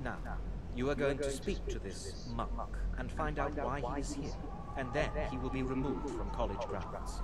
Now, you are going to speak to this monk and find out why he is here, and then he will be removed from college grounds.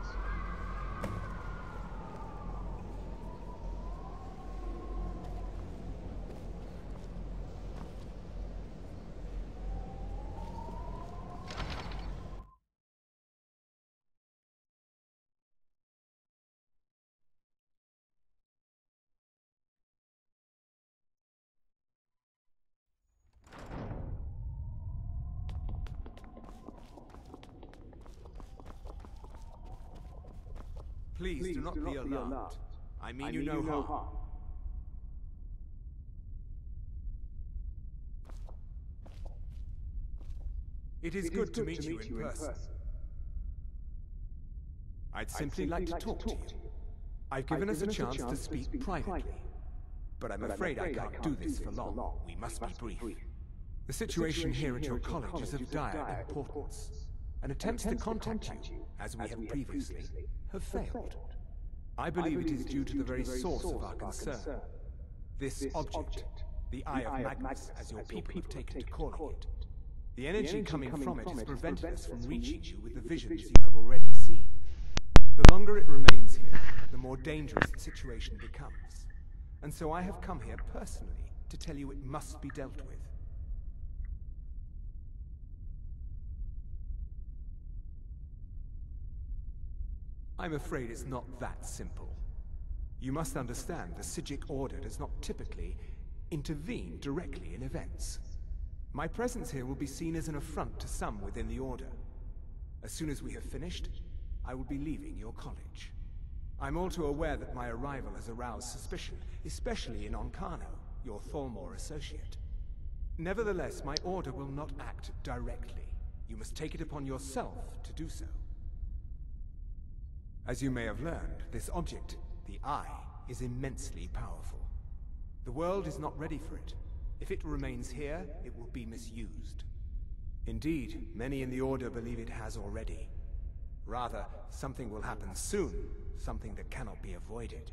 Please do not be alarmed. I mean you no harm. It is good to meet you in person. I'd simply like to talk to you. I've given us a chance to speak privately, but I'm afraid I can't do this for long. We must be brief. The situation here at your college is of dire importance, and attempts to contact you, as we have previously, have failed. I believe it is due to the very source of our concern. This object, the Eye of Magnus, as your people have taken to calling it. The energy coming from it has prevented us from reaching you with the visions you have already seen. The longer it remains here, the more dangerous the situation becomes. And so I have come here personally to tell you it must be dealt with. I'm afraid it's not that simple. You must understand the Psijic Order does not typically intervene directly in events. My presence here will be seen as an affront to some within the Order. As soon as we have finished, I will be leaving your college. I'm all too aware that my arrival has aroused suspicion, especially in Onkano, your Thalmor associate. Nevertheless, my Order will not act directly. You must take it upon yourself to do so. As you may have learned, this object, the Eye, is immensely powerful. The world is not ready for it. If it remains here, it will be misused. Indeed, many in the Order believe it has already. Rather, something will happen soon, something that cannot be avoided.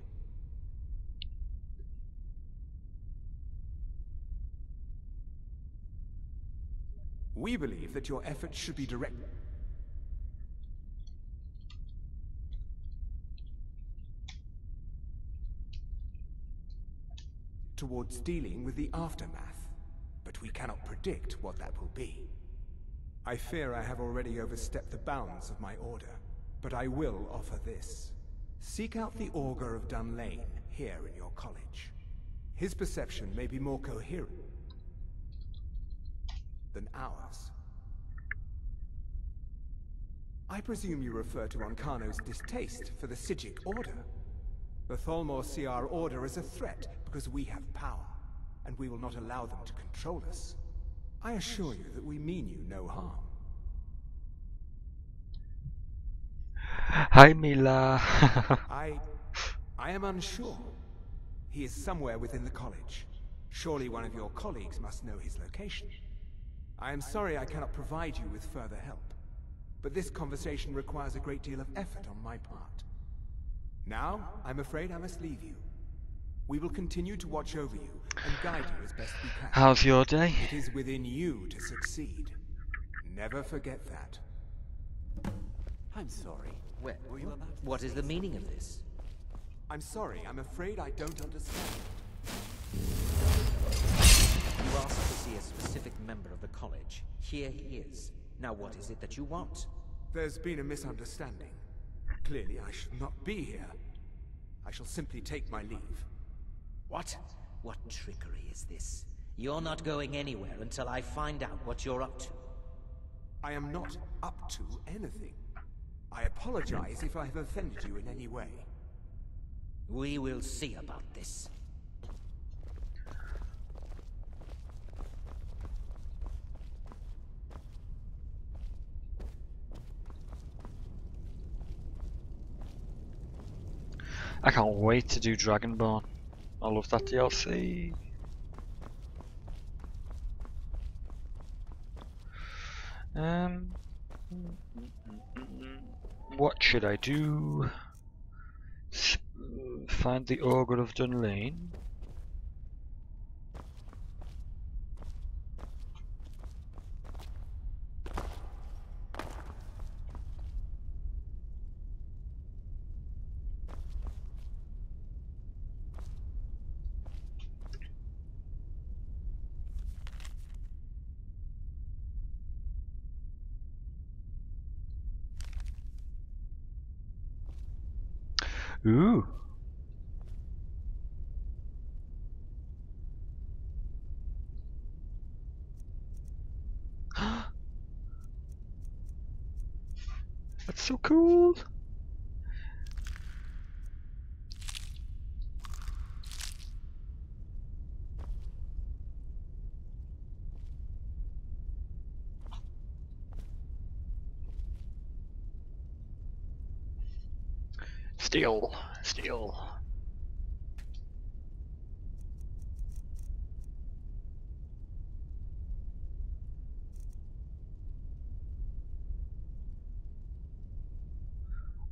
We believe that your efforts should be directed towards dealing with the aftermath, but we cannot predict what that will be. I fear I have already overstepped the bounds of my Order, but I will offer this. Seek out the Augur of Dunlane here in your college. His perception may be more coherent than ours. I presume you refer to Onkano's distaste for the Psijic Order. The Thalmor see our Order as a threat because we have power, and we will not allow them to control us. I assure you that we mean you no harm. Hi, Mila. I am unsure. He is somewhere within the college. Surely one of your colleagues must know his location. I am sorry I cannot provide you with further help, but this conversation requires a great deal of effort on my part. Now, I'm afraid I must leave you. We will continue to watch over you and guide you as best we can. How's your day? It is within you to succeed. Never forget that. I'm sorry. Well, what is the meaning of this? I'm sorry, I'm afraid I don't understand. You asked to see a specific member of the college. Here he is. Now what is it that you want? There's been a misunderstanding. Clearly I should not be here. I shall simply take my leave. What? What trickery is this? You're not going anywhere until I find out what you're up to. I am not up to anything. I apologize if I have offended you in any way. We will see about this. I can't wait to do Dragonborn. I love that DLC. What should I do? Find the Augur of Dunlane. Ooh. That's so cool. Steel.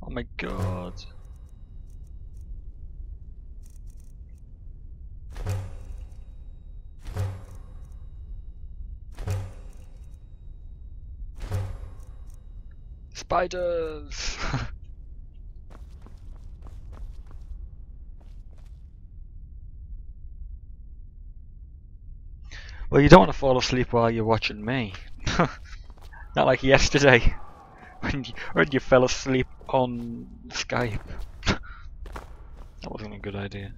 Oh my god. Spiders! Well, you don't want to fall asleep while you're watching me. Not like yesterday, when you fell asleep on Skype. That wasn't a good idea.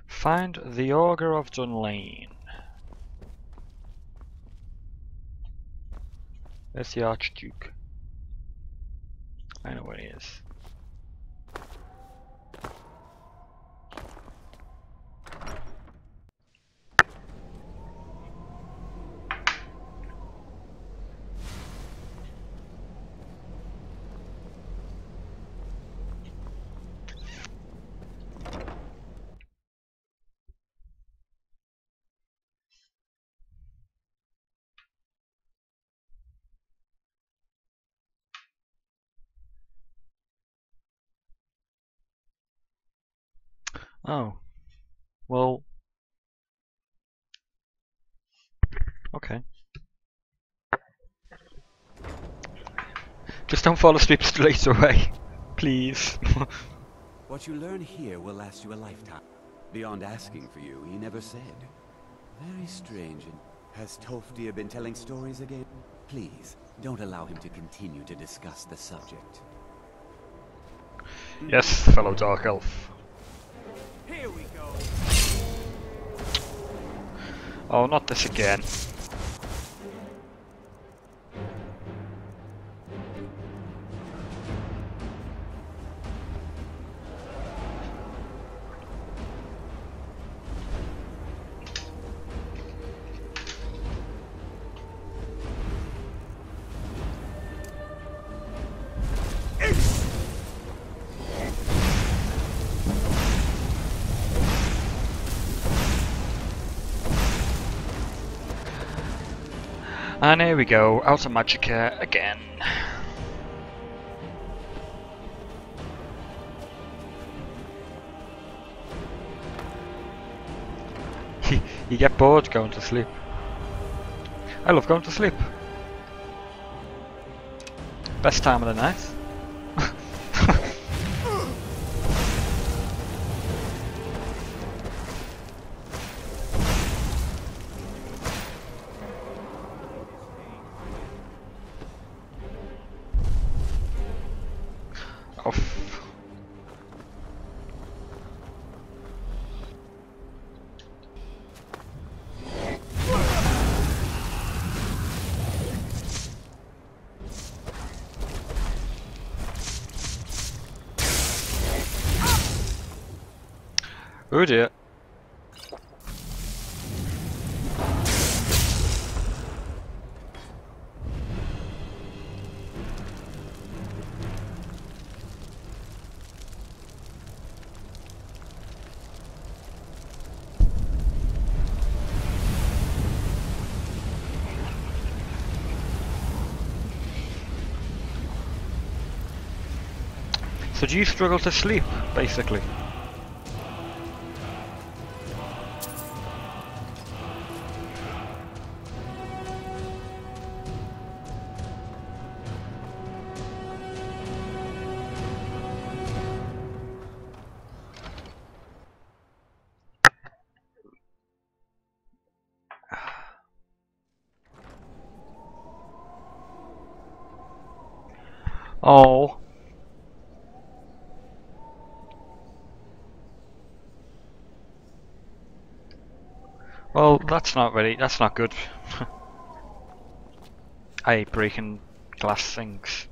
Find the Ogre of Dunlane. There's the Archduke. I know where he is. Oh. Well. Okay. Just don't fall asleep straight away. Please. What you learn here will last you a lifetime. Beyond asking for you, he never said. Very strange. Has Toftir been telling stories again? Please, don't allow him to continue to discuss the subject. Yes, fellow Dark Elf. Here we go. Oh, not this again. And here we go, out of Magicka again. You get bored going to sleep. I love going to sleep. Best time of the night. Oh dear. So do you struggle to sleep, basically? Oh. Well, that's not good. I hate breaking glass things.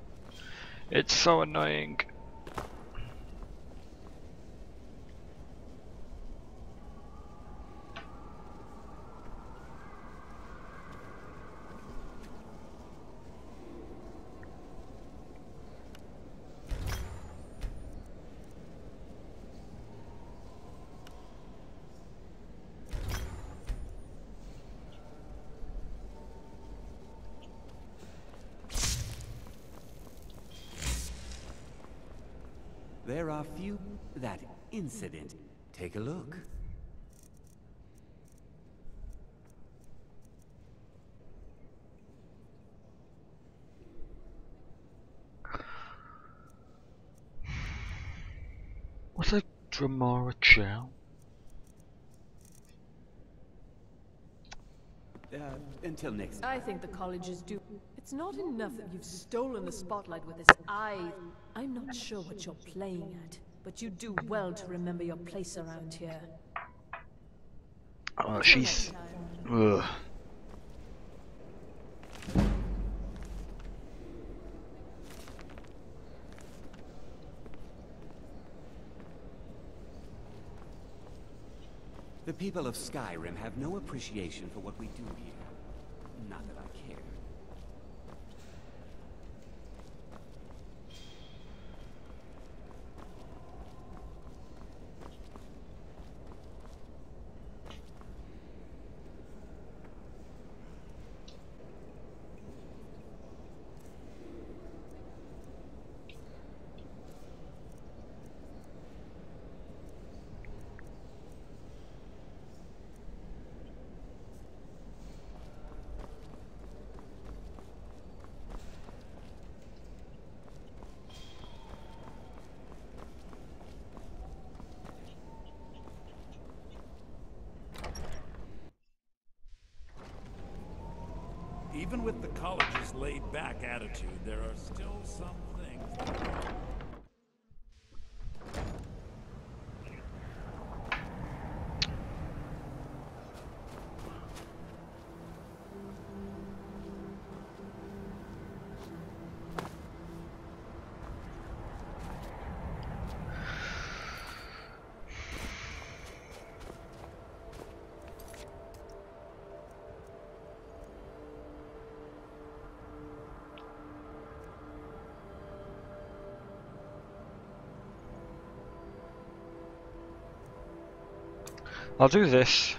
It's so annoying. There are few... that incident. Take a look. Was it Dramara Chow? Until next I time. think the college is due. It's not enough that you've stolen the spotlight with this eye. I'm not sure what you're playing at, but you do well to remember your place around here. Oh, Until she's... next time. Ugh. The people of Skyrim have no appreciation for what we do here. Not that I care. Even with the college's laid-back attitude, there are still some things... I'll do this.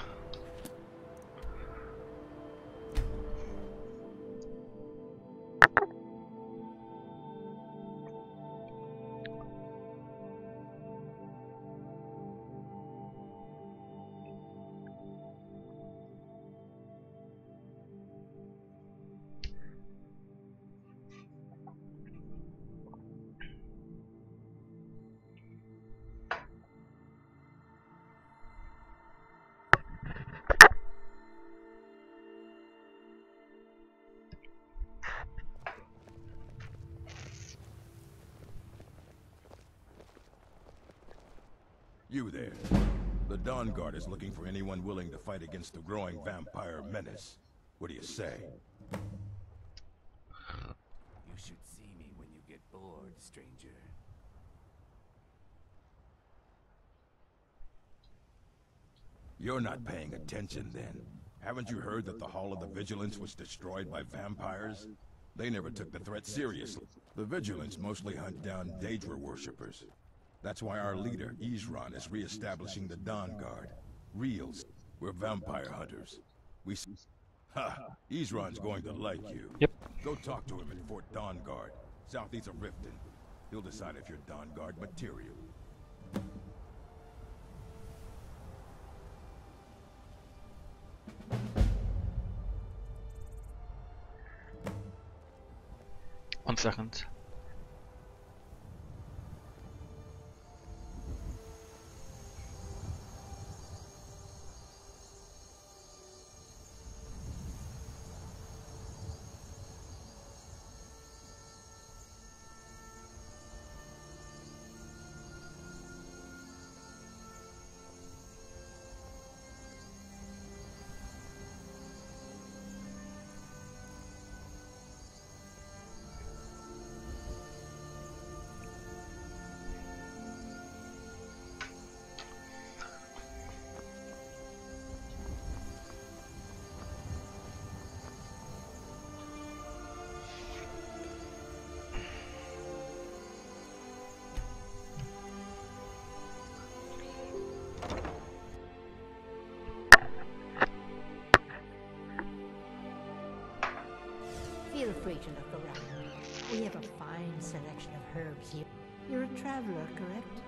You there. The Dawn Guard is looking for anyone willing to fight against the growing vampire menace. What do you say? You should see me when you get bored, stranger. You're not paying attention then. Haven't you heard that the Hall of the Vigilance was destroyed by vampires? They never took the threat seriously. The Vigilance mostly hunt down Daedra worshippers. That's why our leader, Isran, is re-establishing the Dawn Guard. Reals. We're vampire hunters. Ha! Isran's going to like you. Yep. Go talk to him at Fort Dawn Guard, southeast of Riften. He'll decide if you're Dawn Guard material. One second. take a look around. We have a fine selection of herbs here. You're a traveler, correct?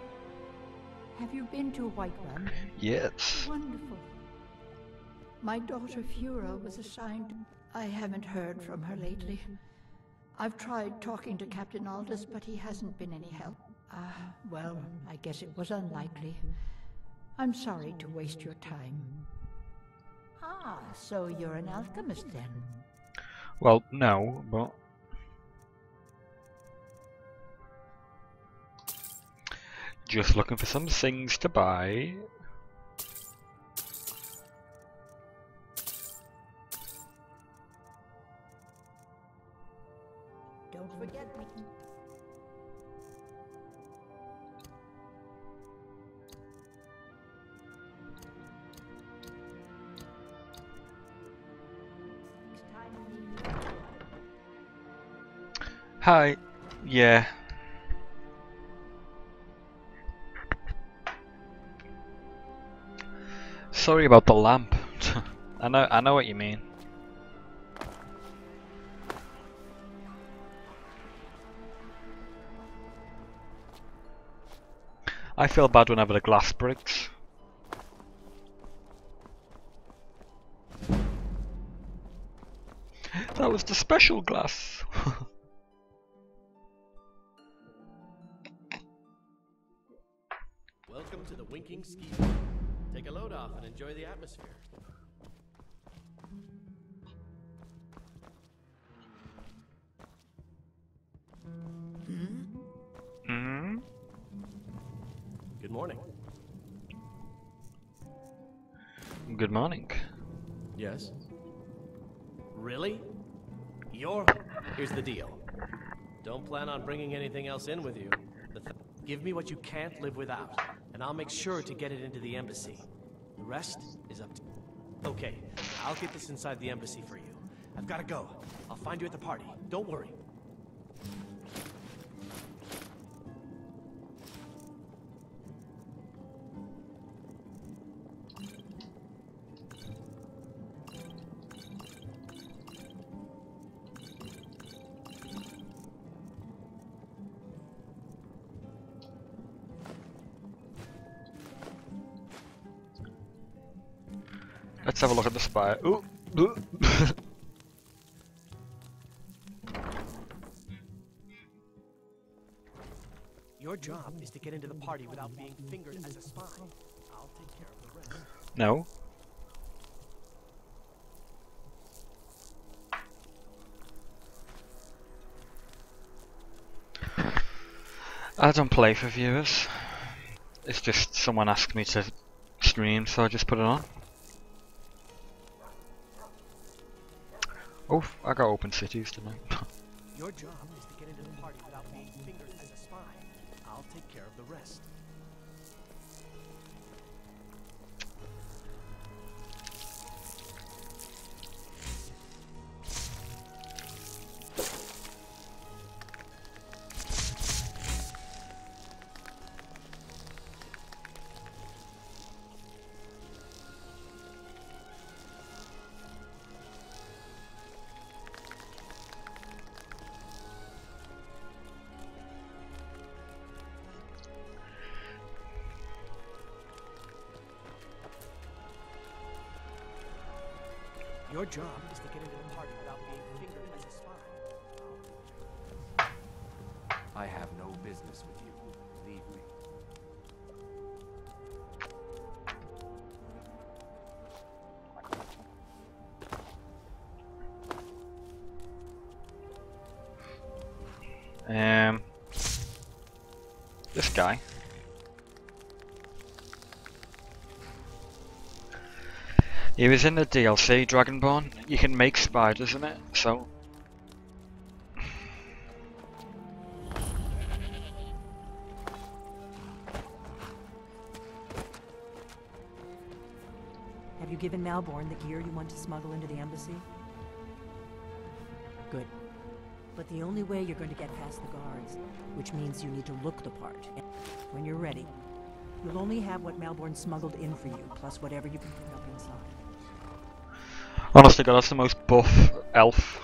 Have you been to White Run? Yes. Wonderful. My daughter Fura was assigned. I haven't heard from her lately. I've tried talking to Captain Aldous, but he hasn't been any help. Well, I guess it was unlikely. I'm sorry to waste your time. So you're an alchemist then? Well, no, but... just looking for some things to buy. Don't forget me. Hi. Yeah. Sorry about the lamp. I know what you mean. I feel bad whenever the glass breaks. That was the special glass. Welcome to the Winking Ski. Take a load off and enjoy the atmosphere. Hmm? Good morning. Good morning. Yes? Really? Here's the deal. Don't plan on bringing anything else in with you. Give me what you can't live without, and I'll make sure to get it into the embassy. The rest is up to you. Okay, I'll get this inside the embassy for you. I've gotta go. I'll find you at the party. Don't worry. Let's have a look at the spire. Ooh. Your job is to get into the party without being fingered as a spy. I'll take care of the rest. No. I don't play for viewers. It's just someone asked me to stream, so I just put it on. Oh, I got open cities tonight. Your job is to get into the party without being fingered as a spy. I'll take care of the rest. Your job is to get into the party without being fingered as a spy. I have no business with you. Leave me. This guy. He was in the DLC Dragonborn. You can make spiders in it, so... Have you given Malborn the gear you want to smuggle into the embassy? Good. But the only way you're going to get past the guards, which means you need to look the part. When you're ready, you'll only have what Malborn smuggled in for you, plus whatever you can pick up inside. Honestly, God, that's the most buff elf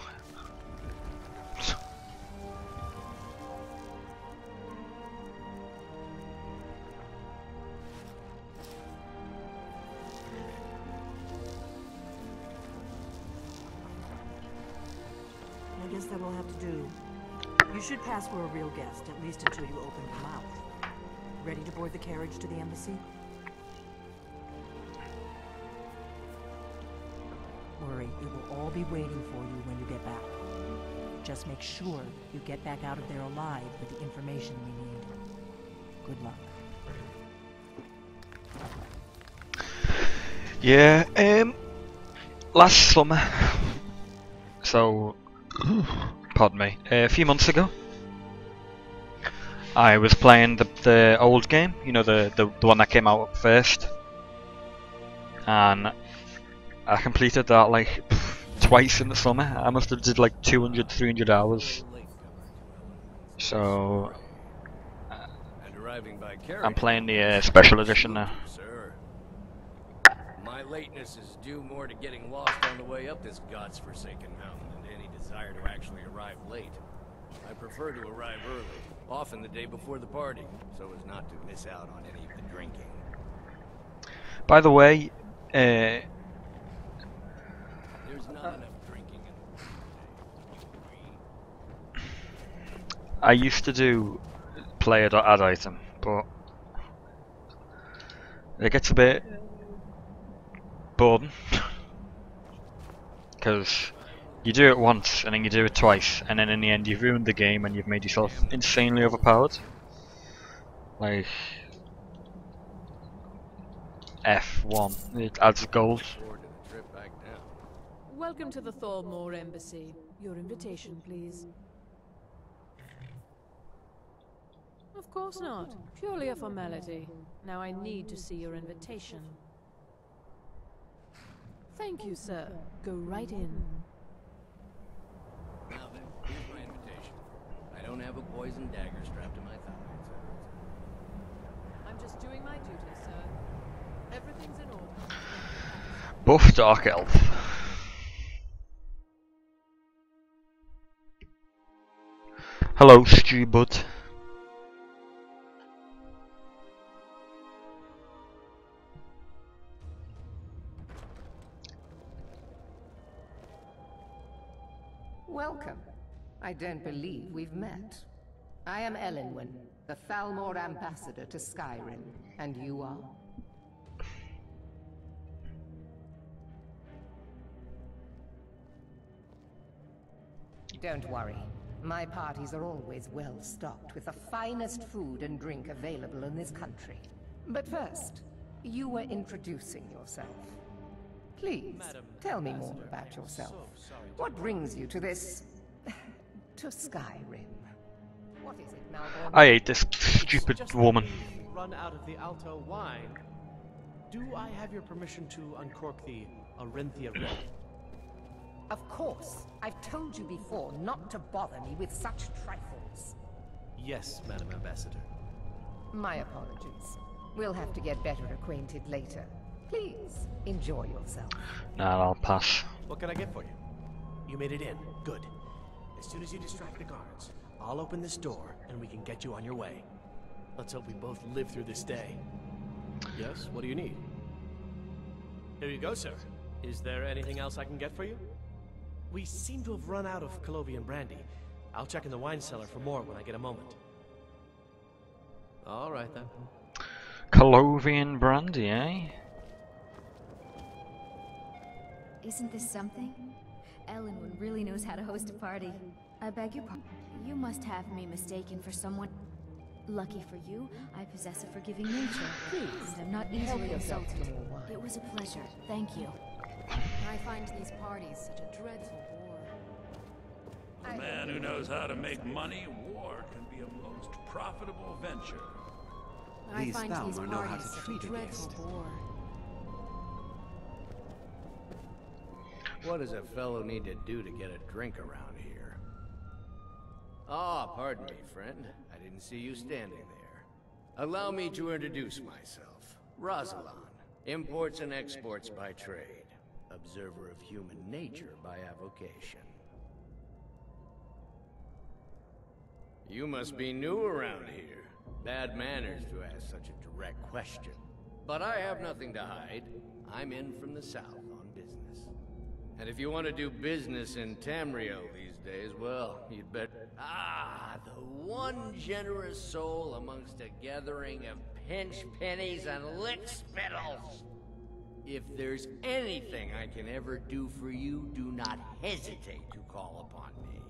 guess that will have to do. You should pass for a real guest, at least until you open your mouth. Ready to board the carriage to the embassy? Worry, it will all be waiting for you when you get back. Just make sure you get back out of there alive with the information we need. Good luck. Yeah, last summer, so, pardon me, a few months ago, I was playing the old game, you know, the one that came out first, and I completed that like twice in the summer. I must have did like 200, 300 hours. So I'm playing the special edition now. Sir, my lateness is due more to getting lost on the way up this god's-forsaken mountain than to any desire to actually arrive late. I prefer to arrive early, often the day before the party, so as not to miss out on any of the drinking. By the way, there's not enough drinking in I used to do player add item, but it gets a bit boring because you do it once and then you do it twice, and then in the end you've ruined the game and you've made yourself insanely overpowered. Like F1, it adds gold. Welcome to the Thormore Embassy. Your invitation, please. Of course not. Purely a formality. Now I need to see your invitation. Thank you, sir. Go right in. Now then, here's my invitation. I don't have a poison dagger strapped to my thigh. I'm just doing my duty, sir. Everything's in order. Buff Dark Elf. Hello, Stew Bud. Welcome. I don't believe we've met. I am Elenwen, the Thalmor ambassador to Skyrim, and you are? Don't worry. My parties are always well stocked with the finest food and drink available in this country. But first, you were introducing yourself. Please, tell me more about yourself. What brings you to this... to Skyrim? What is it, Malborn? I hate this stupid woman. Run out of the Alto wine. Do I have your permission to uncork the Arinthia Red? Of course. I've told you before not to bother me with such trifles. Yes, Madam Ambassador. My apologies. We'll have to get better acquainted later. Please, enjoy yourself. Nah, I'll pass. What can I get for you? You made it in. Good. As soon as you distract the guards, I'll open this door and we can get you on your way. Let's hope we both live through this day. Yes, what do you need? Here you go, sir. Is there anything else I can get for you? We seem to have run out of Colovian brandy. I'll check in the wine cellar for more when I get a moment. All right, then. Colovian brandy, eh? Isn't this something? Elenwen really knows how to host a party. I beg your pardon. You must have me mistaken for someone. Lucky for you, I possess a forgiving nature. Please, and I'm not easily insulted. It was a pleasure. Thank you. I find these parties such a dreadful bore. For a man who knows how to make money, war can be a most profitable venture. I find these parties such a dreadful bore. What does a fellow need to do to get a drink around here? Ah, pardon me, friend. I didn't see you standing there. Allow me to introduce myself. Rosalind, imports and exports by trade. Observer of human nature by avocation. You must be new around here. Bad manners to ask such a direct question. But I have nothing to hide. I'm in from the south on business. And if you want to do business in Tamriel these days, well, you'd bet... Ah, the one generous soul amongst a gathering of pinch pennies and lick spittles. If there's anything I can ever do for you, do not hesitate to call upon me.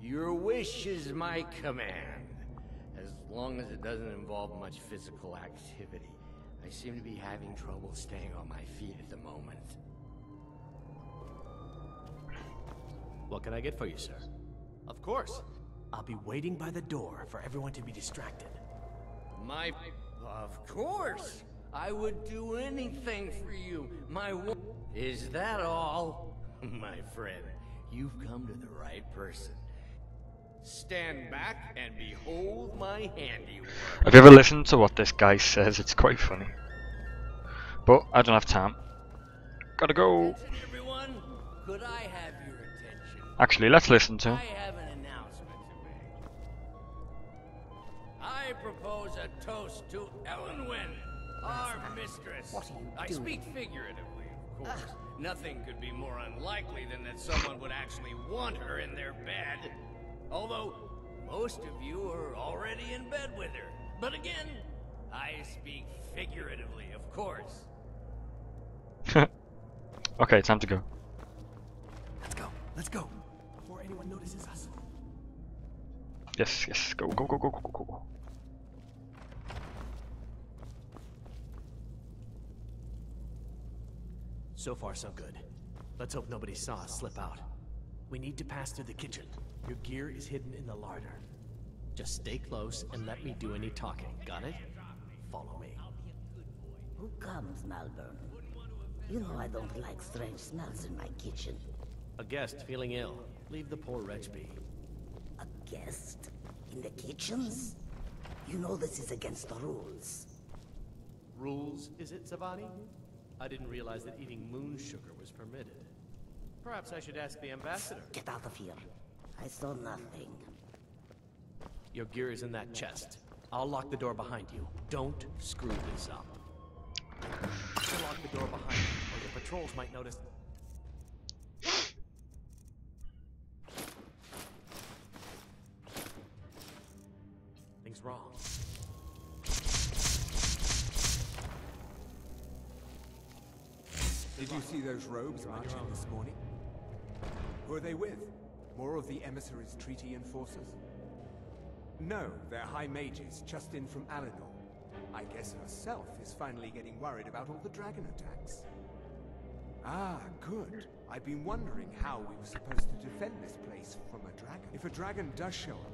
Your wish is my command, as long as it doesn't involve much physical activity. I seem to be having trouble staying on my feet at the moment. What can I get for you, sir? Of course. I'll be waiting by the door for everyone to be distracted. Of course! I would do anything for you. Is that all? My friend, you've come to the right person. Stand back and behold my handiwork. Have you ever listened to what this guy says? It's quite funny. But I don't have time. Gotta go. Everyone, could I have your attention? Actually, let's listen to him. I have an announcement to make. I propose a toast to Elenwen, our mistress. What are you I doing? speak figuratively, of course. Nothing could be more unlikely than that someone would actually want her in their bed. Although, most of you are already in bed with her. But again, I speak figuratively, of course. Okay, time to go. Let's go, before anyone notices us. Yes, yes, go, go, go, go, go, go, go. So far, so good. Let's hope nobody saw us slip out. We need to pass through the kitchen. Your gear is hidden in the larder. Just stay close and let me do any talking. Got it? Follow me. Who comes, Malvern? You know I don't like strange smells in my kitchen. A guest feeling ill. Leave the poor wretch be. A guest? In the kitchens? You know this is against the rules. Rules, is it, Zavani? I didn't realize that eating moon sugar was permitted. Perhaps I should ask the ambassador. Get out of here. I saw nothing. Your gear is in that chest. I'll lock the door behind you. Don't screw this up. Lock the door behind you, or the patrols might notice. Things wrong. Did you see those robes marching this morning? Who are they with? More of the emissaries' treaty enforcers? No, they're high mages, just in from Alinor. I guess herself is finally getting worried about all the dragon attacks. Ah, good. I've been wondering how we were supposed to defend this place from a dragon. If a dragon does show up,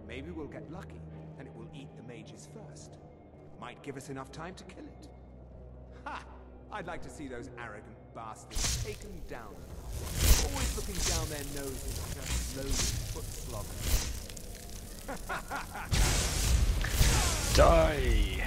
maybe we'll get lucky, and it will eat the mages first. Might give us enough time to kill it. Ha! I'd like to see those arrogant bastards taken down. Always looking down their noses at just loaded foot sloggers. Die!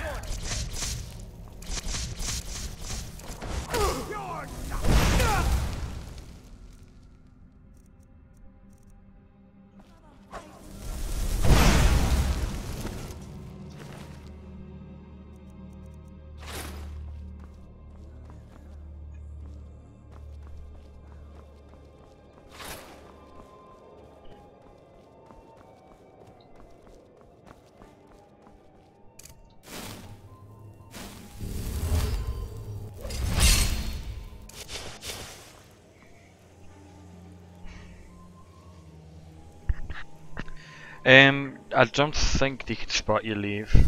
I don't think they can spot you leave. In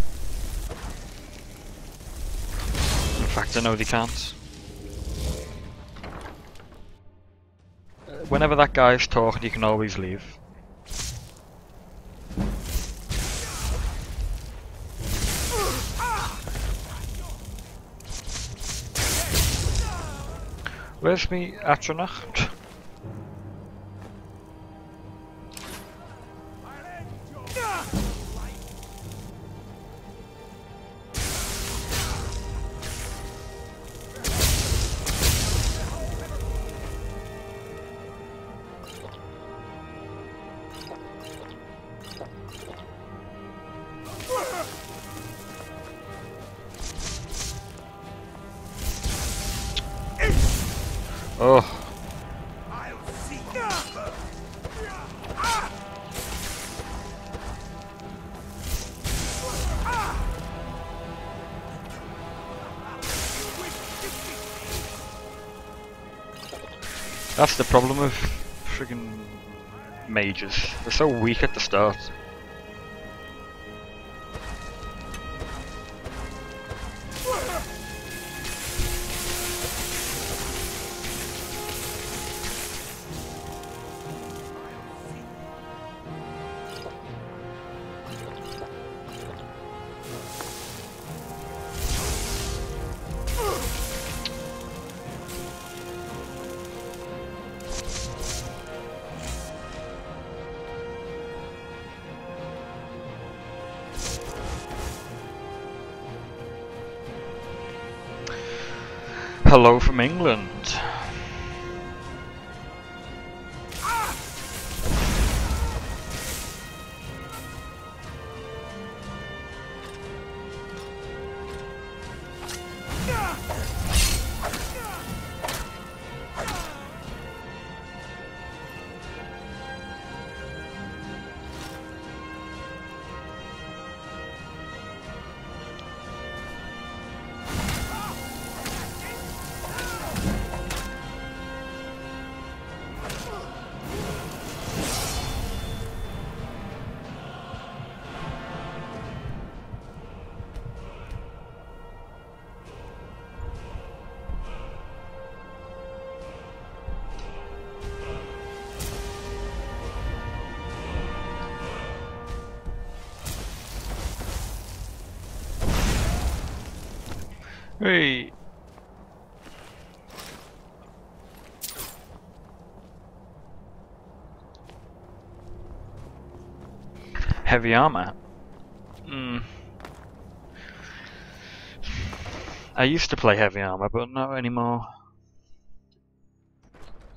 fact, I know they can't. Whenever that guy's talking, you can always leave. Where's me Atronach? Oh. That's the problem with friggin' mages. They're so weak at the start. Hello from England. Hey. Heavy armor. I used to play heavy armor, but not anymore.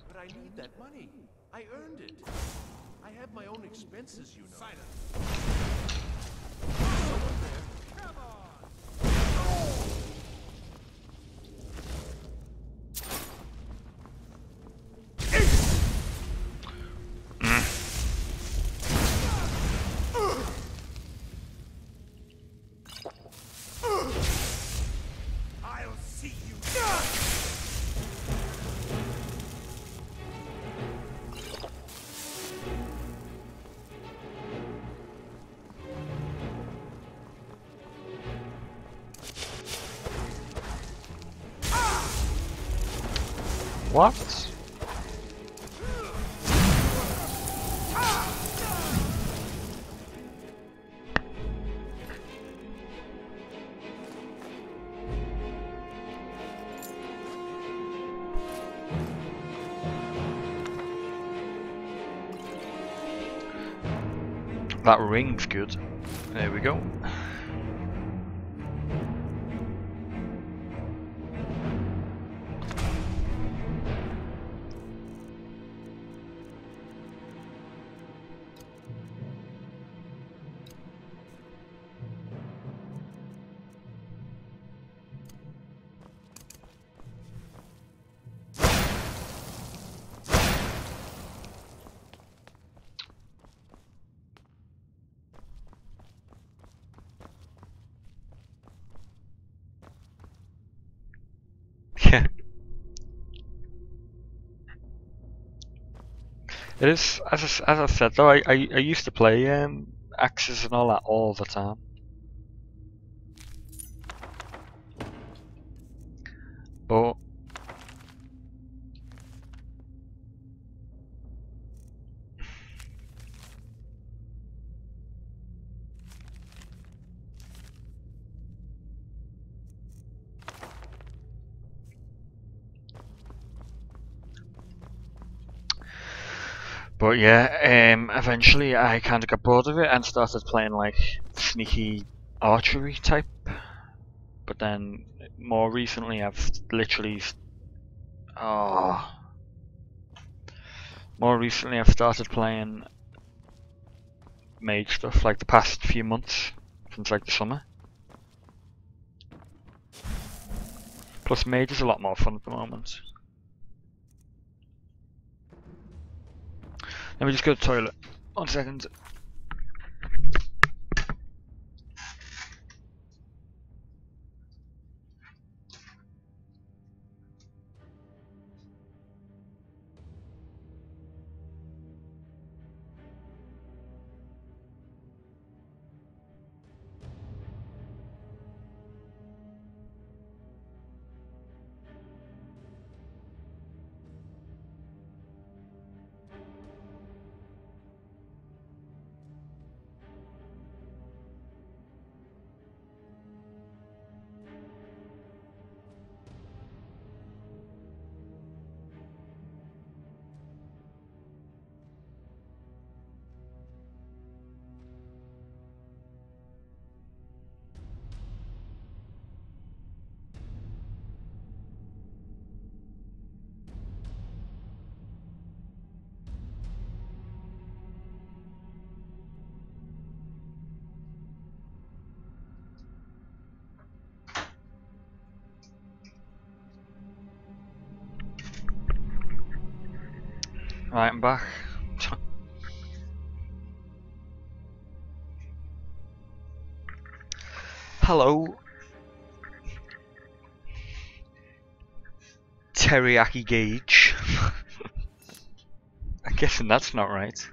But I need that money. I earned it. I have my own expenses, you know. Someone there. Come on. I'll see you. What? That ring's good. There we go. Yeah. It is, as I said though, I used to play axes and all that all the time. But yeah, eventually I kind of got bored of it and started playing like sneaky archery type. But then more recently I've literally, more recently I've started playing mage stuff like the past few months, since like the summer. Plus mage is a lot more fun at the moment. Let me just go to the toilet. 1 second. Right, I'm back. Hello. Teriyaki Gauge. I'm guessing that's not right.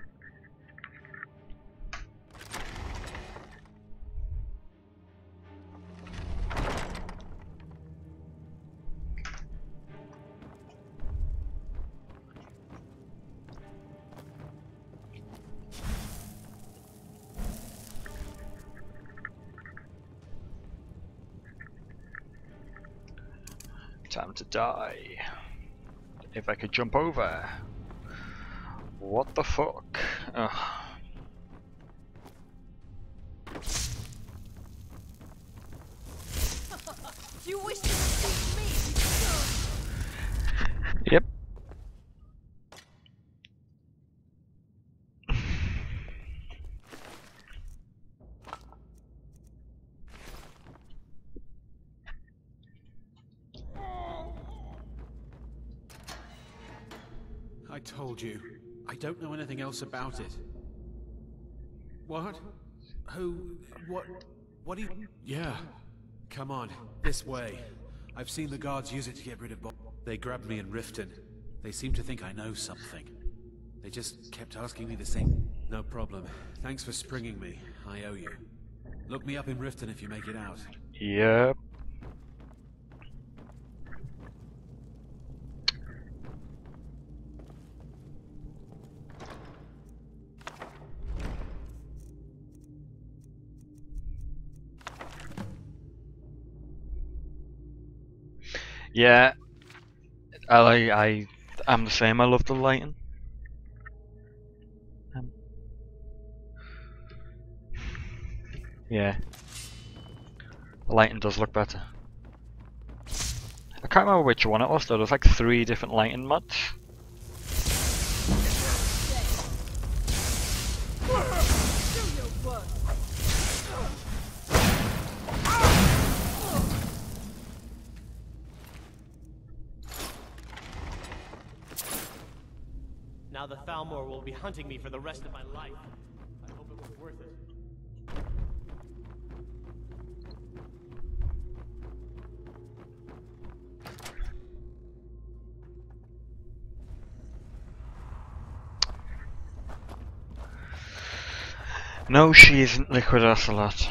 Time to die. If I could jump over. What the fuck? Ugh. You wish to see me? Yep. I told you. I don't know anything else about it. What? Who? What do you... Yeah. Come on. This way. I've seen the guards use it to get rid of Bob. They grabbed me in Riften. They seem to think I know something. They just kept asking me the same... No problem. Thanks for springing me. I owe you. Look me up in Riften if you make it out. Yep. Yeah, I'm the same. I love the lighting. Yeah, the lighting does look better. I can't remember which one it was though. There's like 3 different lighting mods. Now the Thalmor will be hunting me for the rest of my life. I hope it was worth it. No, she isn't Liquid Ocelot.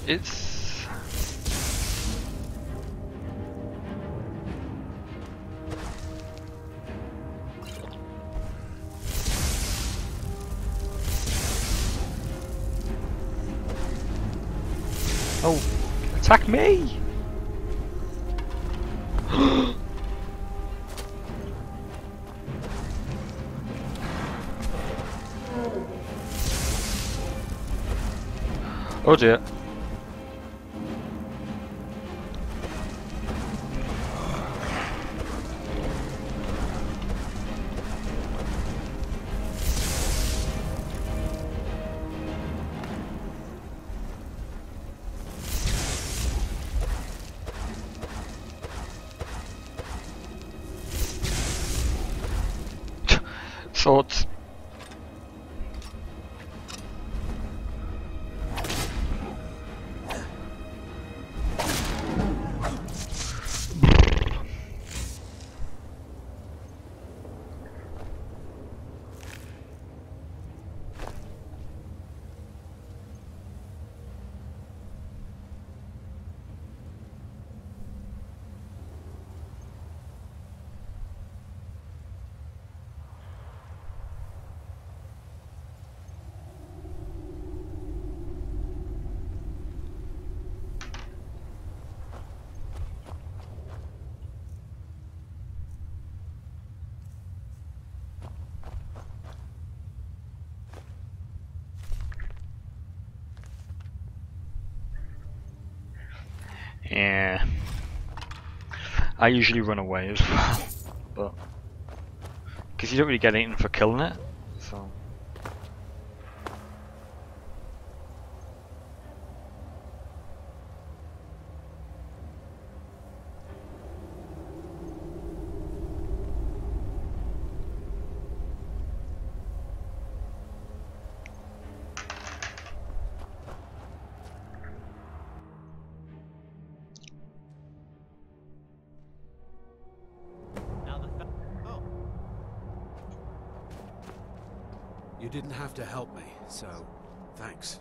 It's... Oh, attack me! Oh dear. Swords. Yeah. I usually run away as well, but because you don't really get anything for killing it, so. You didn't have to help me, so thanks.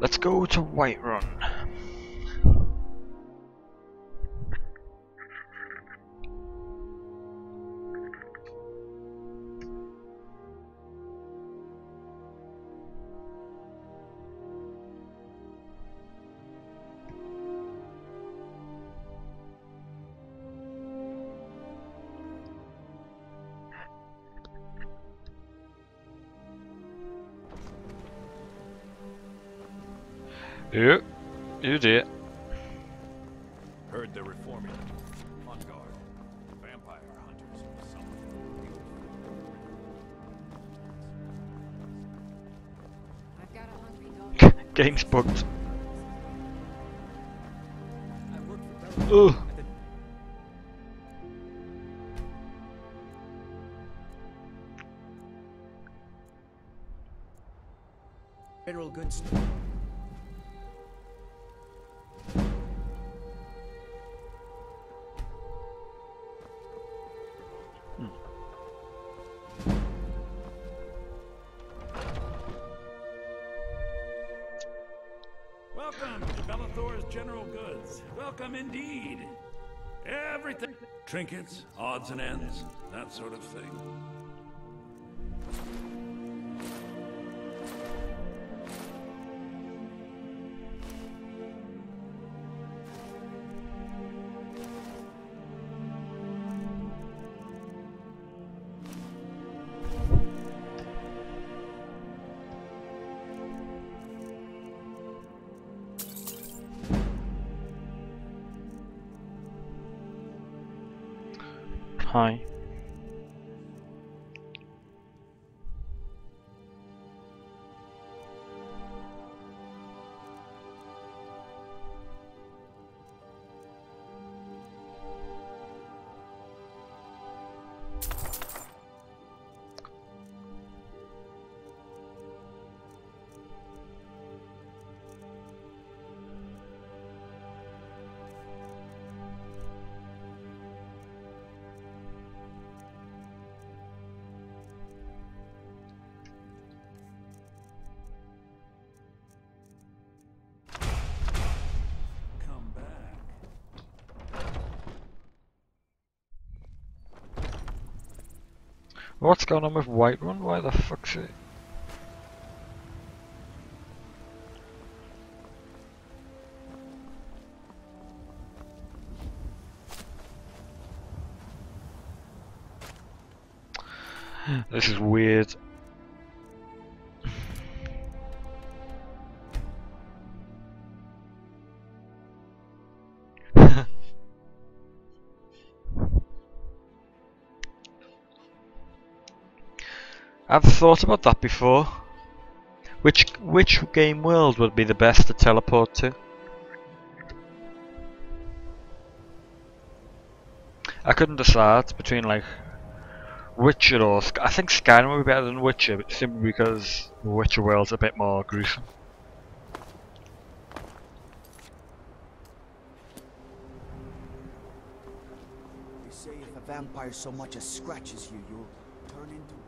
Let's go to Whiterun. Yep, you did. Heard they're reforming. On guard. Vampire hunters or something. I've got a hungry dog. Game's bugged. Ugh. General goods. Welcome to Bellathor's General Goods. Welcome indeed. Everything. Trinkets, odds and ends, that sort of thing. Hi. What's going on with Whiterun? Why the fuck's it? This is weird. I've thought about that before. Which game world would be the best to teleport to? I couldn't decide between like Witcher or I think Skyrim would be better than Witcher, but simply because the Witcher world's a bit more gruesome. They say if a vampire so much as scratches you, you'll turn into one.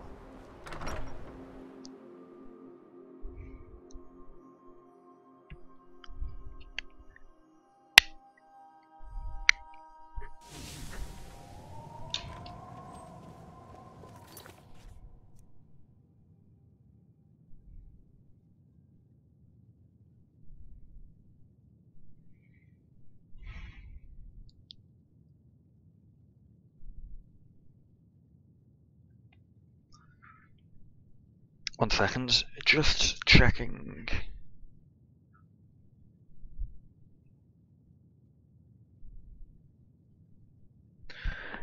One second, just checking.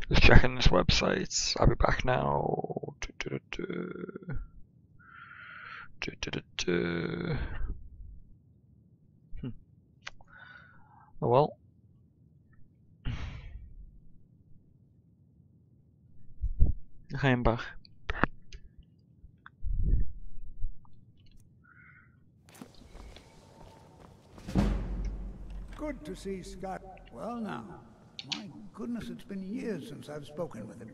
Just checking this website. I'll be back now. Oh well. I am back. Good to see Scott. Well now, my goodness, it's been years since I've spoken with him.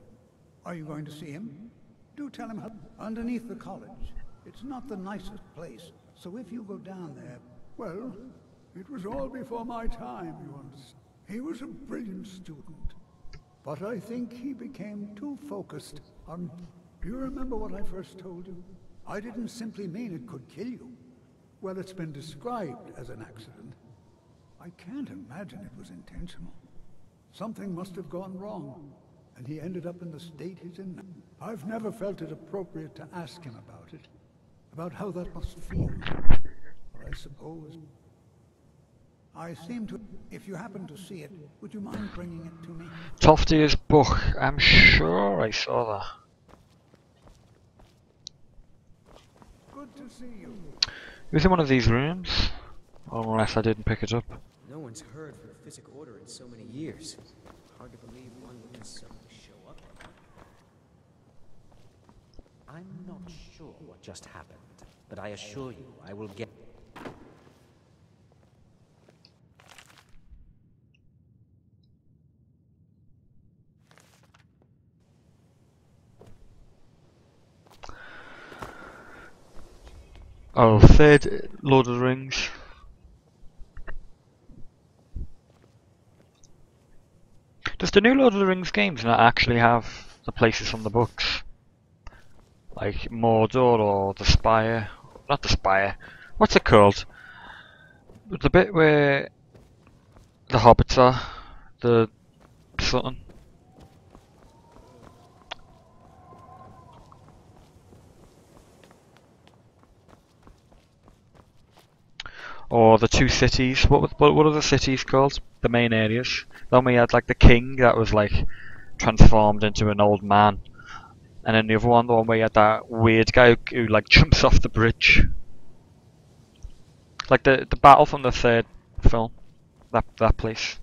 Are you going to see him? Do tell him how underneath the college. It's not the nicest place, so if you go down there... Well, it was all before my time, you understand. He was a brilliant student, but I think he became too focused on... Do you remember what I first told you? I didn't simply mean it could kill you. Well, it's been described as an accident. I can't imagine it was intentional. Something must have gone wrong, and he ended up in the state he's in now. I've never felt it appropriate to ask him about it, about how that must feel. Or I suppose... I seem to... If you happen to see it, would you mind bringing it to me? Tofty's book. I'm sure I saw that. Good to see you. It was in one of these rooms. Unless I didn't pick it up. No one's heard from the Physic Order in so many years. Hard to believe one would suddenly show up. I'm not sure what just happened, but I assure you I will get... Oh, third Lord of the Rings. Does the new Lord of the Rings games not actually have the places from the books? Like Mordor or the Spire? Not the Spire. What's it called? The bit where the hobbits are. The something. Or the two cities. What are the cities called? The main areas. Then we had like the king that was like transformed into an old man, and then the other one, the one where you had that weird guy who like jumps off the bridge. Like the battle from the third film. That place.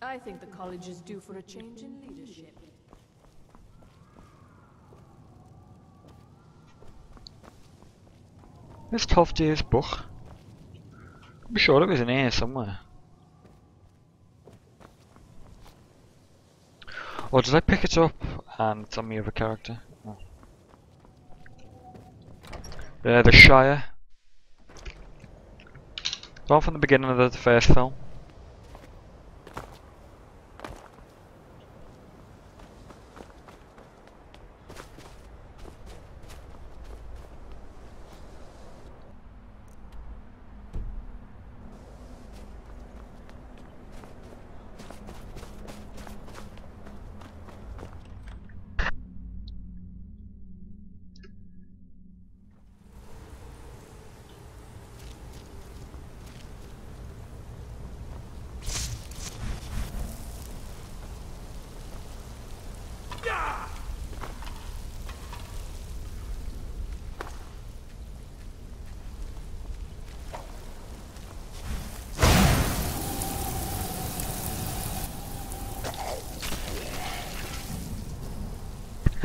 I think the college is due for a change in leadership. Where's Tofty's book? I'm sure it was in here somewhere. Or did I pick it up and it's on the other character? Oh. The Shire. The one from the beginning of the first film.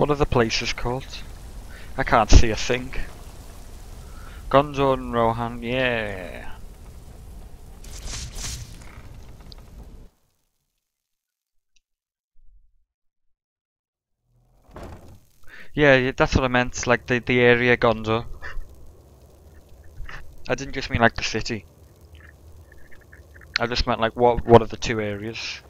What are the places called? I can't see a thing. Gonzo and Rohan, yeah. Yeah, that's what I meant, like the area Gonzo. I didn't just mean like the city. I just meant like what are the two areas?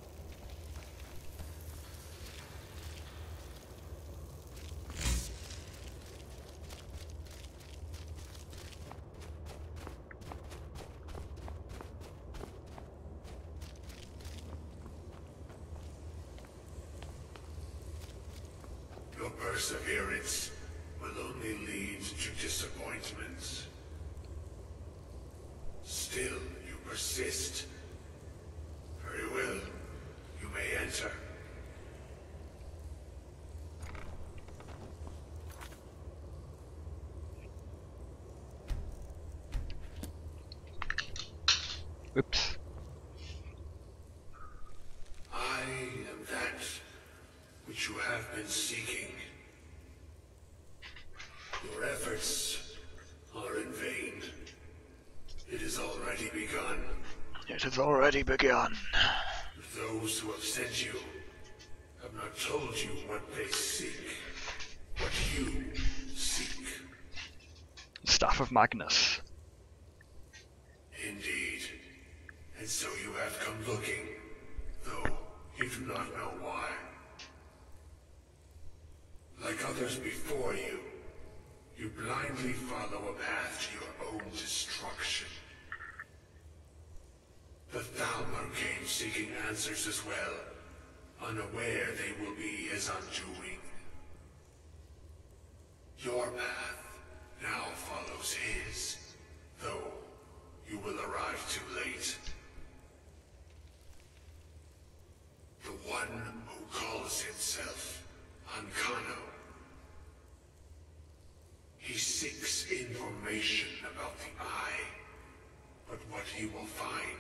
Your perseverance will only lead to disappointments. Still, you persist. Very well. You may enter. Oops. I am that which you have been seeking. Your efforts are in vain. It has already begun. It has already begun. Those who have sent you have not told you what they seek. What you seek. Staff of Magnus. Indeed. And so you have come looking, though you do not know why. Like others before you, you blindly follow a path to your own destruction. The Thalmor came seeking answers as well, unaware they will be his undoing. Your path now follows his, though you will arrive too late. The one who calls himself Ankano. He seeks information about the Eye, but what he will find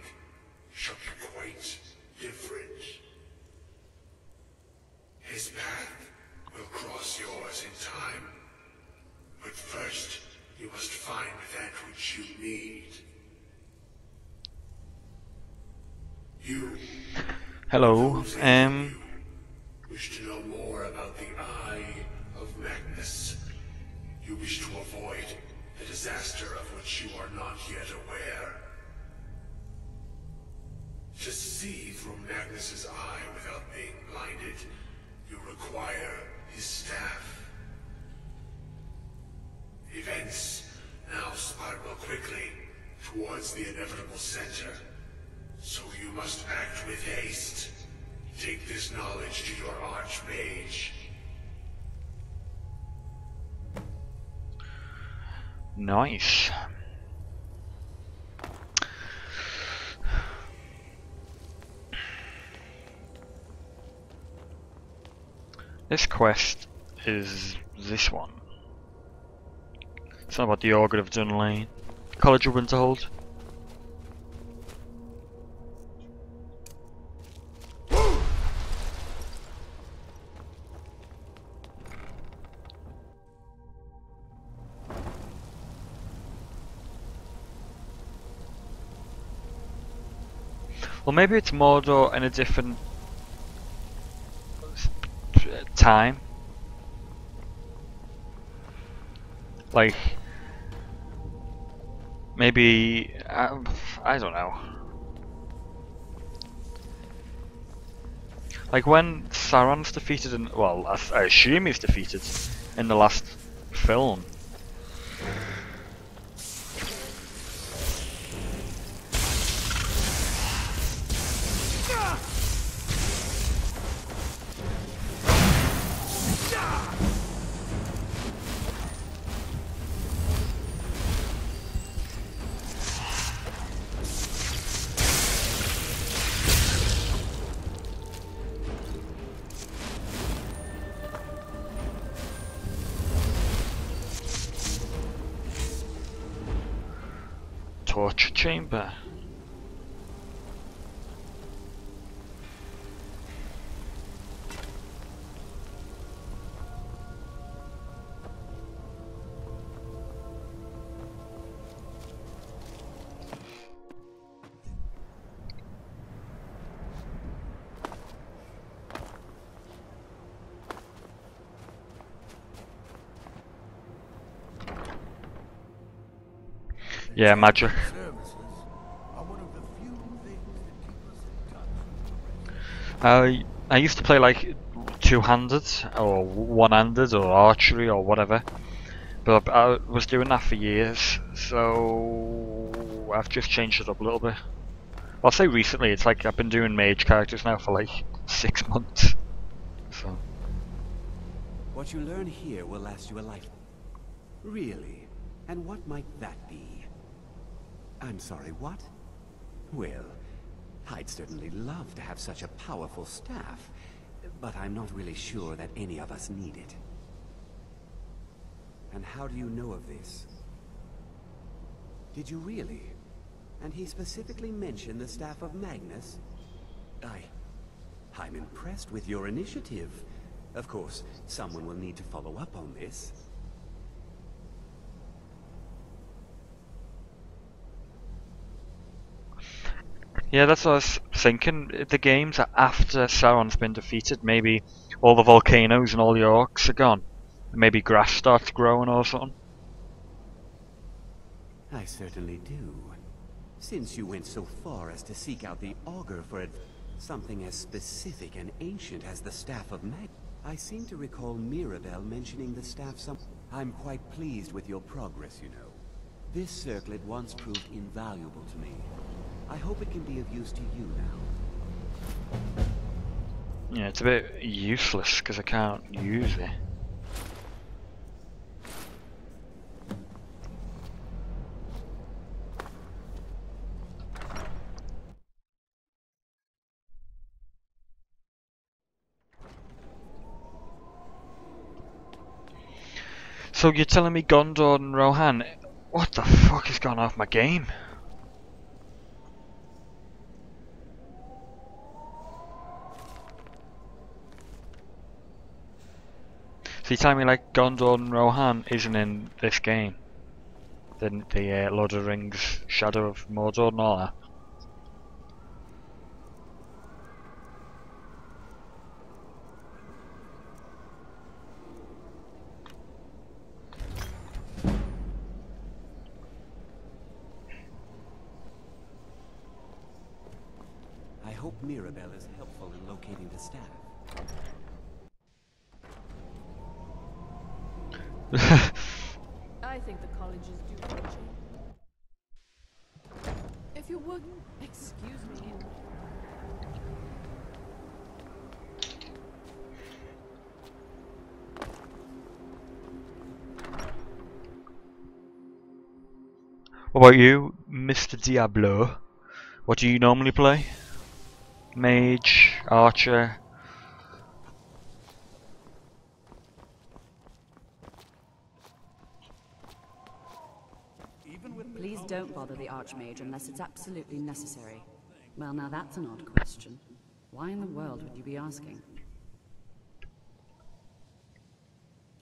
shall be quite different. His path will cross yours in time, but first you must find that which you need. You. Hello, Wish to know more about the Eye of Magnus. You wish to avoid the disaster of which you are not yet aware. To see through Magnus's eye without being blinded, you require his staff. Events now spiral quickly towards the inevitable center, so you must act with haste. Take this knowledge to your archmage. nice. This quest is this one. It's not about the Organ of Dunlane. College of Winterhold. Well, maybe it's Mordor in a different time. Maybe I don't know. Like when Sauron's defeated in, well, I assume he's defeated in the last film. Torture chamber. Yeah, magic. I used to play like two-handed or one-handed or archery or whatever, but I was doing that for years, so I've just changed it up a little bit. I'll say recently, it's like I've been doing mage characters now for like 6 months. So. What you learn here will last you a life. Really? And what might that be? I'm sorry, what? Well, I'd certainly love to have such a powerful staff, but I'm not really sure that any of us need it. And how do you know of this? Did you really? And he specifically mentioned the staff of Magnus? I'm impressed with your initiative. Of course, someone will need to follow up on this. Yeah, that's what I was thinking. The games are after Sauron's been defeated. Maybe all the volcanoes and all the orcs are gone. Maybe grass starts growing or something. I certainly do. Since you went so far as to seek out the augur for something as specific and ancient as the Staff of Mag, I seem to recall Mirabelle mentioning the staff some. I'm quite pleased with your progress, you know. This circlet once proved invaluable to me. I hope it can be of use to you now. Yeah, it's a bit useless because I can't use it. So you're telling me Gondor and Rohan? What the fuck has gone off my game? So you're telling me like Gondor and Rohan isn't in this game? The Lord of the Rings Shadow of Mordor and all that? I hope Mirabelle is helpful in locating the staff. I think the college is due for a change. If you would, excuse me. What about you, Mr. Diablo? What do you normally play? Mage, archer? Please don't bother the Archmage unless it's absolutely necessary. Well, now that's an odd question. Why in the world would you be asking?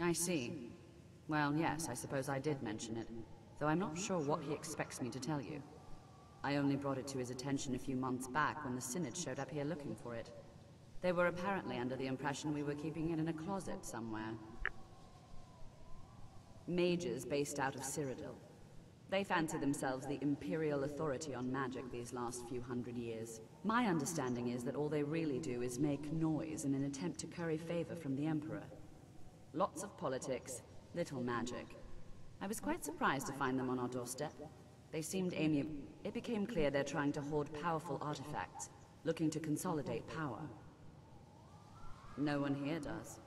I see. Well, yes, I suppose I did mention it, though I'm not sure what he expects me to tell you. I only brought it to his attention a few months back when the Synod showed up here looking for it. They were apparently under the impression we were keeping it in a closet somewhere. Mages based out of Cyrodiil. They fancy themselves the imperial authority on magic these last few hundred years. My understanding is that all they really do is make noise in an attempt to curry favor from the Emperor. Lots of politics, little magic. I was quite surprised to find them on our doorstep. They seemed amiable. It became clear they're trying to hoard powerful artifacts, looking to consolidate power. No one here does.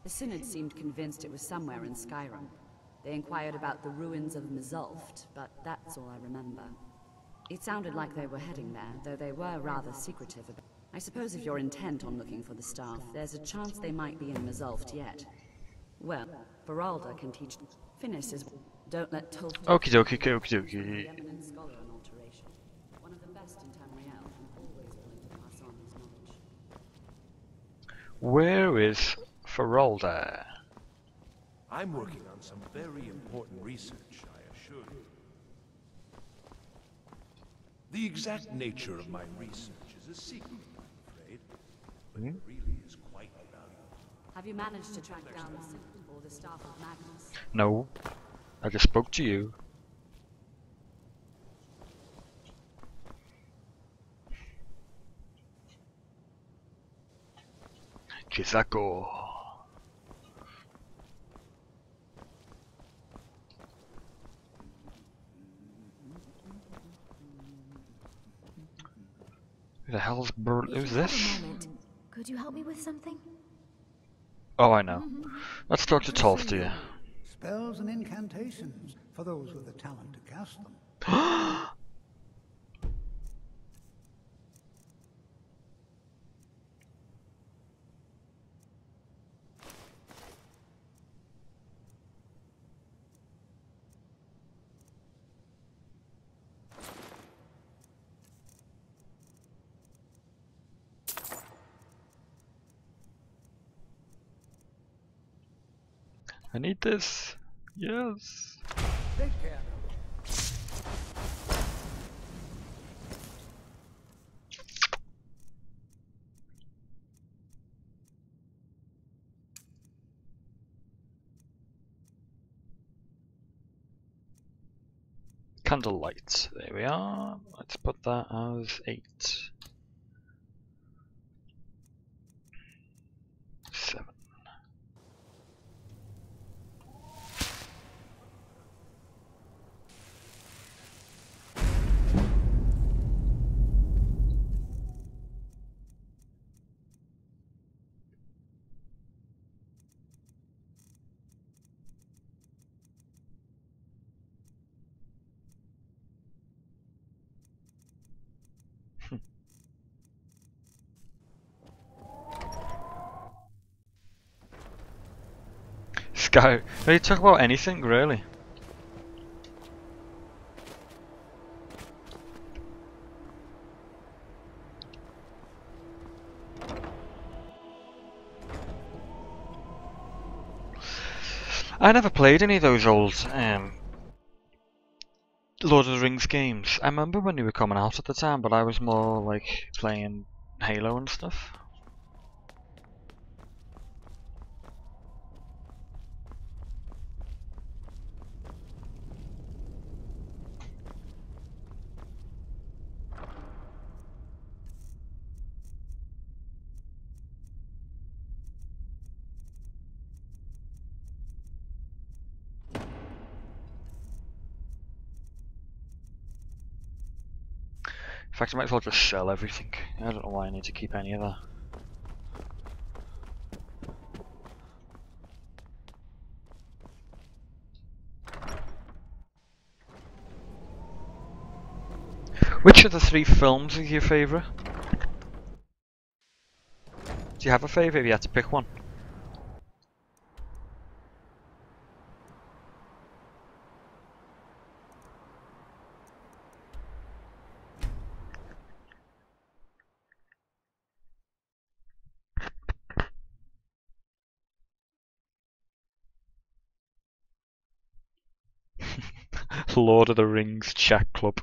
The Synod seemed convinced it was somewhere in Skyrim. They inquired about the ruins of Mizulft, but that's all I remember. It sounded like they were heading there, though they were rather secretive about it. I suppose if you're intent on looking for the staff, there's a chance they might be in Mizulft yet. Well, Beralda can teach. Finis is. Don't let Tolf. Okie dokie, okie dokie. Eminent scholar on alteration. One of the best in Tamriel, and always willing to pass on his knowledge. Where is Feralda? I'm working on some very important research, I assure you. The exact nature of my research is a secret, I'm afraid. But it really is quite valuable. Have you managed to track down the Synod or the staff of Magnus? No. I just spoke to you. Chisako. Who the hell's who's this? Could you help me with something? Oh, I know. Let's talk to Tolfdir. Spells and incantations for those with the talent to cast them. I need this. Yes. Take care. Candle lights. There we are. Let's put that as 8. 7. Sky. Can you talk about anything, really? I never played any of those old Lord of the Rings games. I remember when they were coming out at the time, but I was more like playing Halo and stuff. In fact, I might as well just sell everything. I don't know why I need to keep any of that. Which of the 3 films is your favourite? Do you have a favourite if you had to pick one? Lord of the Rings chat club.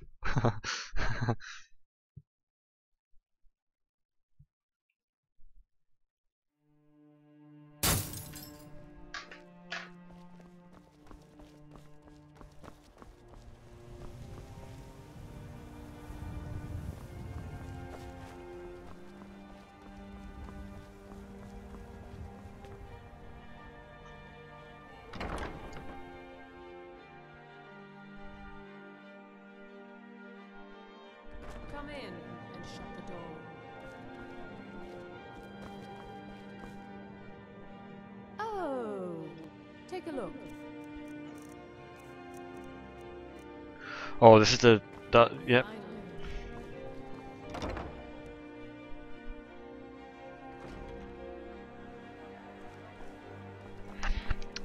Come in and shut the door. Oh, take a look. Oh, this is the yep.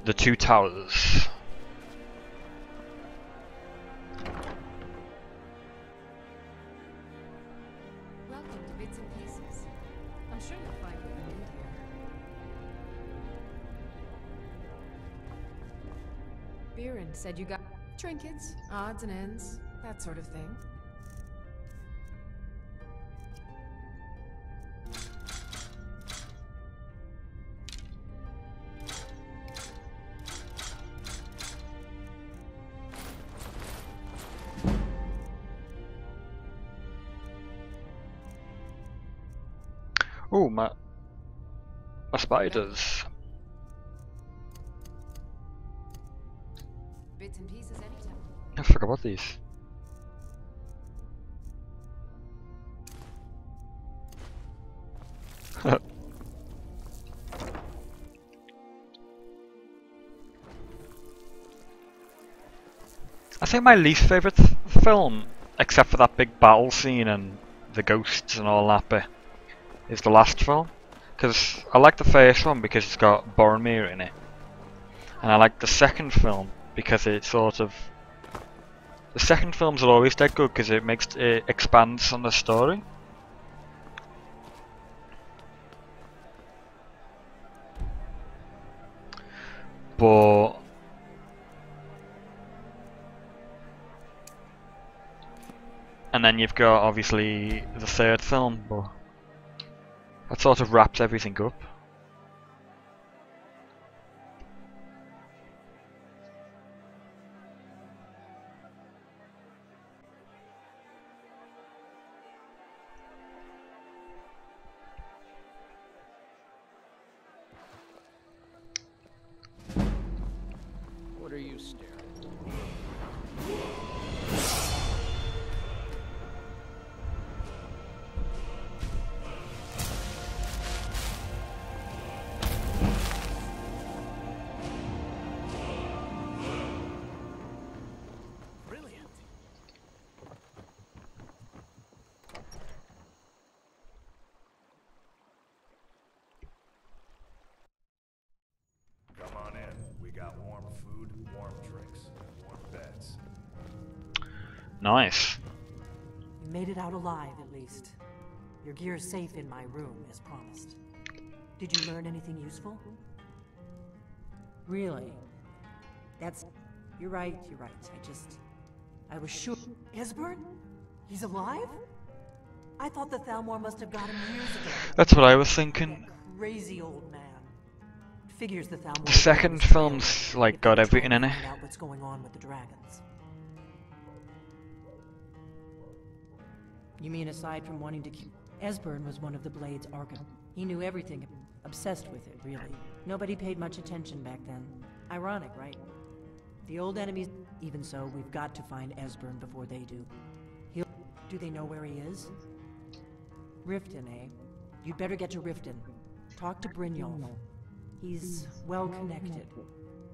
The two towers. Welcome to Bits and Pieces. I'm sure you'll find what you need here. Biren said you got trinkets, odds and ends, that sort of thing. Oh, my spiders. Bits and pieces anytime. I forgot about these. I think my least favourite film, except for that big battle scene and the ghosts and all that bit, is the last film. Because I like the first one because it's got Boromir in it. And I like the second film because it sort of... The second films are always dead good because it expands on the story. But... And then you've got obviously the third film, but that sort of wraps everything up. What are you staring at? Come on in. We got warm food, warm drinks, and warm beds. Nice. You made it out alive, at least. Your gear's safe in my room, as promised. Did you learn anything useful? Really? That's... You're right. I was sure... Esbern? He's alive? I thought the Thalmor must have got him years ago. That's what I was thinking. Crazy old man. Figures the Thalmor... The second film's like got everything in it. Find out what's going on with the dragons. You mean aside from wanting to keep... Esbern was one of the Blade's Archon. He knew everything, obsessed with it, really. Nobody paid much attention back then. Ironic, right? The old enemies... Even so, we've got to find Esbern before they do. Do they know where he is? Riften, eh? You'd better get to Riften. Talk to Brynjolf. He's well connected.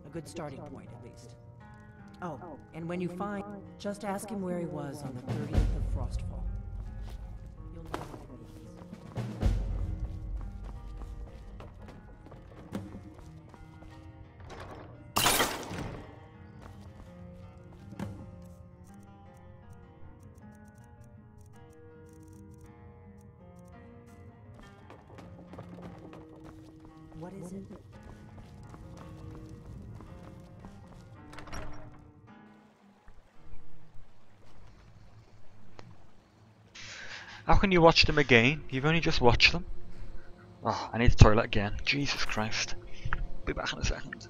A good starting point, at least. Oh, and when you find... Just ask him where he was on the 30th of Frostfall. You'll know what it means. What is it? How can you watch them again? You've only just watched them. Oh, I need the toilet again. Jesus Christ. Be back in a second.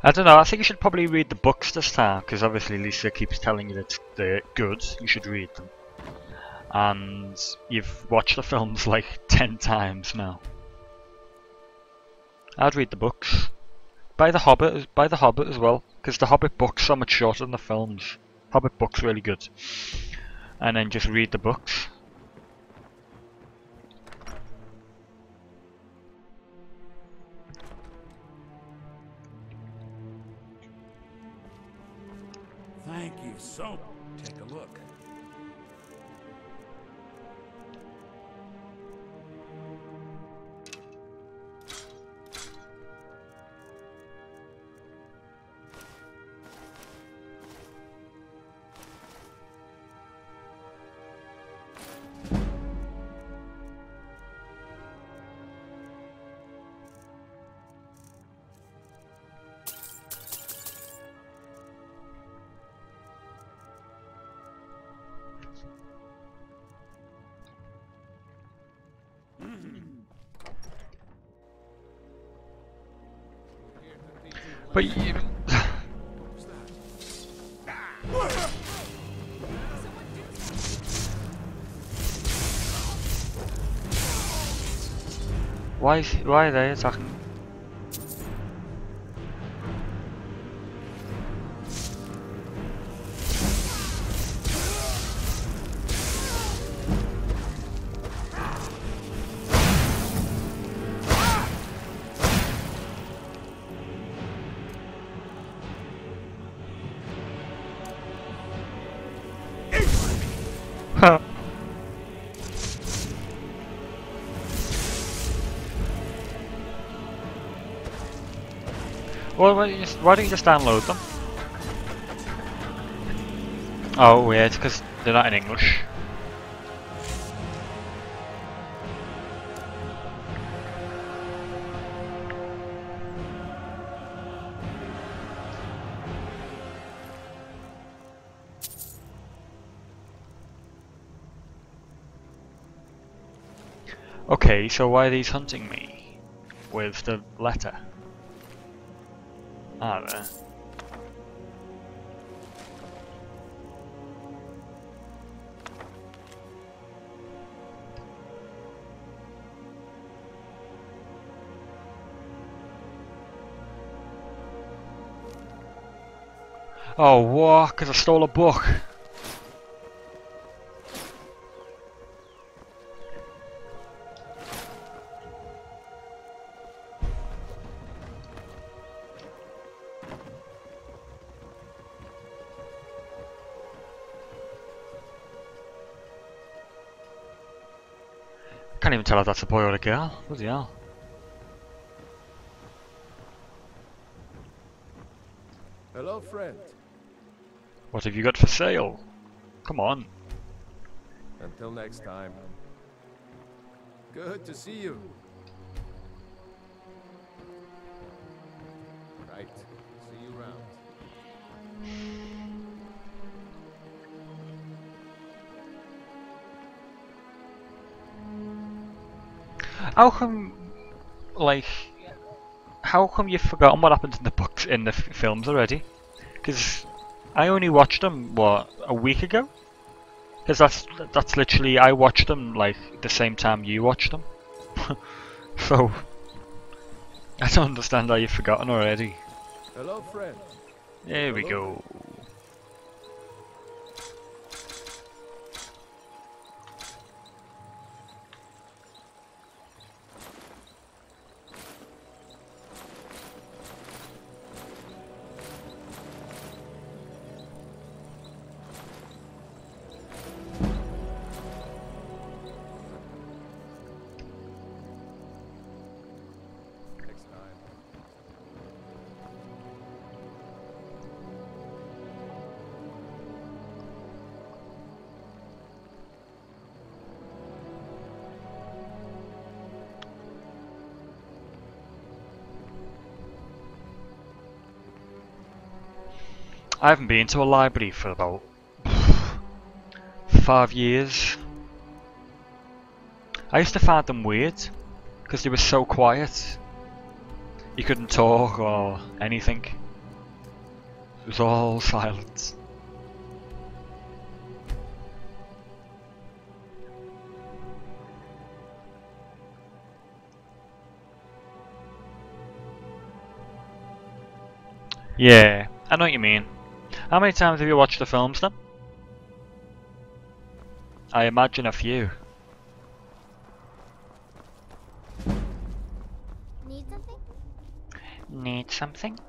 I don't know, I think you should probably read the books this time, because obviously Lisa keeps telling you that they're good, you should read them. And you've watched the films like 10 times now. I'd read the books. Buy the Hobbit as well, because the Hobbit books are much shorter than the films. Hobbit books really good. And then just read the books. Thank you so much. Take a look. But you... Why are they attacking? Huh. Well, why don't you just download them? Oh, weird, because they're not in English. Okay, so why are these hunting me? With the letter? Ah, there. Oh, what? Because I stole a book. Can't even tell if that's a boy or a girl. Bloody hell. Hello, friend. What have you got for sale? Come on. Until next time. Good to see you. Right. See you around. How come, like, how come you've forgotten what happened in the books, in the films already? Because I only watched them, what, a week ago? Because that's literally, I watched them like the same time you watched them. So, I don't understand how you've forgotten already. Hello, friend. There we go. I haven't been to a library for about 5 years. I used to find them weird because they were so quiet. You couldn't talk or anything. was all silence. Yeah, I know what you mean. How many times have you watched the films then? I imagine a few. Need something? Need something?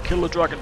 Kill the dragon.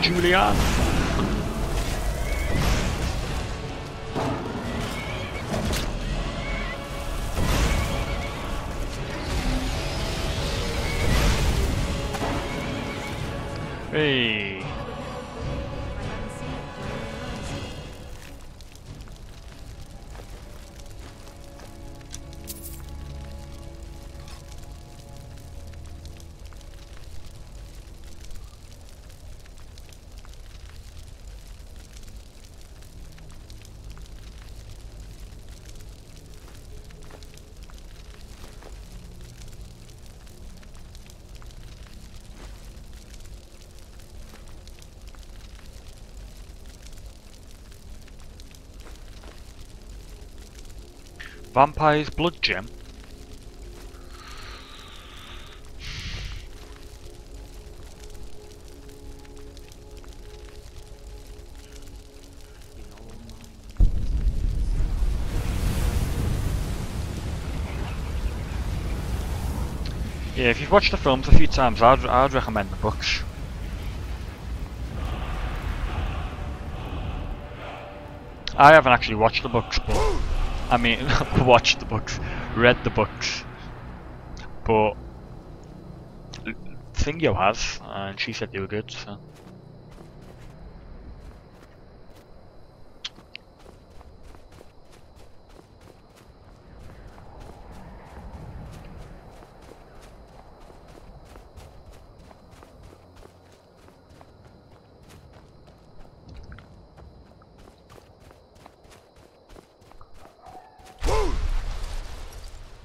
Julian. Hey. Vampire's blood gem. Yeah, if you've watched the films a few times, I'd recommend the books. I haven't actually watched the books, but I mean, watched the books, read the books, but Thingyo has, and she said they were good, so.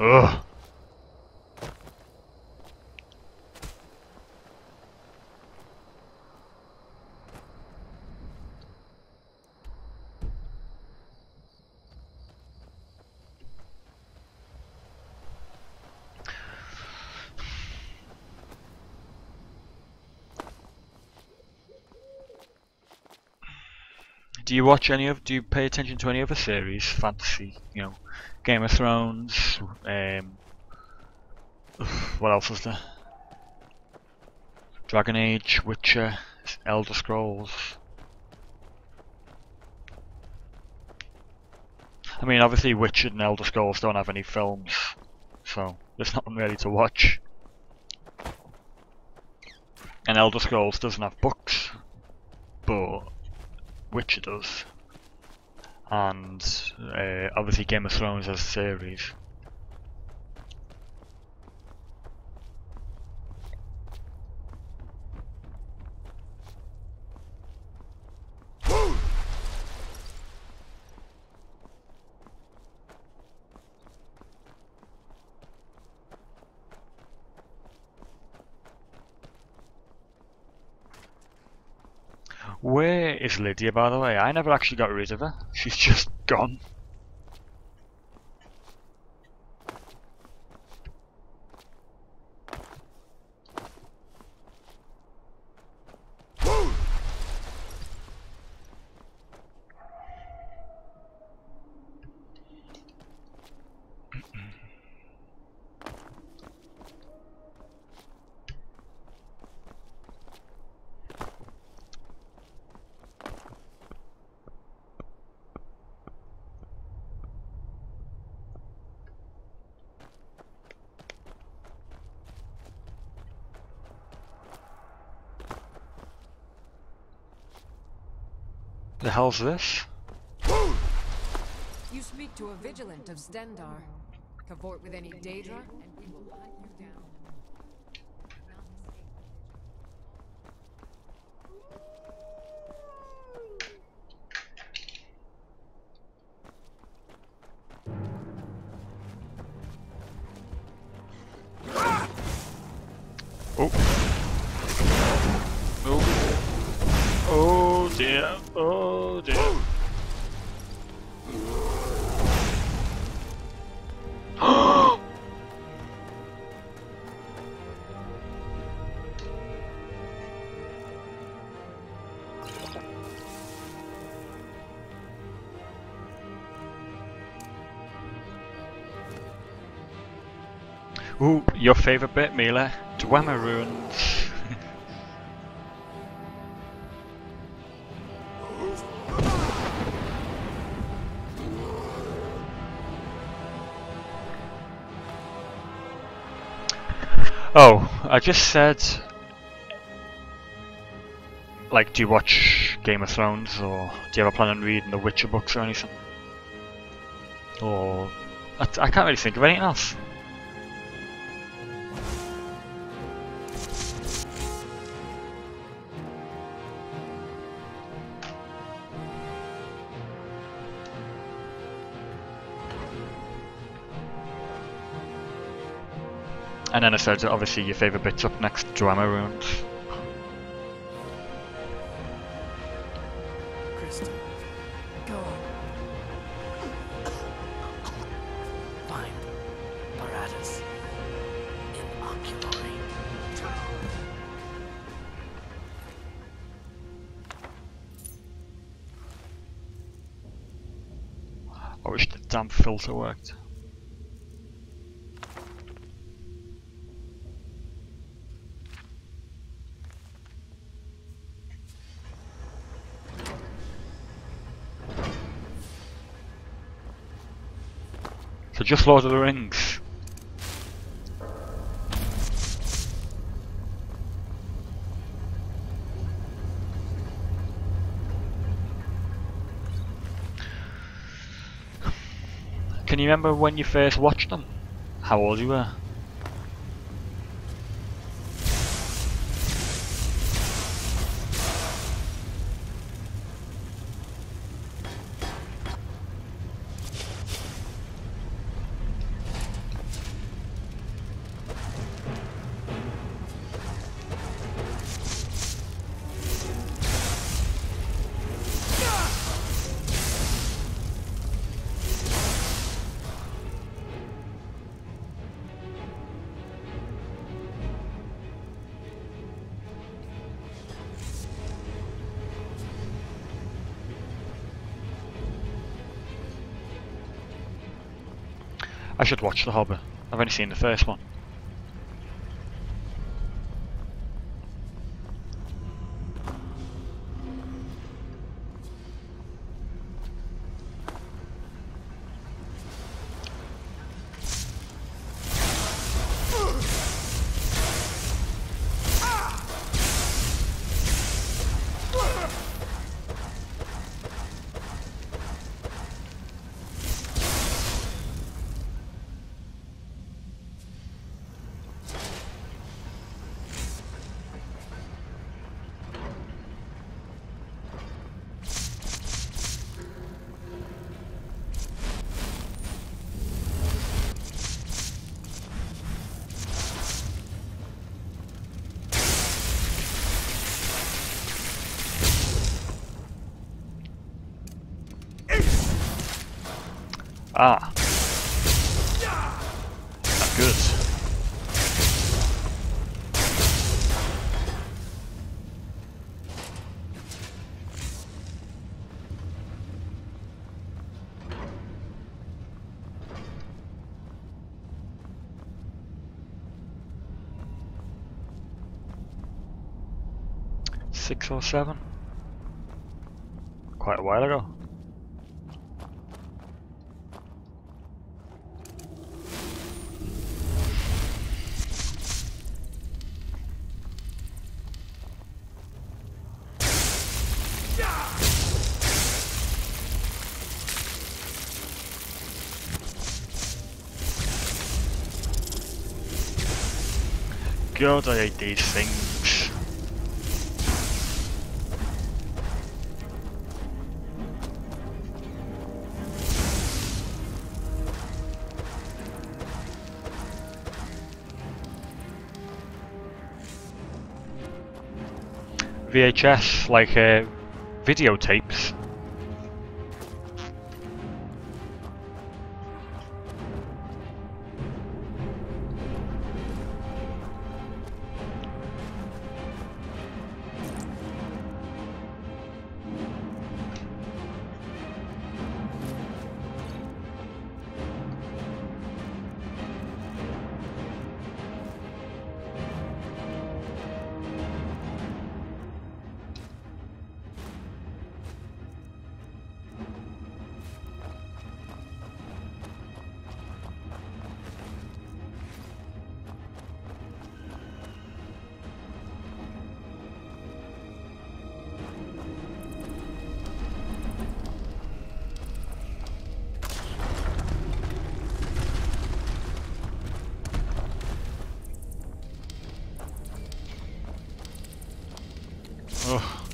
Ugh. Do you pay attention to any other series, fantasy, you know, Game of Thrones, what else is there? Dragon Age, Witcher, Elder Scrolls. I mean, obviously Witcher and Elder Scrolls don't have any films, so there's nothing really to watch. And Elder Scrolls doesn't have books, but Witcher does. And obviously Game of Thrones has a series. Where is Lydia, by the way? I never actually got rid of her. She's just gone. The hell's this? You speak to a vigilant of Stendar. Cavort with any Daedra, and we will hunt you down. Oh. Oh. Oh dear. Oh dear. Ooh, your favourite bit, Mila? Dwemer ruins. Oh, I just said, like, do you watch Game of Thrones, or do you have a plan on reading the Witcher books or anything? Or I can't really think of anything else. And then I said, obviously, your favourite bit's up next, Dwemer ruins. Kristen, go on. Find Paratus in oculory. I wish the damn filter worked. So just Lord of the Rings. Can you remember when you first watched them? How old you were? I should watch The Hobbit. I've only seen the first one. Ah. Not good. Six or seven? Quite a while ago. God, I hate these things. VHS, like videotapes. Oh.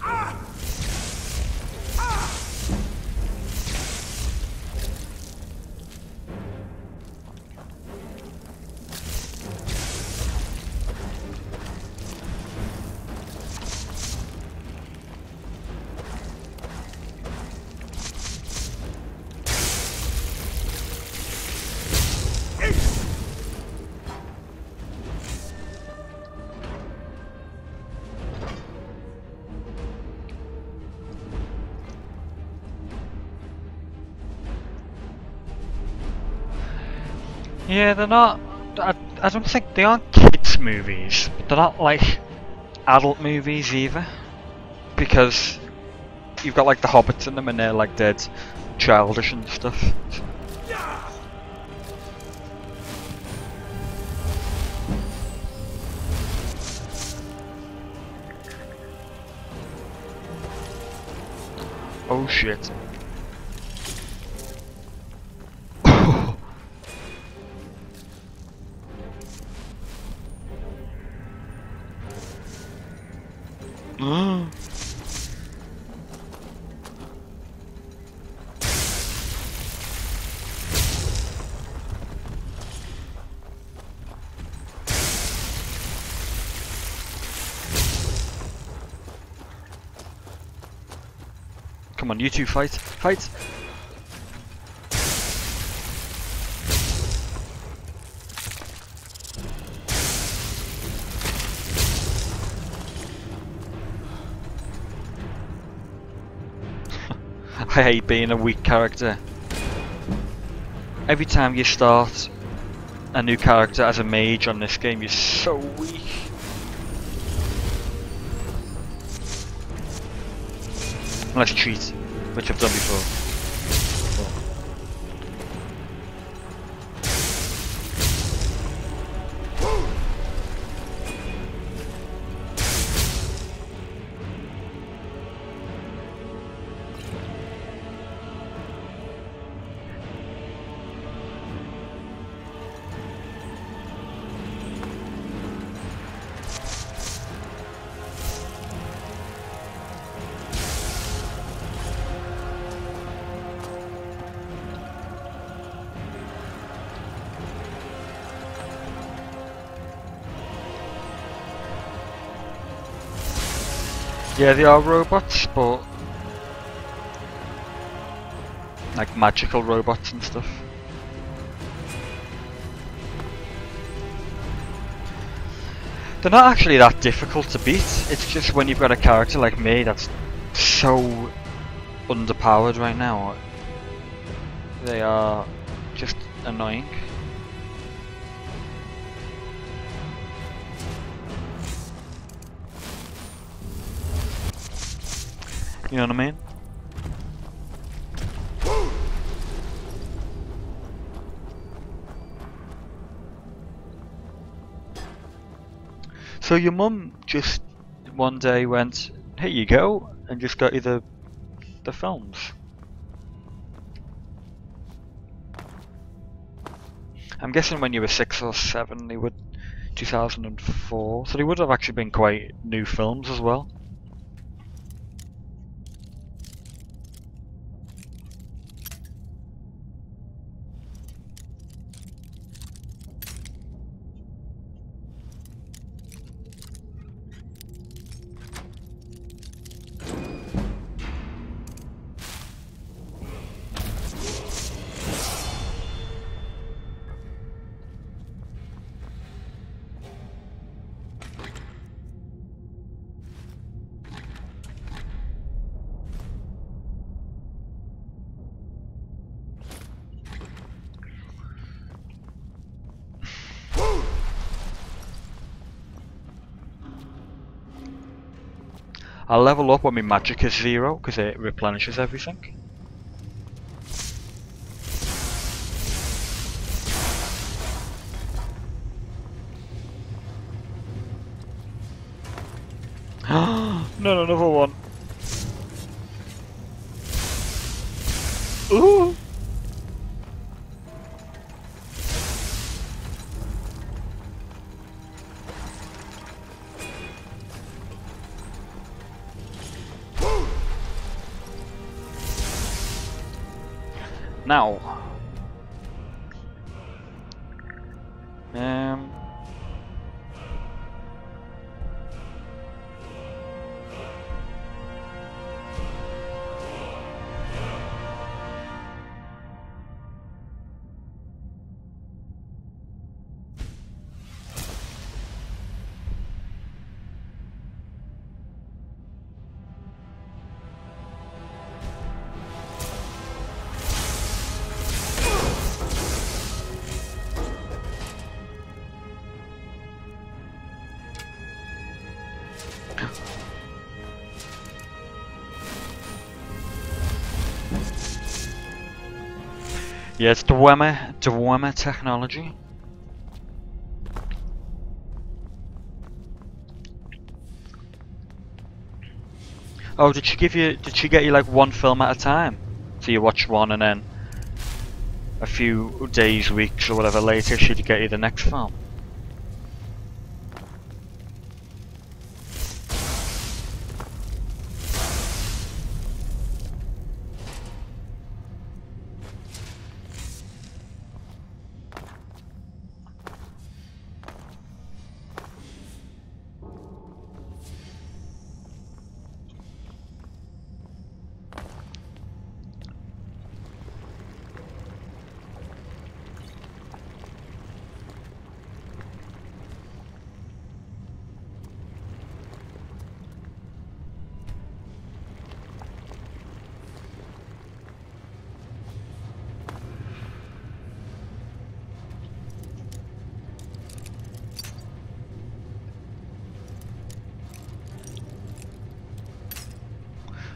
Yeah, they're not. I don't think they aren't kids' movies, but they're not like adult movies either. Because you've got like the hobbits in them and they're like dead childish and stuff. Oh shit. Come on, you two fight. Fight! I hate being a weak character. Every time you start a new character as a mage on this game, you're so weak. Unless you cheat, which I've done before. Yeah, they are robots, but like magical robots and stuff. They're not actually that difficult to beat, it's just when you've got a character like me that's so underpowered right now, they are just annoying. You know what I mean? So your mum just one day went, "Here you go," and just got you the films. I'm guessing when you were 6 or 7, they would 2004, so they would have actually been quite new films as well. I'll level up when my magic is 0 because it replenishes everything. No, another one. Ooh. Now, yeah, it's Dwemer technology. Oh, did she get you like one film at a time? So you watch one and then a few days, weeks or whatever later she'd get you the next film?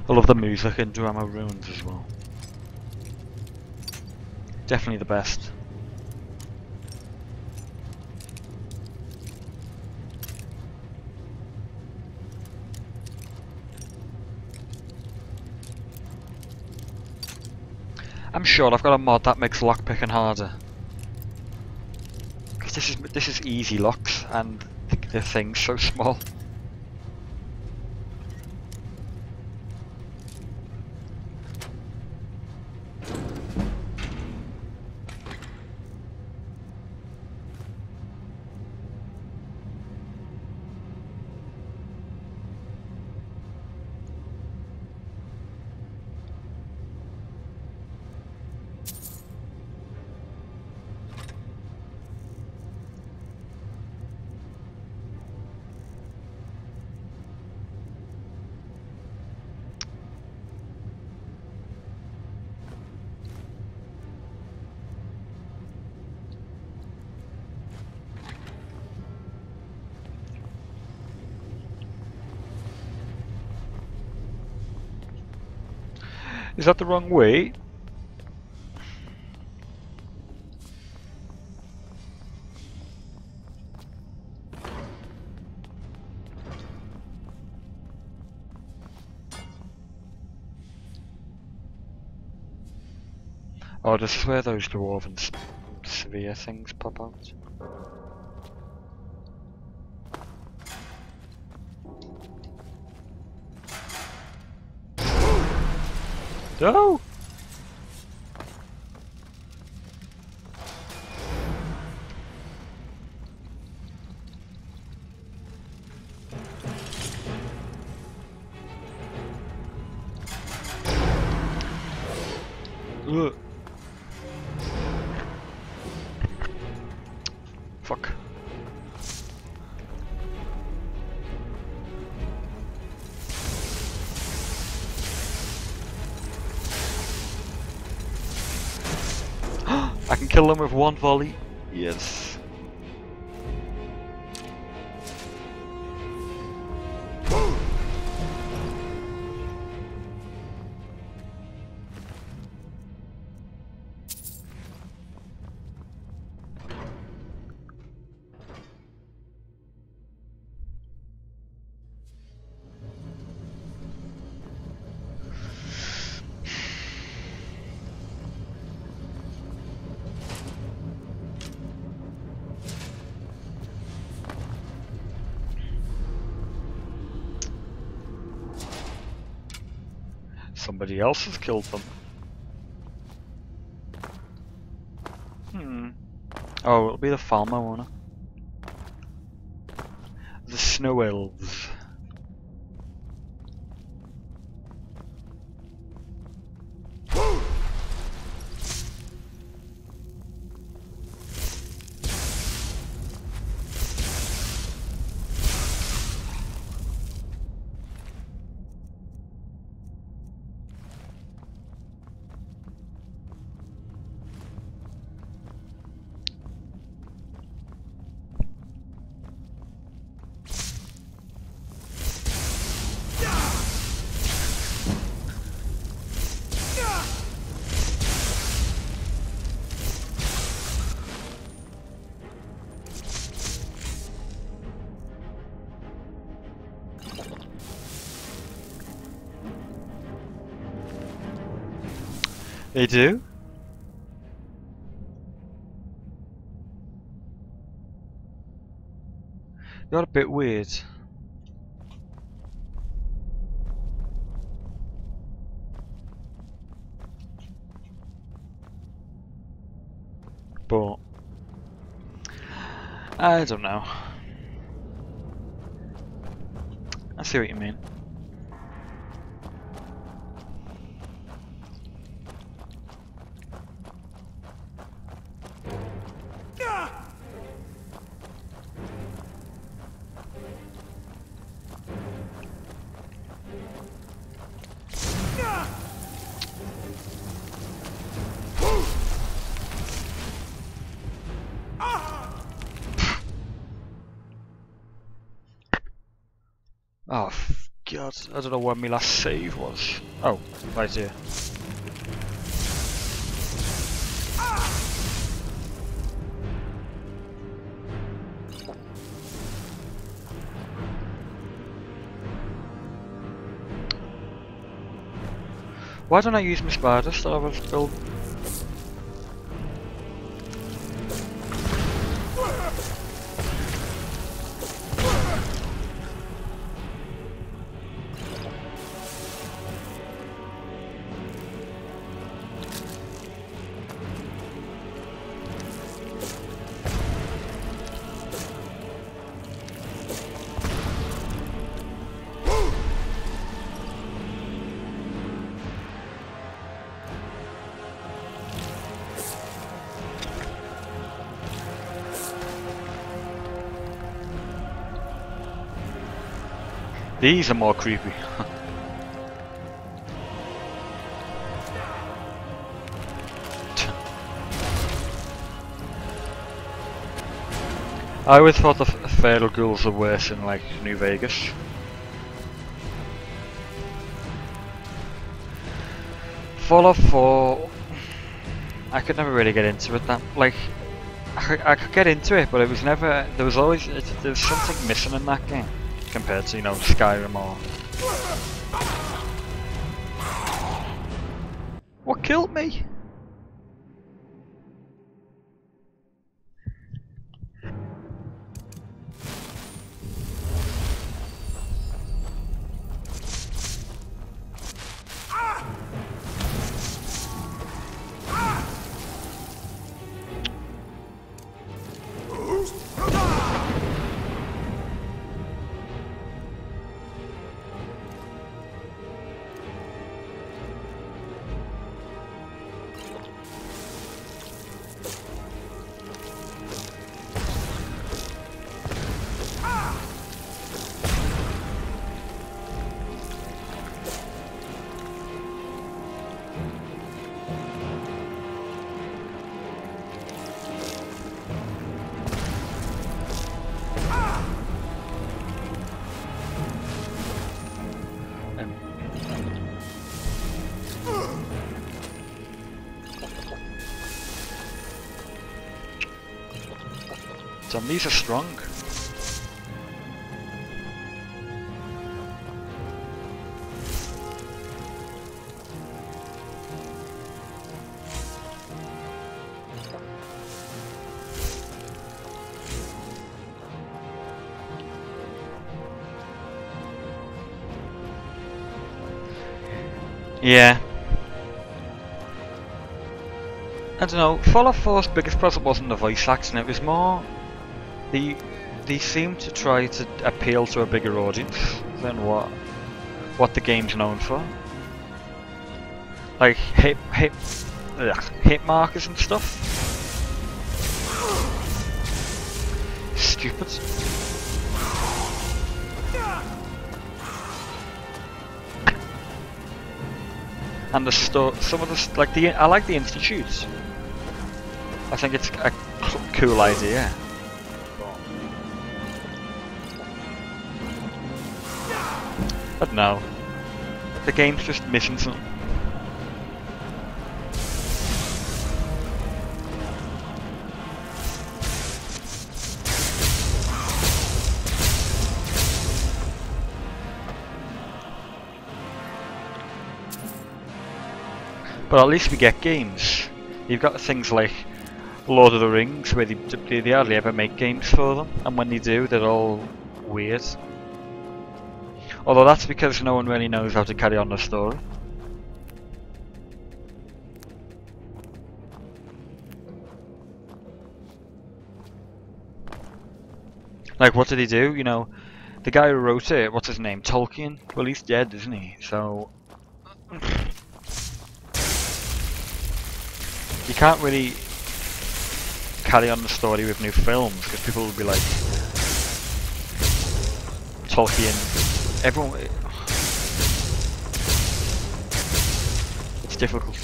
I love the music in Drama Ruins as well. Definitely the best. I'm sure I've got a mod that makes lockpicking harder. Because this is easy locks and the thing's so small. Is that the wrong way? Oh, this is where those dwarven sphere things pop out. No! Ugh. Fuck. I can kill them with one volley. Yes. Somebody else has killed them. Oh, it'll be the farmer, won't it? The snow elves. They do? You're a bit weird. But I don't know. I see what you mean. Oh, God, I don't know where my last save was. Oh, right here. Why don't I use my spiders that I was building? These are more creepy. I always thought the feral ghouls were worse in like New Vegas. Fallout 4, I could never really get into it. That like, I could get into it, but it was never. There was always there was something missing in that game compared to Skyrim or. What killed me? Zombies are strong. Yeah. I don't know, Fallout 4's biggest problem wasn't the voice acting, it was more they seem to try to appeal to a bigger audience than what the game's known for. Like hit markers and stuff. Stupid. And some of the I like the Institute. I think it's a cool idea. But no, the game's just missing something. But at least we get games. You've got things like Lord of the Rings, where they hardly ever make games for them, and when they do, they're all weird. Although that's because no one really knows how to carry on the story. Like, what did he do? You know, the guy who wrote it, what's his name? Tolkien? Well, he's dead, isn't he? So you can't really carry on the story with new films, because people will be like, Tolkien, everyone. It's difficult.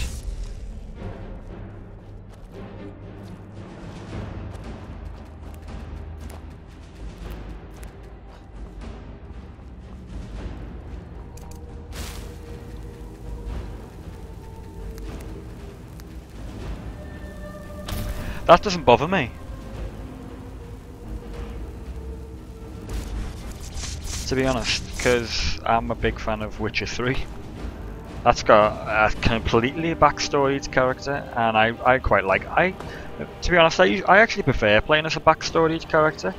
That doesn't bother me. To be honest, because I'm a big fan of Witcher 3. That's got a completely backstoried character, and I quite like. To be honest, I actually prefer playing as a backstoried character,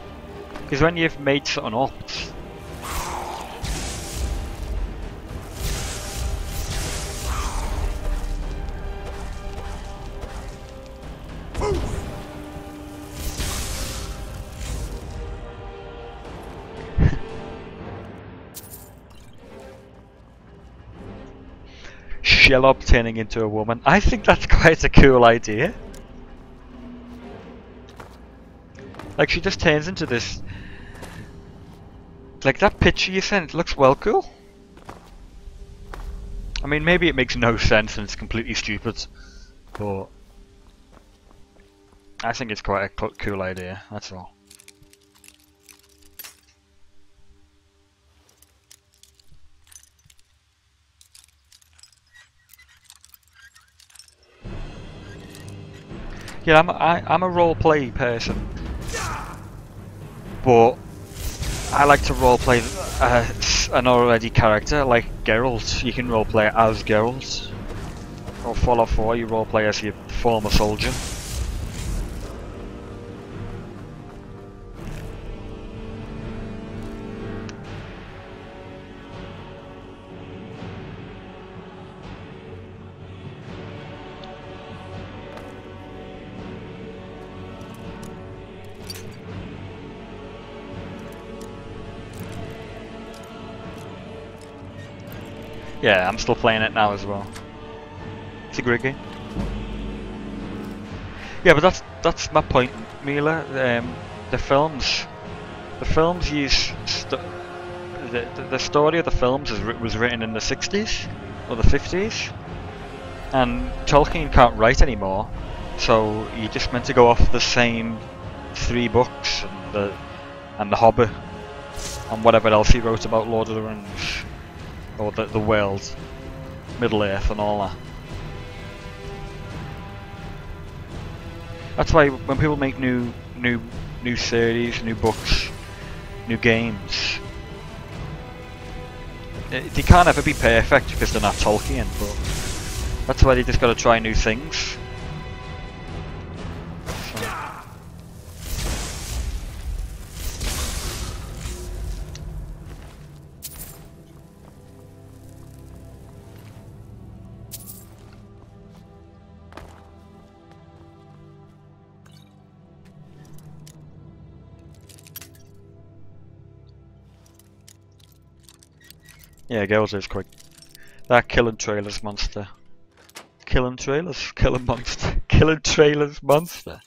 because when you've made something up, Shelob turning into a woman. I think that's quite a cool idea. Like, she just turns into this. Like, that picture you sent looks well cool. I mean, maybe it makes no sense and it's completely stupid, but I think it's quite a cool idea, that's all. Yeah, I'm a roleplay person, but I like to roleplay an already character, like Geralt. You can roleplay as Geralt. Or Fallout 4, you roleplay as your former soldier. Yeah, I'm still playing it now as well. It's a great game. Yeah, but that's my point, Mila. The films use the story of the films was written in the 60s or the 50s, and Tolkien can't write anymore, so you just meant to go off the same 3 books and the Hobbit and whatever else he wrote about Lord of the Rings or the world, Middle Earth and all that. That's why when people make new series, new books, new games, they can't ever be perfect because they're not Tolkien, but that's why they just gotta try new things. Yeah, girls is quick. That killing trailers monster. Killing trailers? Killing monster. Killing trailers monster.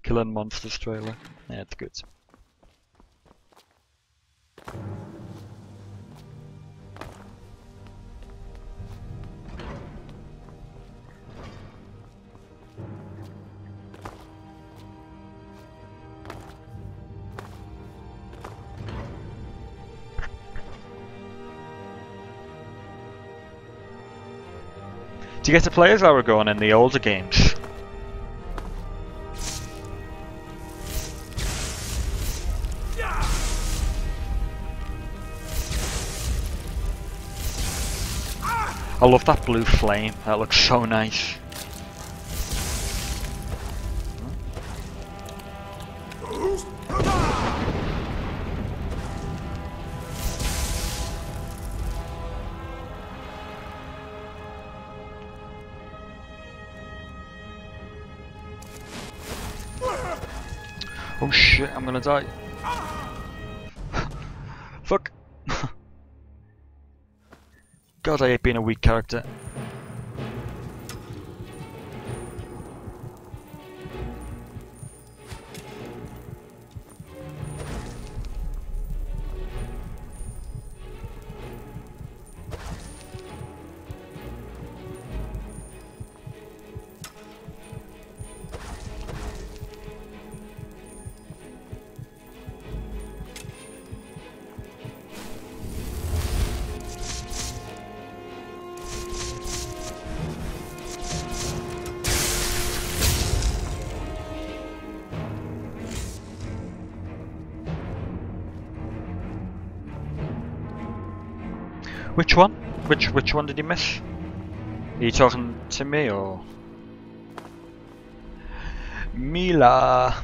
Killing monsters trailer. Yeah, it's good. Do you get to play as Aragorn in the older games? I love that blue flame, that looks so nice. Oh shit, I'm gonna die. Fuck. God, I hate being a weak character. Which one? Which one did you miss? Are you talking to me or Mila?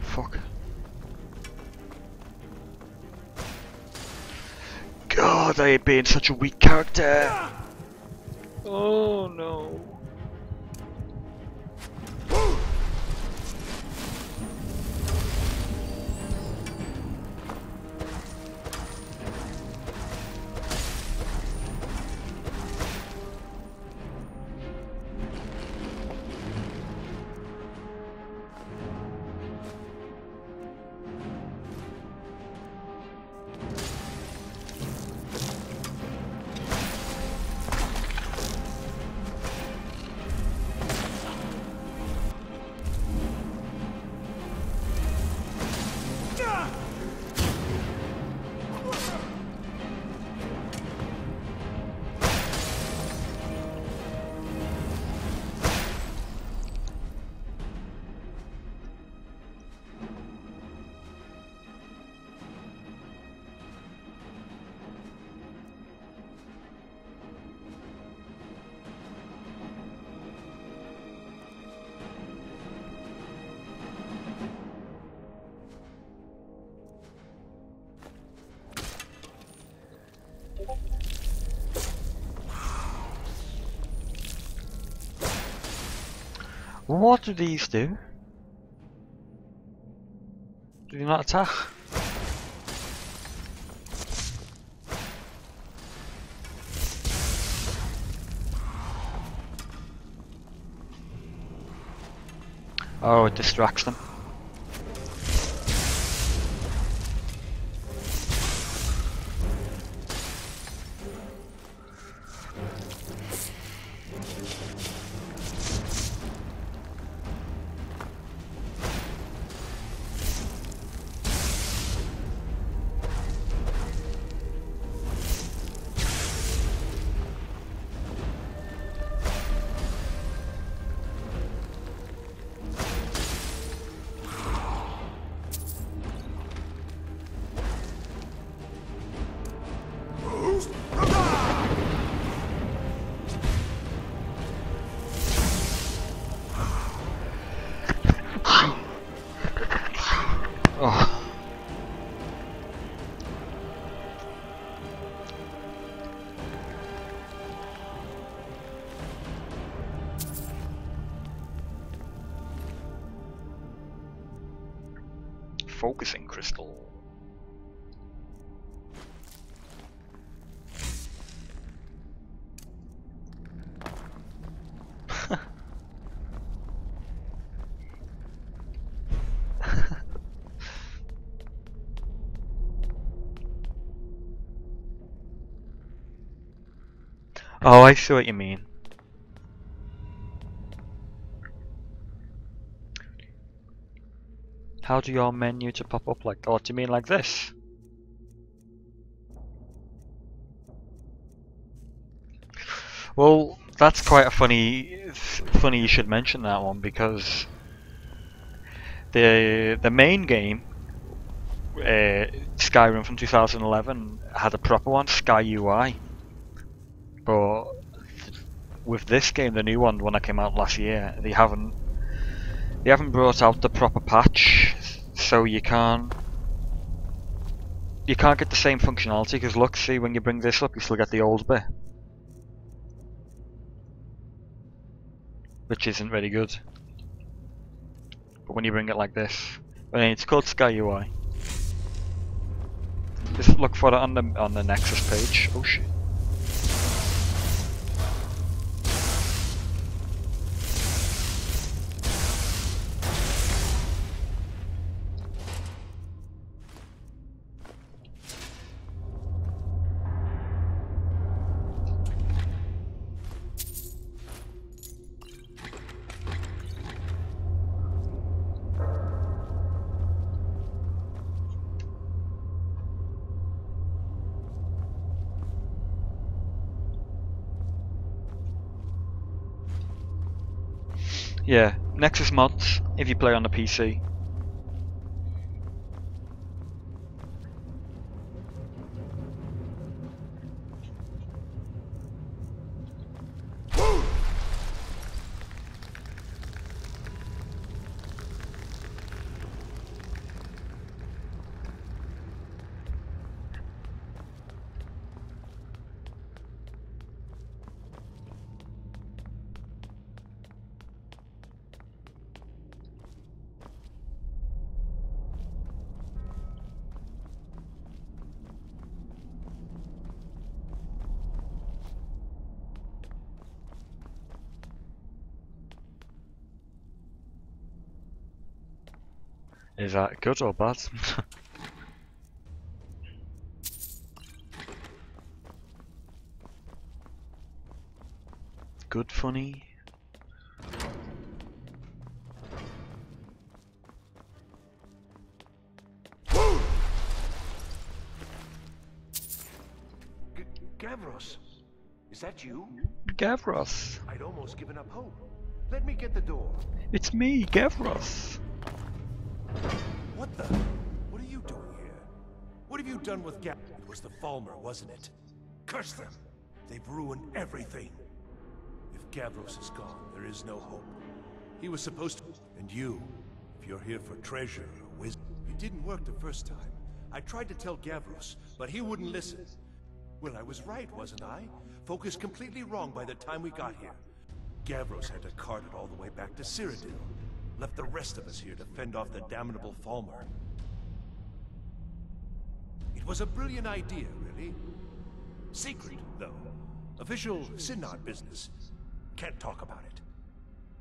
Fuck. God, I hate being such a weak character. Oh no. What do these do? Do they not attack? Oh, it distracts them. Oh. Focusing crystal. Oh, I see what you mean. How do your menu to pop up like? Oh, do you mean like this? Well, that's quite a funny you should mention that one, because the main game, Skyrim from 2011, had a proper one, Sky UI. But with this game, the new one that came out last year, they haven't brought out the proper patch, so you can't get the same functionality. Because look, see, when you bring this up, you still get the old bit, which isn't very good. But when you bring it like this, I mean, it's called Sky UI. Just look for it on the Nexus page. Oh shit. Yeah, Nexus mods if you play on the PC. Is that good or bad? Good, funny. Gavros, is that you? Gavros. I'd almost given up hope. Let me get the door. It's me, Gavros. What the? What are you doing here? What have you done with Gav? It was the Falmer, wasn't it? Curse them! They've ruined everything. If Gavros is gone, there is no hope. He was supposed to... And you, if you're here for treasure or wisdom... It didn't work the first time. I tried to tell Gavros, but he wouldn't listen. Well, I was right, wasn't I? Focused completely wrong by the time we got here. Gavros had to cart it all the way back to Cyrodiil. Left the rest of us here to fend off the damnable Falmer. It was a brilliant idea, really. Secret, though. Official Synod business. Can't talk about it.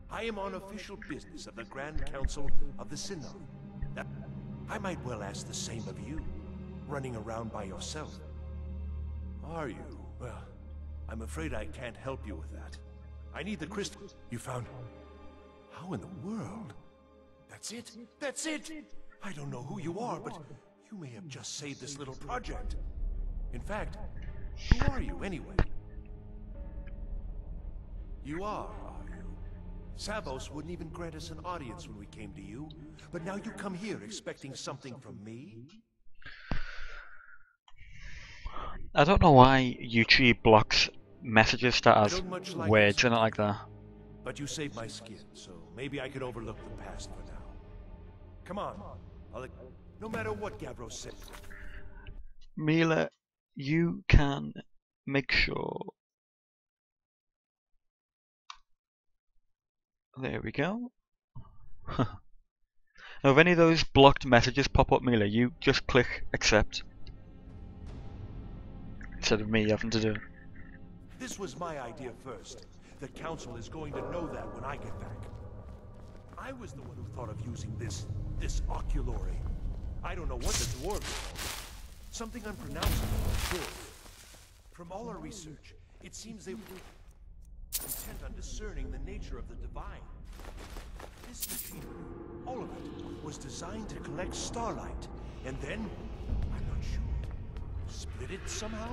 I am on official business of the Grand Council of the Synod. I might well ask the same of you, running around by yourself. Are you? Well, I'm afraid I can't help you with that. I need the crystal you found. How in the world? That's it? That's it! I don't know who you are, but you may have just saved this little project. In fact, who are you anyway? You are you? Savos wouldn't even grant us an audience when we came to you, but now you come here expecting something from me? I don't know why YouTube blocks messages that has don't much like words in it like that. But you saved my skin, so maybe I could overlook the past for now. Come on, no matter what Gavros said. Mila, you can make sure. There we go. Now, if any of those blocked messages pop up, Mila, you just click accept instead of me having to do it. This was my idea first. The Council is going to know that when I get back. I was the one who thought of using this oculory. I don't know what the dwarves call it. Something unpronounceable. From all our research, it seems they were intent on discerning the nature of the divine. This machine, all of it, was designed to collect starlight, and then, I'm not sure, split it somehow?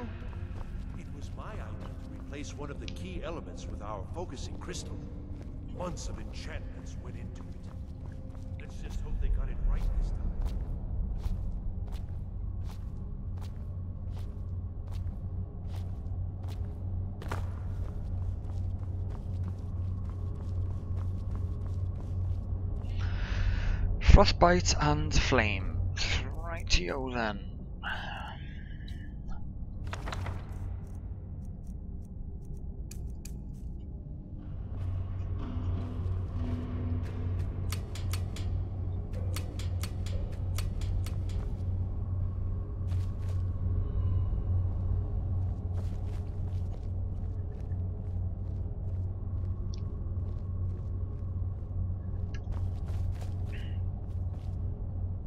It was my idea to replace one of the key elements with our focusing crystal. Months of enchantments went into it. Let's just hope they got it right this time. Frostbite and flames. Rightio then.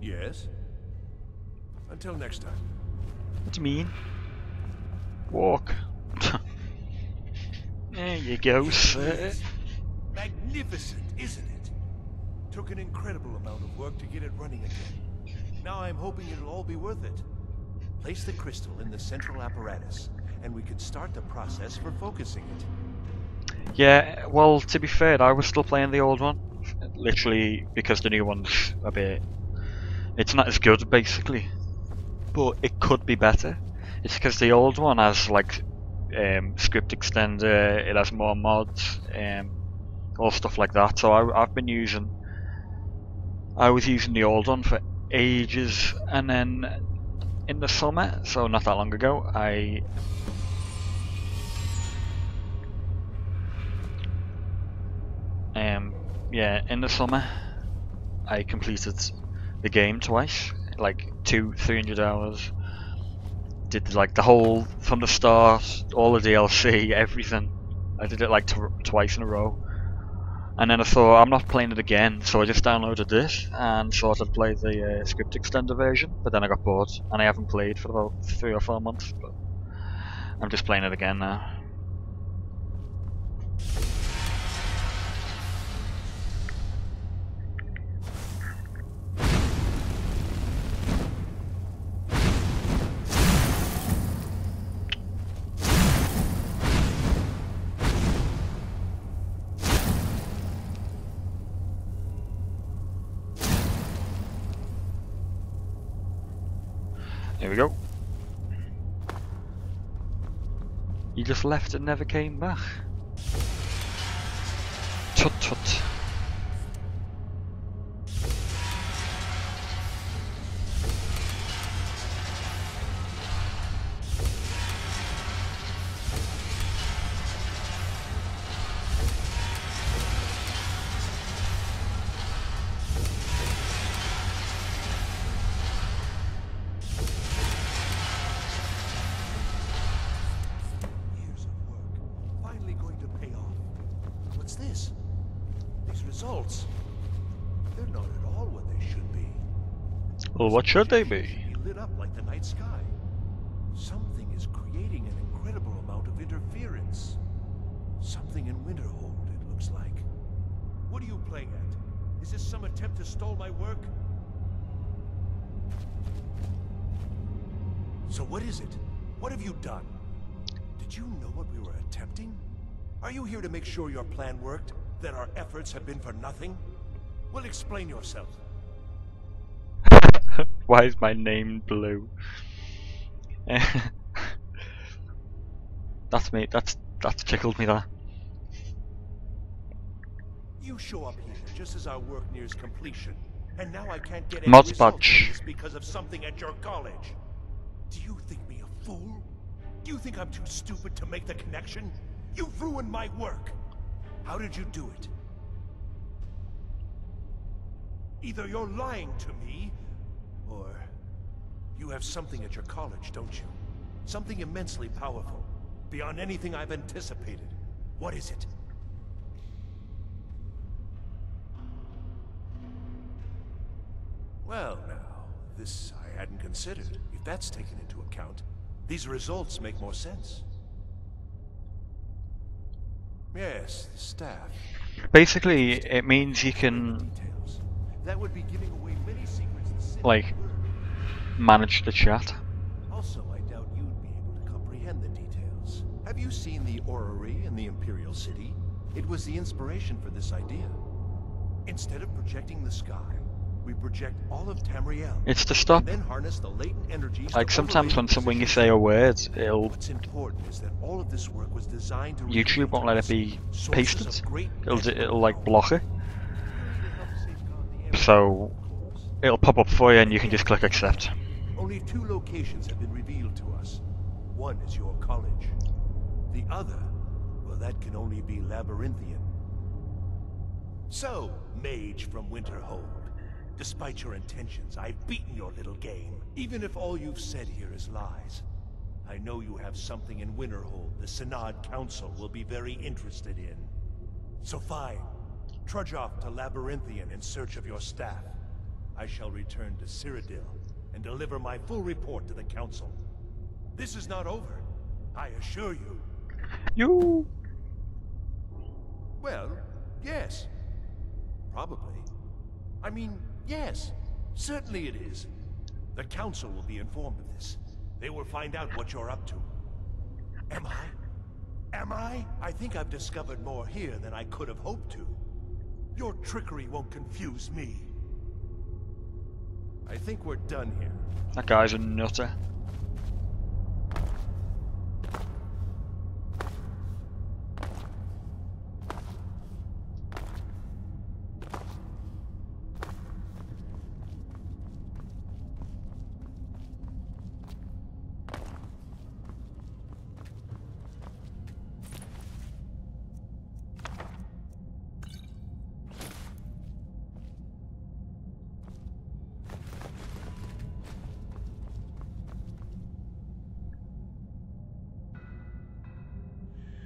Yes? Until next time. What do you mean? Walk. There you go, sir. Magnificent, isn't it? Took an incredible amount of work to get it running again. Now I'm hoping it'll all be worth it. Place the crystal in the central apparatus, and we can start the process for focusing it. Yeah, well, to be fair, I was still playing the old one. Literally, because the new one's a bit... It's not as good, basically. But it could be better. It's because the old one has, like, script extender, it has more mods, all stuff like that. So I've been using... I was using the old one for ages, and then in the summer, so not that long ago, yeah, in the summer, I completed the game twice, like 300 hours. Did like the whole, from the start, all the DLC, everything. I did it like twice in a row. And then I thought, I'm not playing it again, so I just downloaded this and thought I'd play the script extender version, but then I got bored, and I haven't played for about 3 or 4 months, but I'm just playing it again now. There we go. You just left and never came back. Tut tut. What's this? These results. They're not at all what they should be. Well, what should they be? Should be lit up like the night sky. Something is creating an incredible amount of interference. Something in Winterhold, it looks like. What are you playing at? Is this some attempt to stall my work? So what is it? What have you done? Did you know what we were attempting? Are you here to make sure your plan worked? That our efforts have been for nothing? Well, explain yourself. Why is my name blue? That's me. That's tickled me. That. You show up here just as our work nears completion, and now I can't get any Mods results badge. from this because of something at your college. Do you think me a fool? Do you think I'm too stupid to make the connection? You've ruined my work. How did you do it? Either you're lying to me, or you have something at your college, don't you? Something immensely powerful, beyond anything I've anticipated. What is it? Well, now, this I hadn't considered. If that's taken into account, these results make more sense. Yes, the staff. Basically, it means you can That would be giving away many secrets the city like manage the chat. Also, I doubt you'd be able to comprehend the details. Have you seen the orrery in the Imperial City? It was the inspiration for this idea. Instead of projecting the sky, we project all of Tamriel. It's to stop. And then harness the latent energies. Like sometimes when you say a word, it'll What's important is that all of this work was designed to YouTube won't let it be pasted. sources of great It'll like block it. So it'll pop up for you, and you can just click accept. Only 2 locations have been revealed to us. One is your college. The other, well, that can only be Labyrinthian. So, mage from Winterhold, despite your intentions, I've beaten your little game. Even if all you've said here is lies, I know you have something in Winterhold the Synod Council will be very interested in. So fine. Trudge off to Labyrinthian in search of your staff. I shall return to Cyrodiil and deliver my full report to the Council. This is not over, I assure you. You. Well, yes. Probably. I mean, yes. Certainly it is. The Council will be informed of this. They will find out what you're up to. Am I? Am I? I think I've discovered more here than I could have hoped to. Your trickery won't confuse me. I think we're done here. That guy's a nutter.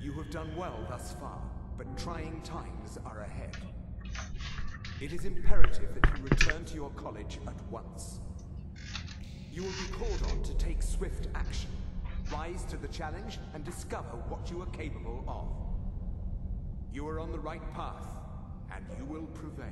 You have done well thus far, but trying times are ahead. It is imperative that you return to your college at once. You will be called on to take swift action, rise to the challenge, and discover what you are capable of. You are on the right path, and you will prevail.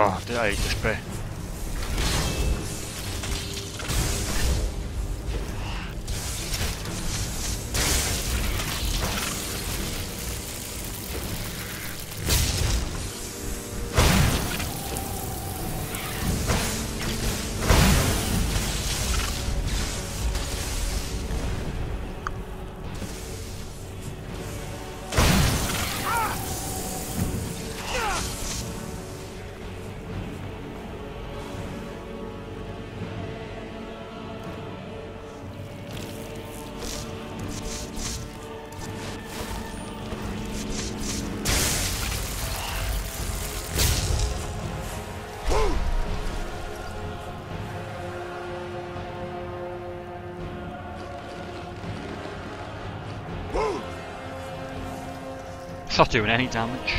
Oh, did I eat this bit? It's not doing any damage.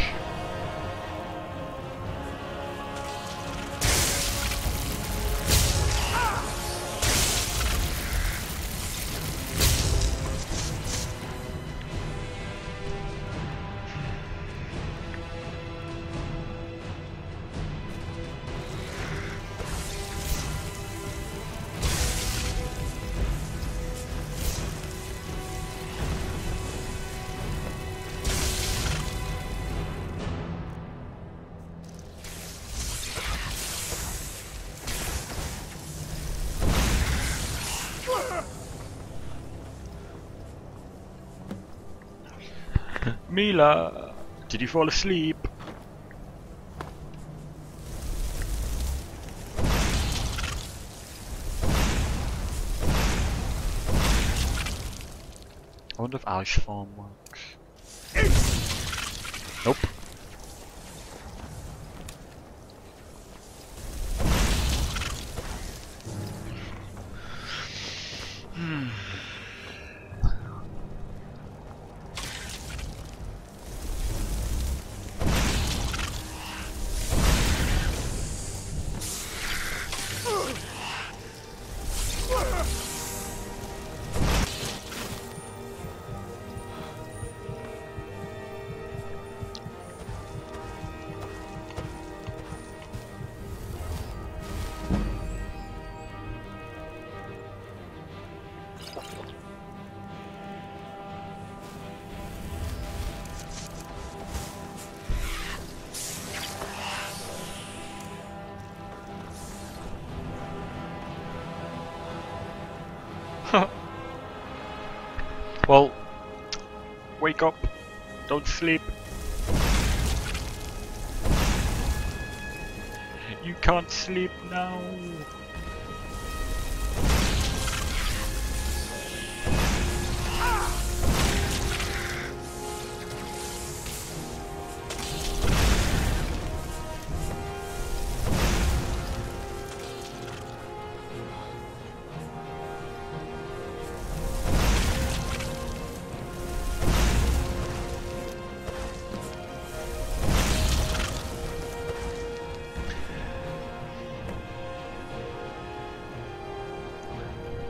Mila, did you fall asleep? I wonder if Ash form works. Nope. Well, wake up, don't sleep. You can't sleep now.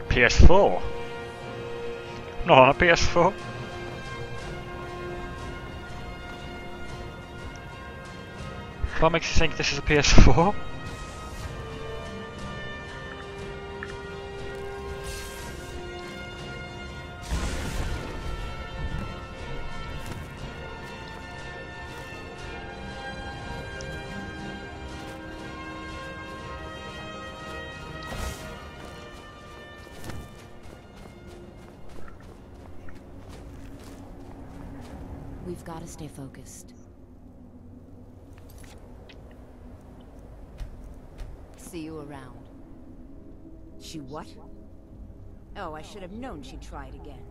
PS4? Not on a PS4? What makes you think this is a PS4? We've got to stay focused. See you around. She what? Oh, I should have known she'd try it again.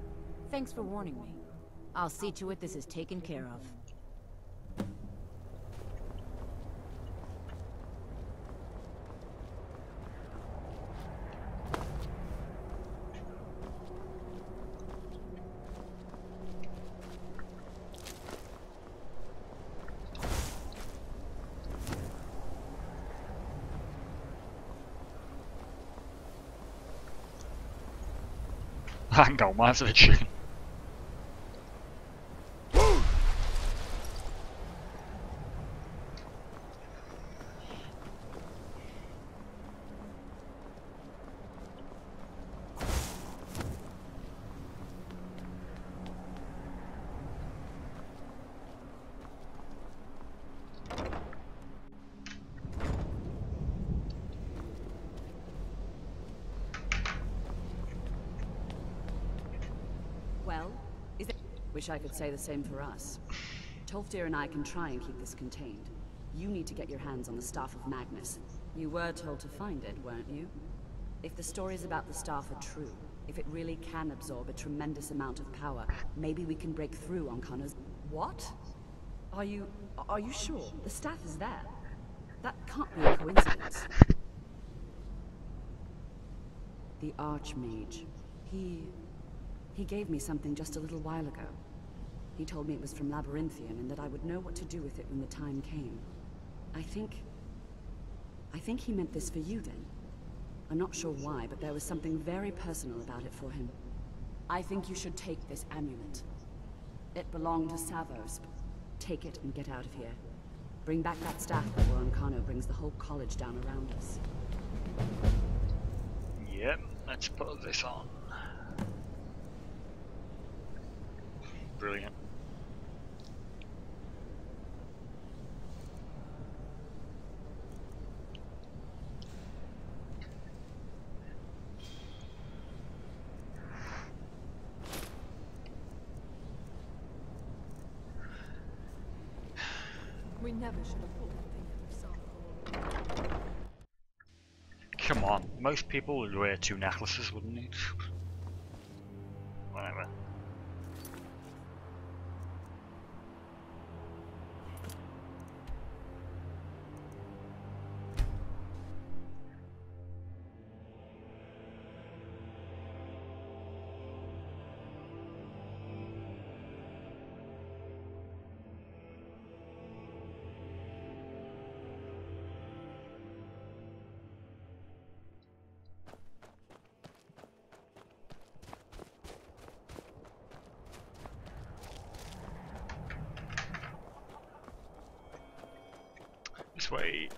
Thanks for warning me. I'll see to it this is taken care of. Hang on, where's the tune? Wish I could say the same for us. Tolfdir and I can try and keep this contained. You need to get your hands on the Staff of Magnus. You were told to find it, weren't you? If the stories about the Staff are true, if it really can absorb a tremendous amount of power, maybe we can break through on Connor's... What? Are you sure? The staff is there. That can't be a coincidence. The Archmage. He gave me something just a little while ago. He told me it was from Labyrinthian and that I would know what to do with it when the time came. I think he meant this for you then. I'm not sure why, but there was something very personal about it for him. I think you should take this amulet. It belonged to Savos. Take it and get out of here. Bring back that staff that Kano brings the whole college down around us. Yep, let's put this on. Brilliant. We never should have pulled anything out of South. Come on, most people would wear 2 necklaces, wouldn't they? Whatever. This way.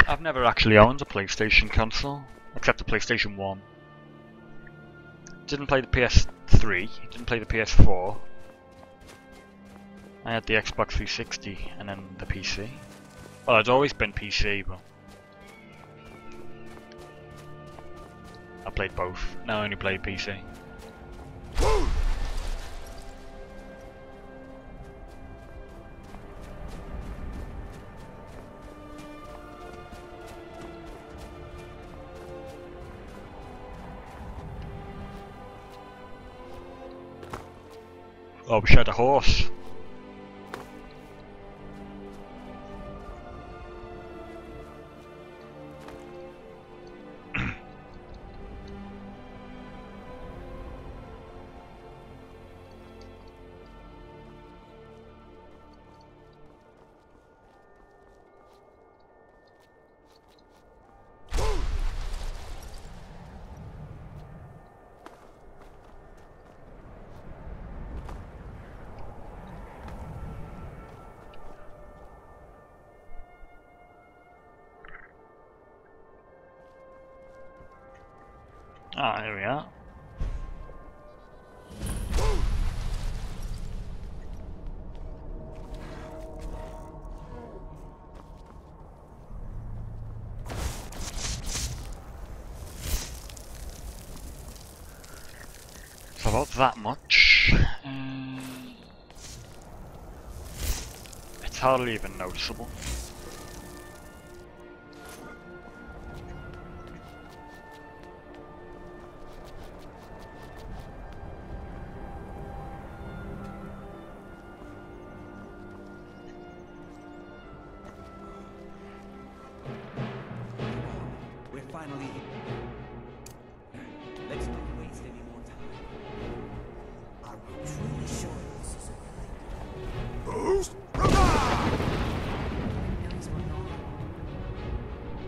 I've never actually owned a PlayStation console, except the PlayStation 1. Didn't play the PS3, didn't play the PS4. I had the Xbox 360 and then the PC. Well, it's always been PC, but I played both. Now I only play PC. Oh, we shot a horse. Ah, here we are. So about that much. It's hardly even noticeable. Finally here. Let's not waste any more time. Are we truly sure this is a ghost?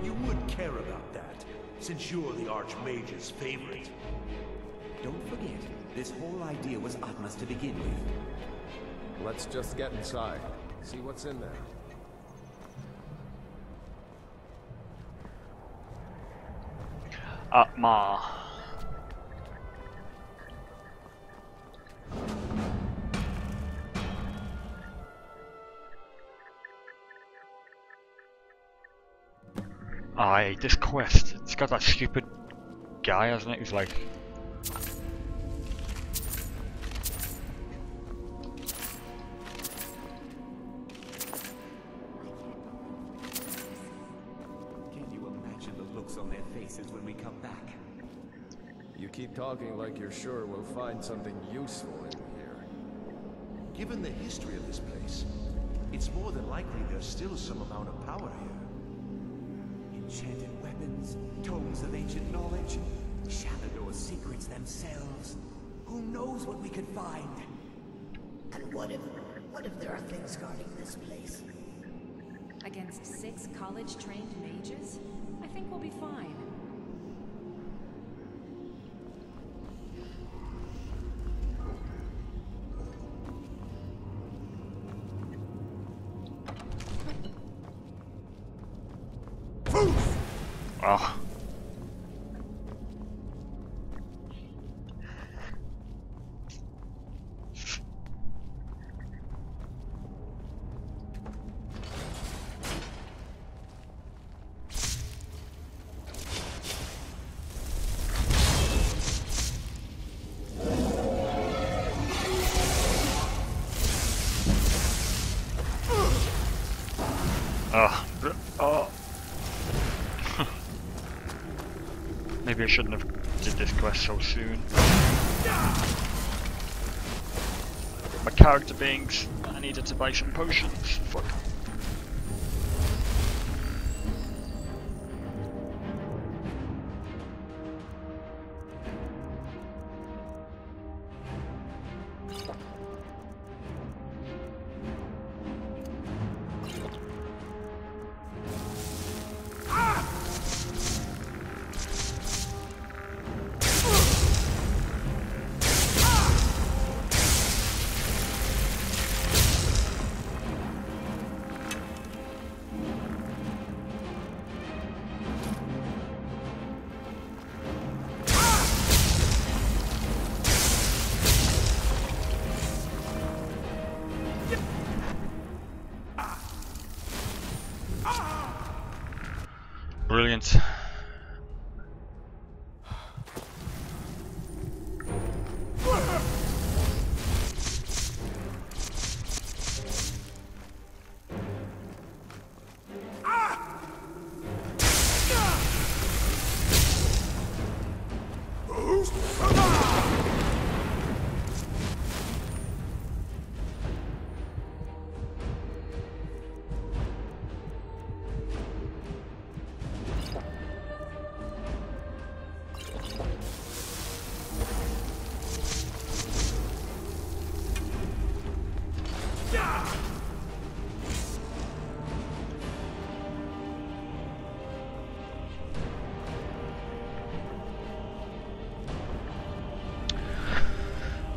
You would care about that, since you're the Archmage's favorite. Don't forget, this whole idea was Atma's to begin with. Let's just get inside. See what's in there. Atma. I hate this quest. It's got that stupid guy, hasn't it? Who's like... Can you imagine the looks on their faces when we come back? You keep talking like you're sure we'll find something useful in here. Given the history of this place, it's more than likely there's still some amount of power here. Enchanted weapons, tomes of ancient knowledge, Shalador's secrets themselves. Who knows what we could find? And what if there are things guarding this place? Against 6 college-trained mages? I think we'll be fine. Oh. Oh. Maybe I shouldn't have did this quest so soon. My character beings, I needed to buy some potions. Fuck. Brilliant.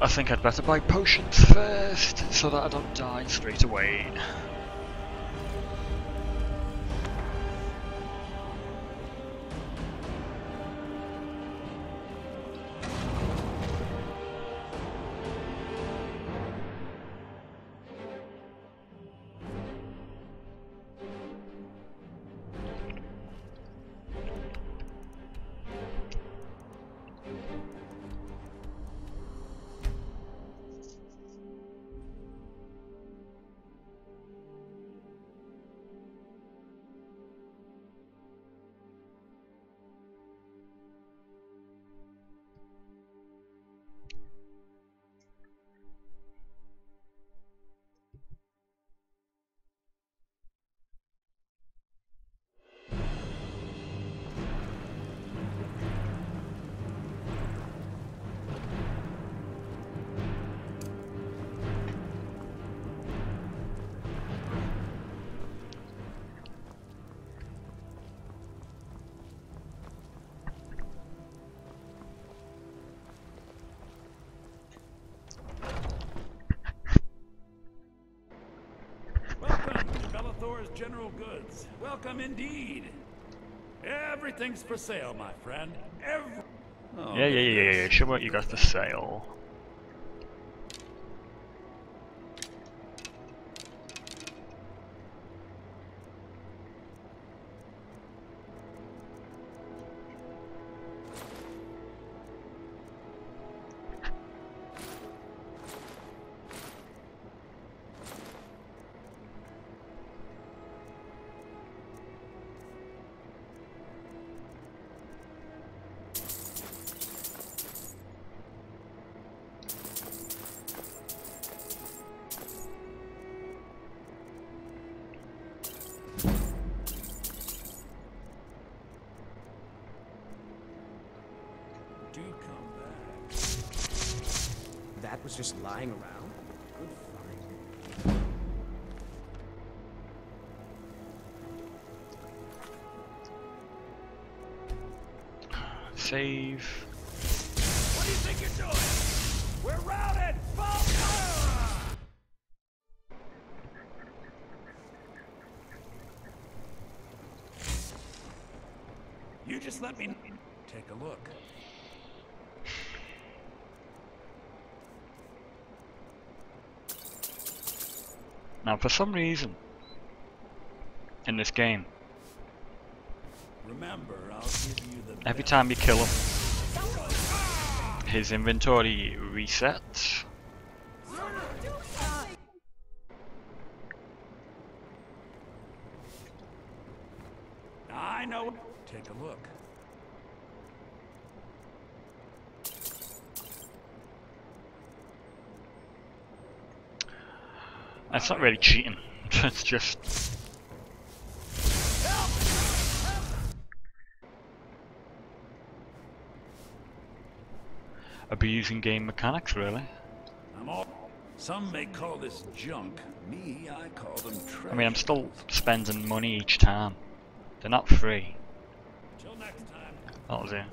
I think I'd better buy potions first, so that I don't die straight away. Bellathor's general goods. Welcome indeed. Everything's for sale, my friend. Oh, yeah. Show what you got for sale. That was just lying around? Good find. Save. What do you think you're doing? We're routed! Fall cover! You just let me take a look. Now, for some reason, in this game, remember, I'll give you the every time you kill him, his inventory resets. I know. Take a look. That's not really cheating. It's just abusing game mechanics, really. Some may call this junk. Me, I call them treasure. I mean, I'm still spending money each time. They're not free. Till next time. That was it.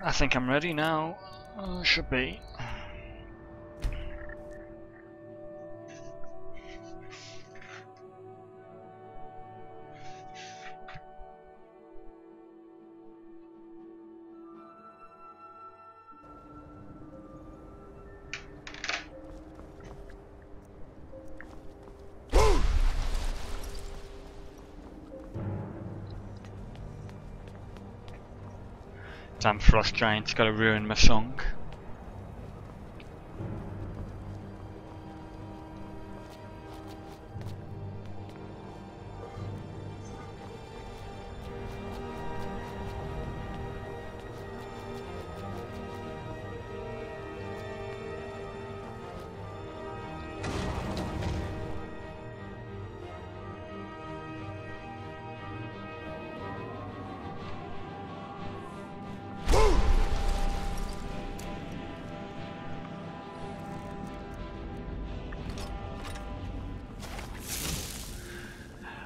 I think I'm ready now. Should be. Damn frost giant's gotta ruin my song.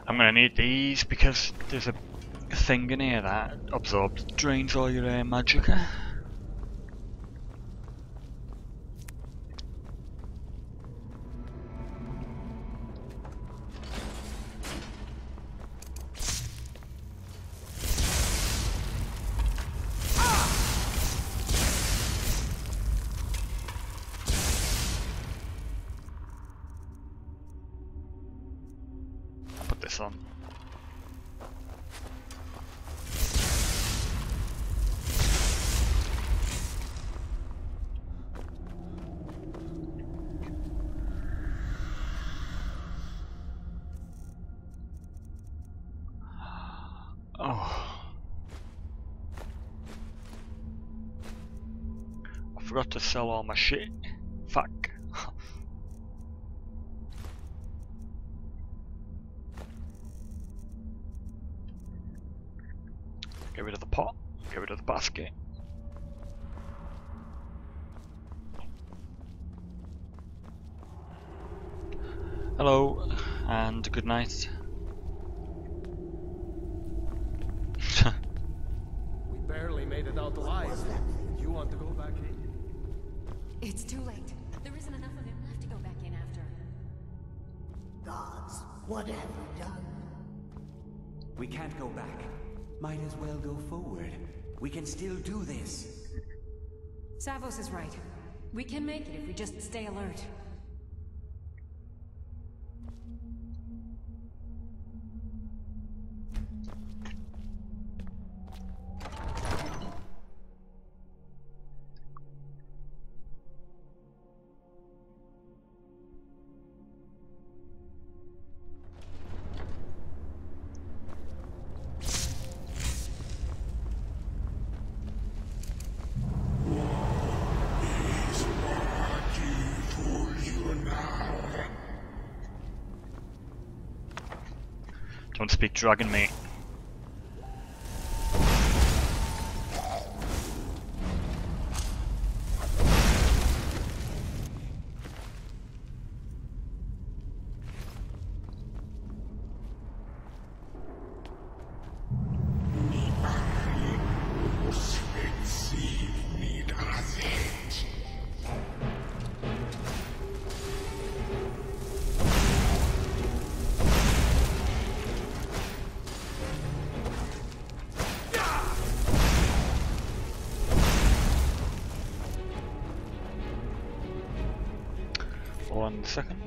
I'm gonna need these because there's a thing in here that drains all your magicka. Put this on. forgot to sell all my shit. Fuck. Get rid of the pot, get rid of the basket. Hello, and good night. We barely made it out alive. You want to go back in? It's too late. There isn't enough of him left to go back in after. Gods, what have you done? We can't go back. Might as well go forward. We can still do this. Savos is right. We can make it if we just stay alert. Don't speak dragon, mate. One second.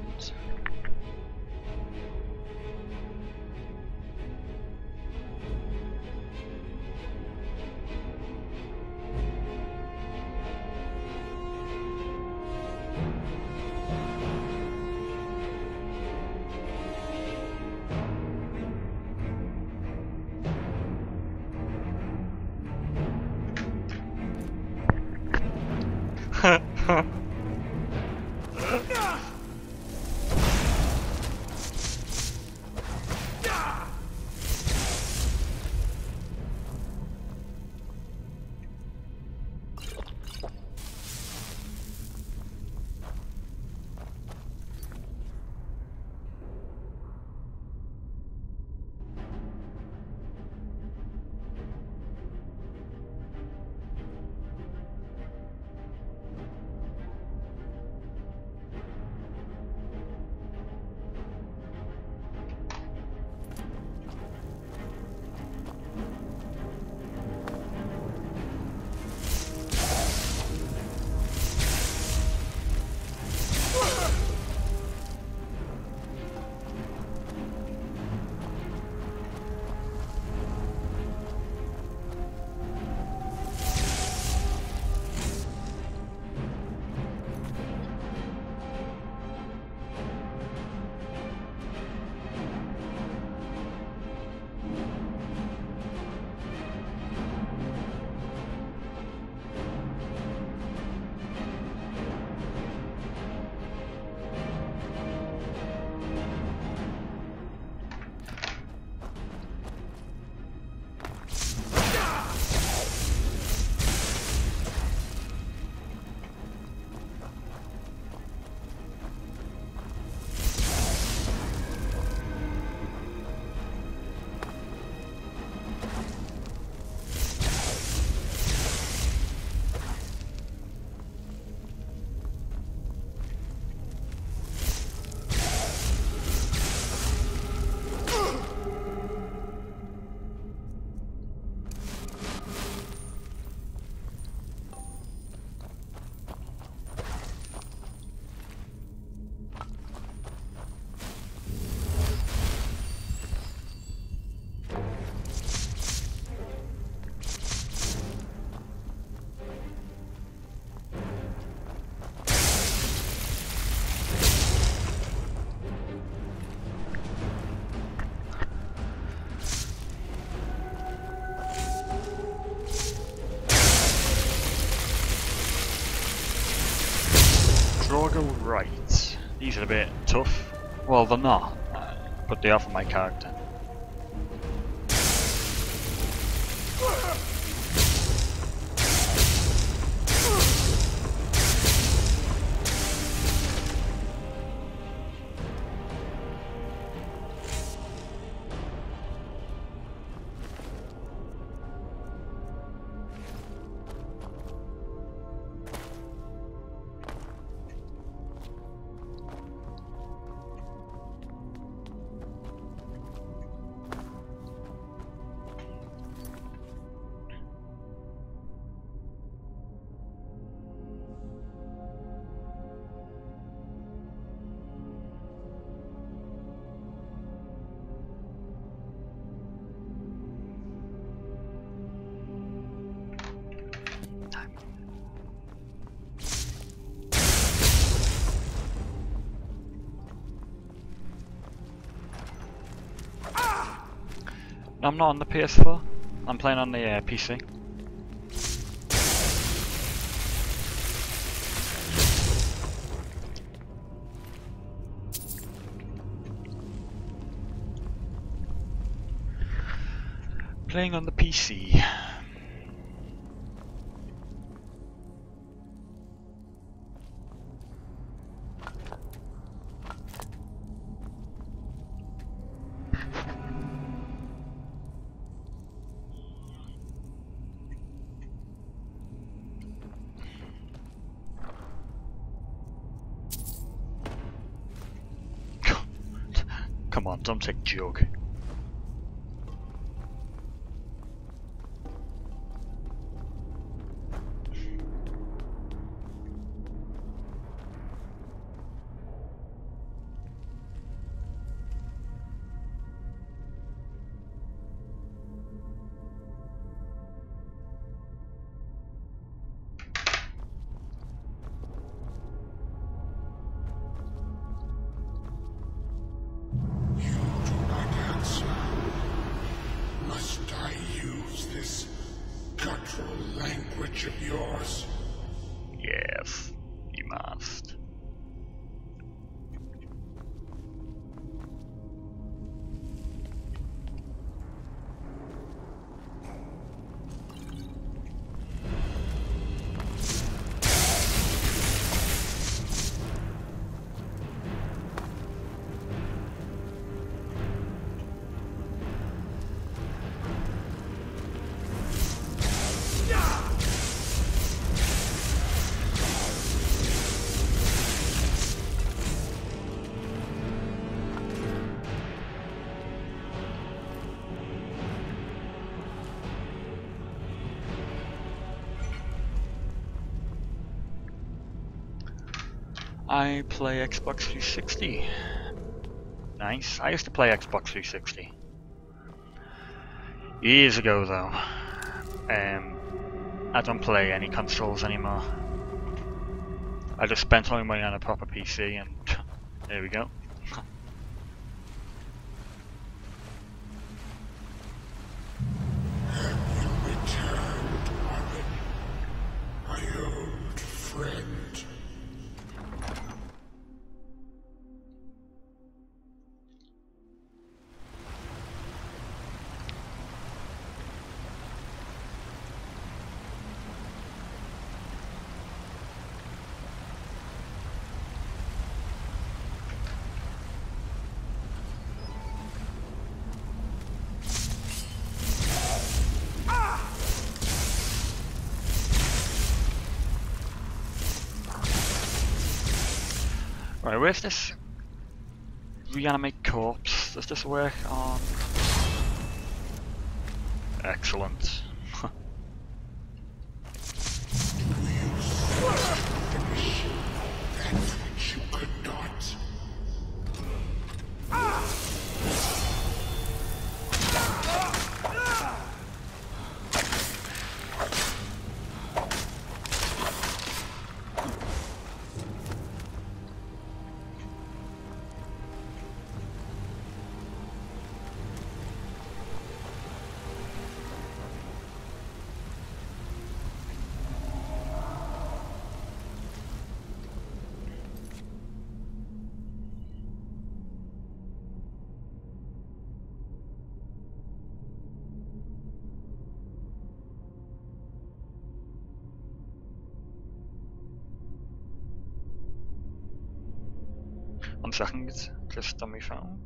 Drago right. These are a bit tough. Well, they're not, but they are for my character. I'm not on the PS4, I'm playing on the PC. Playing on the PC. Come on, don't take jug. Must I use this guttural language of yours? Yes, you must. I play Xbox 360. Nice. I used to play Xbox 360. Years ago though. I don't play any consoles anymore. I just spent all my money on a proper PC and there we go. Have you returned, Orin? My old friend. Right, where's this reanimate corpse? Does this work on? Excellent. 1 second, just on my phone.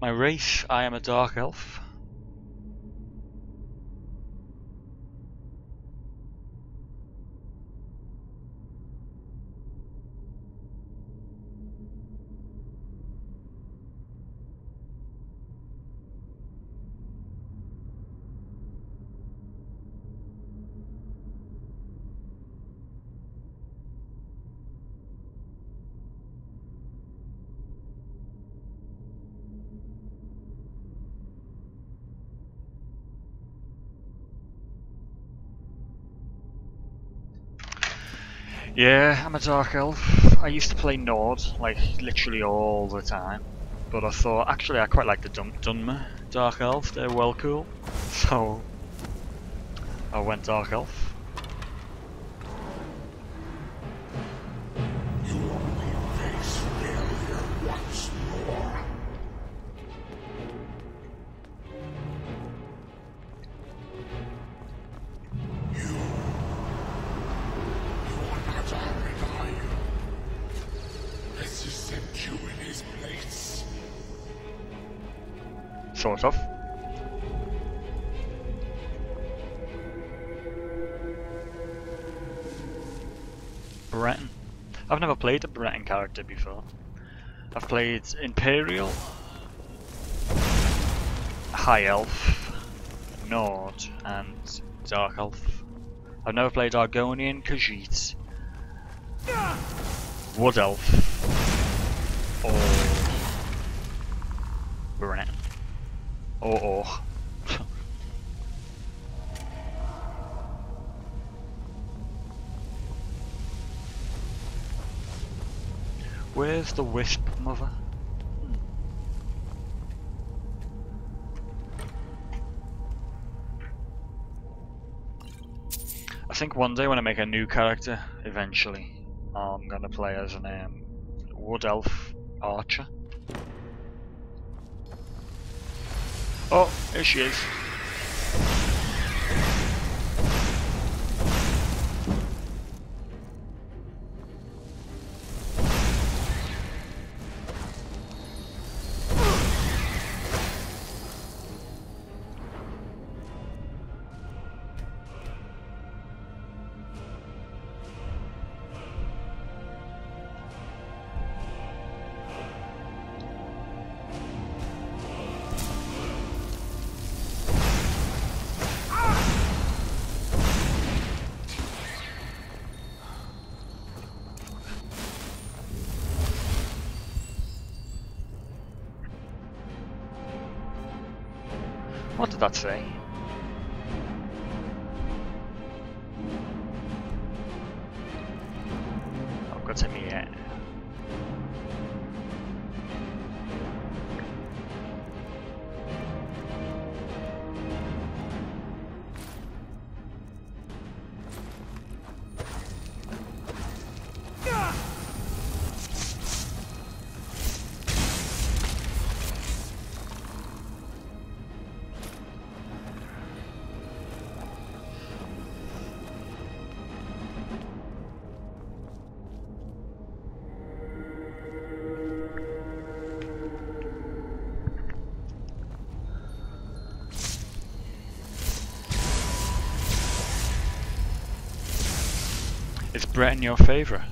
My race, I am a dark elf. Yeah, I'm a dark elf. I used to play Nord, like literally all the time. But I thought, actually I quite like the Dunmer dark elves, they're well cool. So I went dark elf. You will face failure once more. You are not armored, are you? Let's just set you in his place. Sort of. Breton. I've never played a Breton character before. I've played Imperial, High Elf, Nord, and Dark Elf. I've never played Argonian, Khajiit, Wood Elf, or Breton. Or Where's the Wisp, mother? I think one day when I make a new character, eventually, I'm gonna play as an Wood Elf Archer. Oh, here she is. What did that say? Oh, got to me yet. Is Breton your favourite?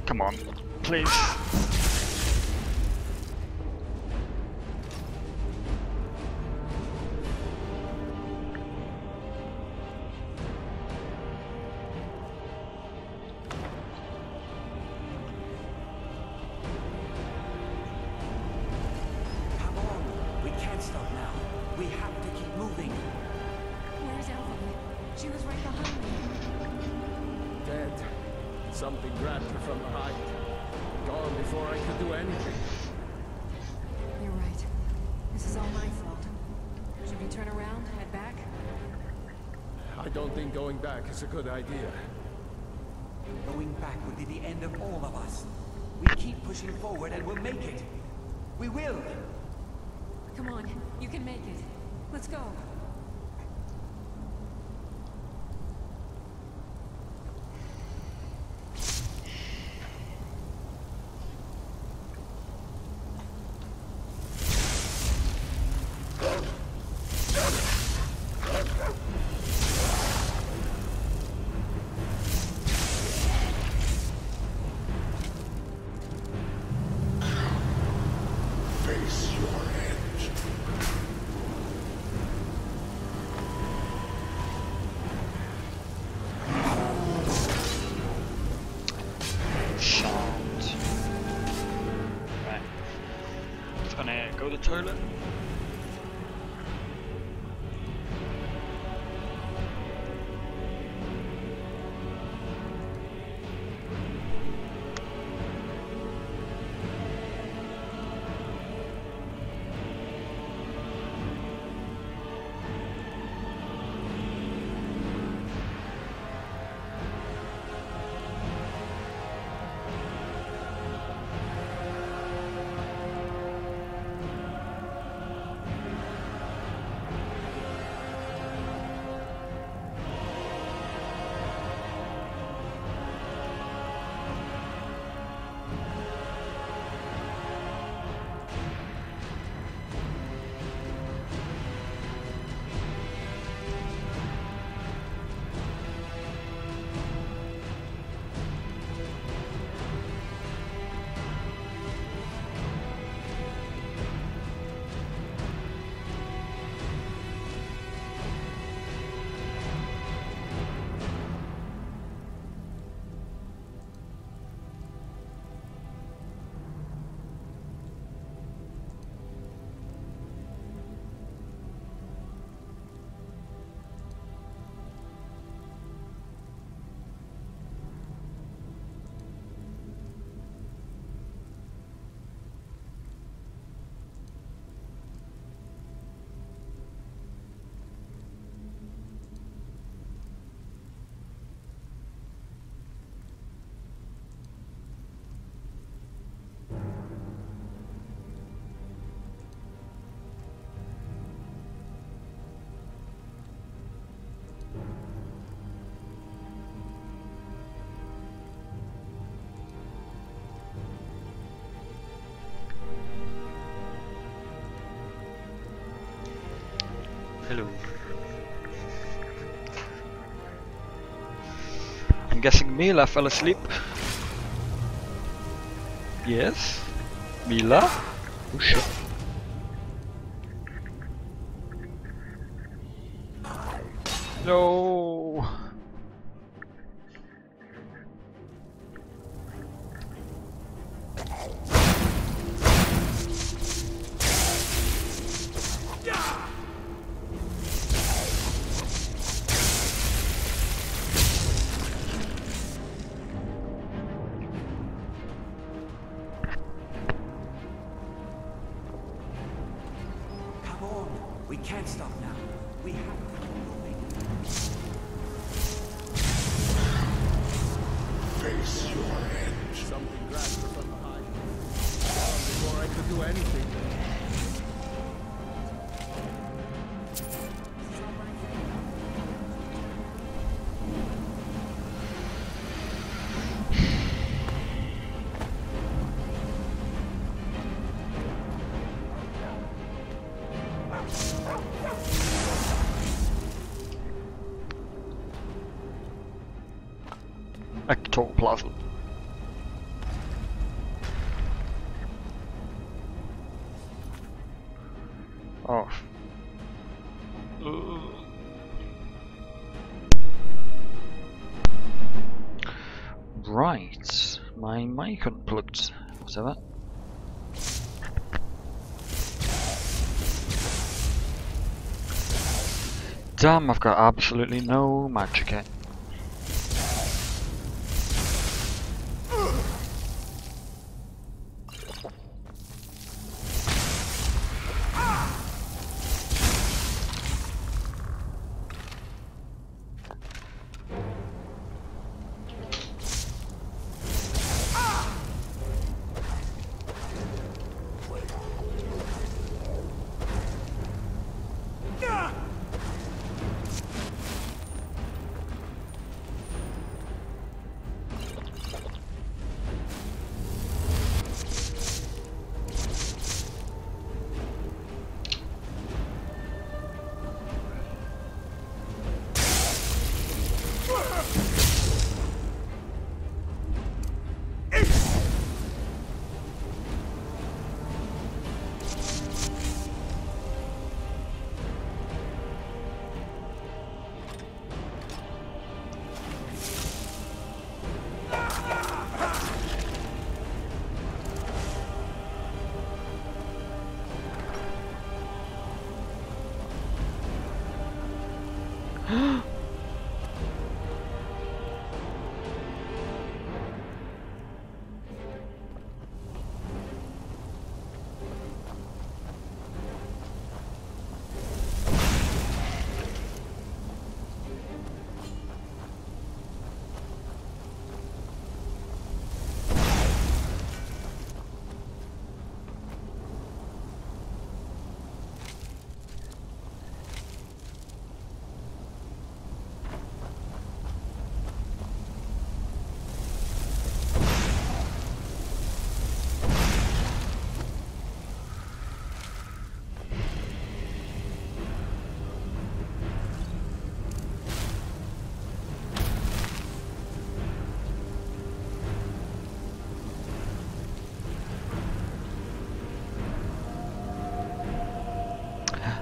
Come on, please. now. We have to keep moving. Where's Evelyn? She was right behind me. Dead. Something grabbed her from behind. Gone before I could do anything. You're right. This is all my fault. Should we turn around, head back? I don't think going back is a good idea. Going back would be the end of all of us. We keep pushing forward and we'll make it. We will! Come on, you can make it. Let's go. Face your end. Shant. Right. Just gonna go to the toilet. Hello. I'm guessing Mila fell asleep. Yes? Mila? Oh shit. No. We can't stop now. We have to keep moving. Face your end. Something grabbed her from behind. Gone before I could do anything. Ectoplasm. Oh. Right. My mic unplugged. Was that? Damn, I've got absolutely no magic yet.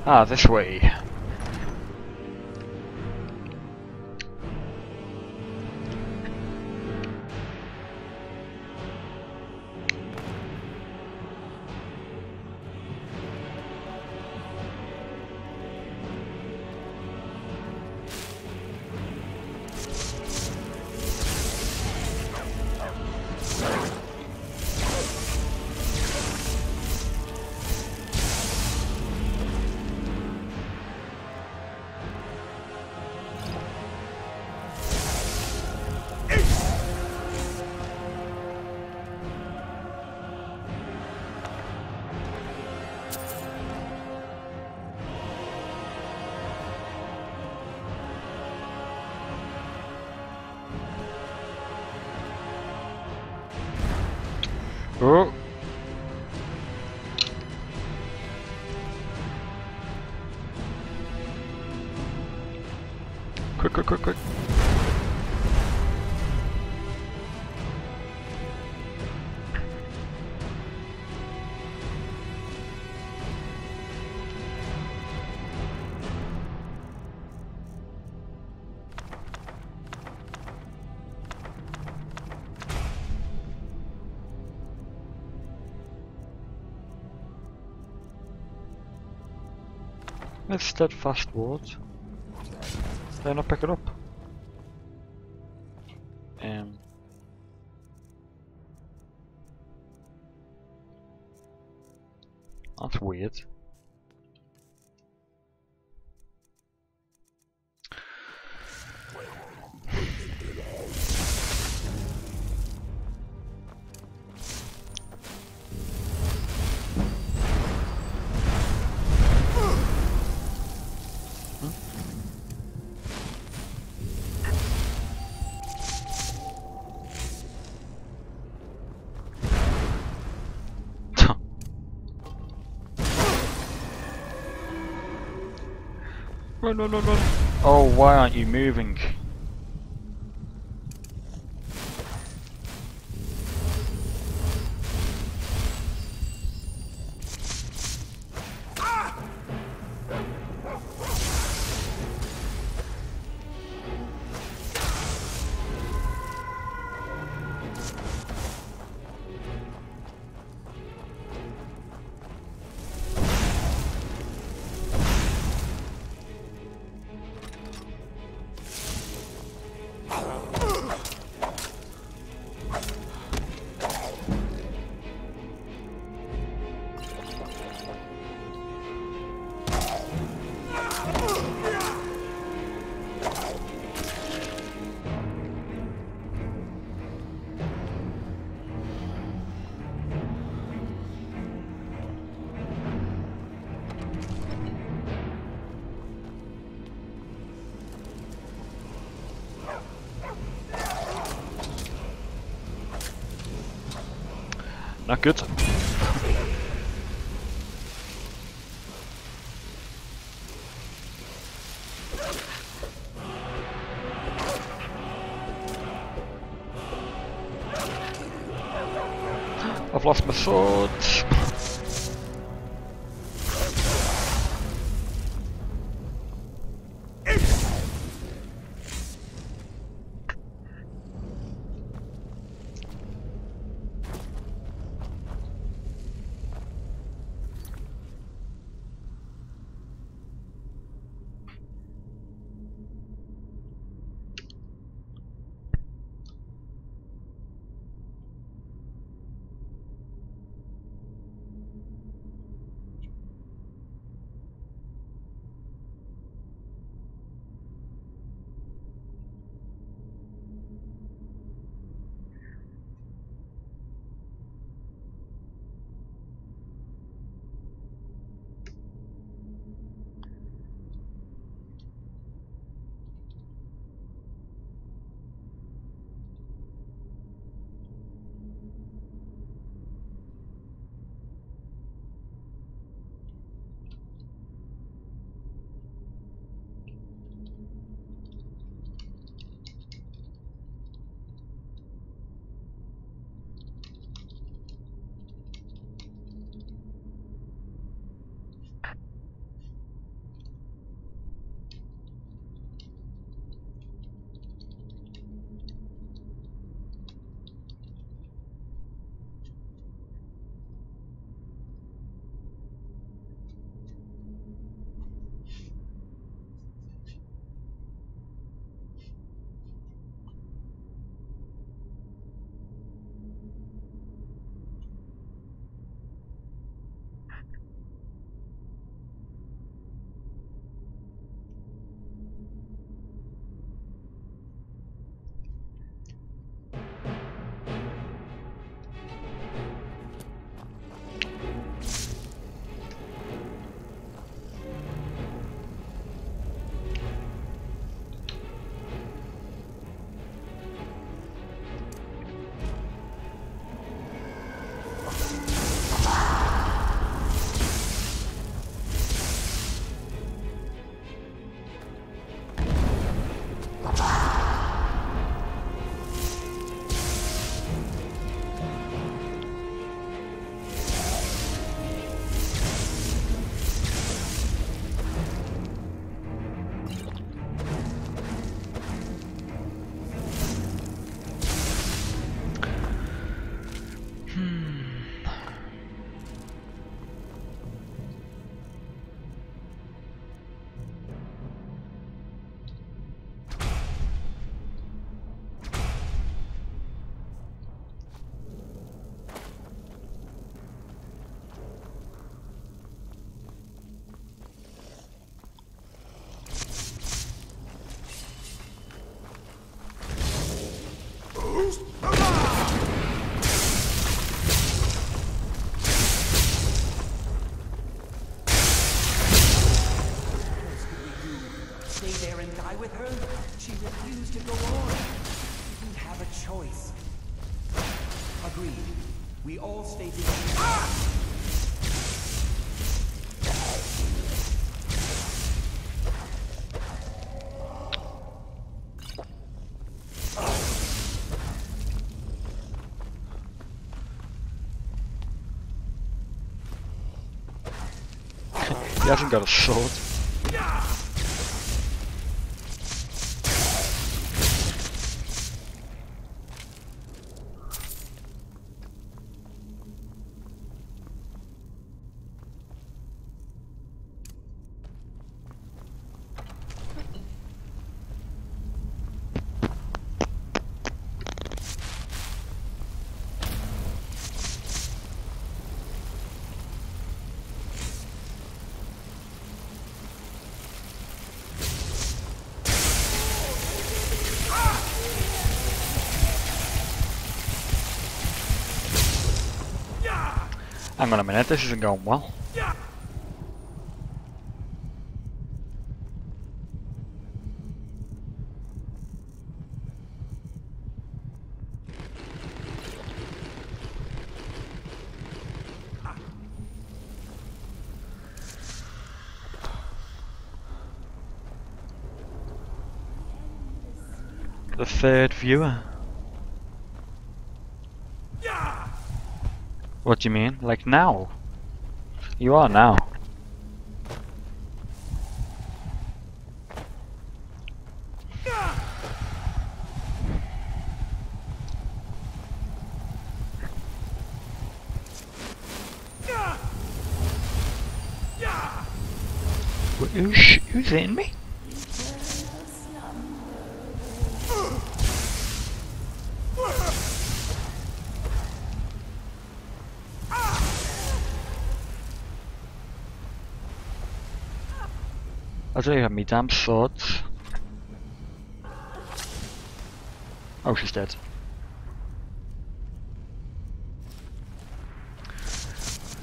Ah, this way. Oh. Quick, quick, quick, quick. It's steadfast words. Did I not pick it up? That's weird. Run, run, run, run. Oh, why aren't you moving? Not good. I've lost my sword. Stay there and die with her? She refused to go on. We didn't have a choice. Agreed. We all stay together. Ah! He hasn't got a sword. Hang on a minute, this isn't going well. the third viewer. What do you mean? Like now? You are now. Who's hitting me? I don't even have me damn swords. Oh, she's dead.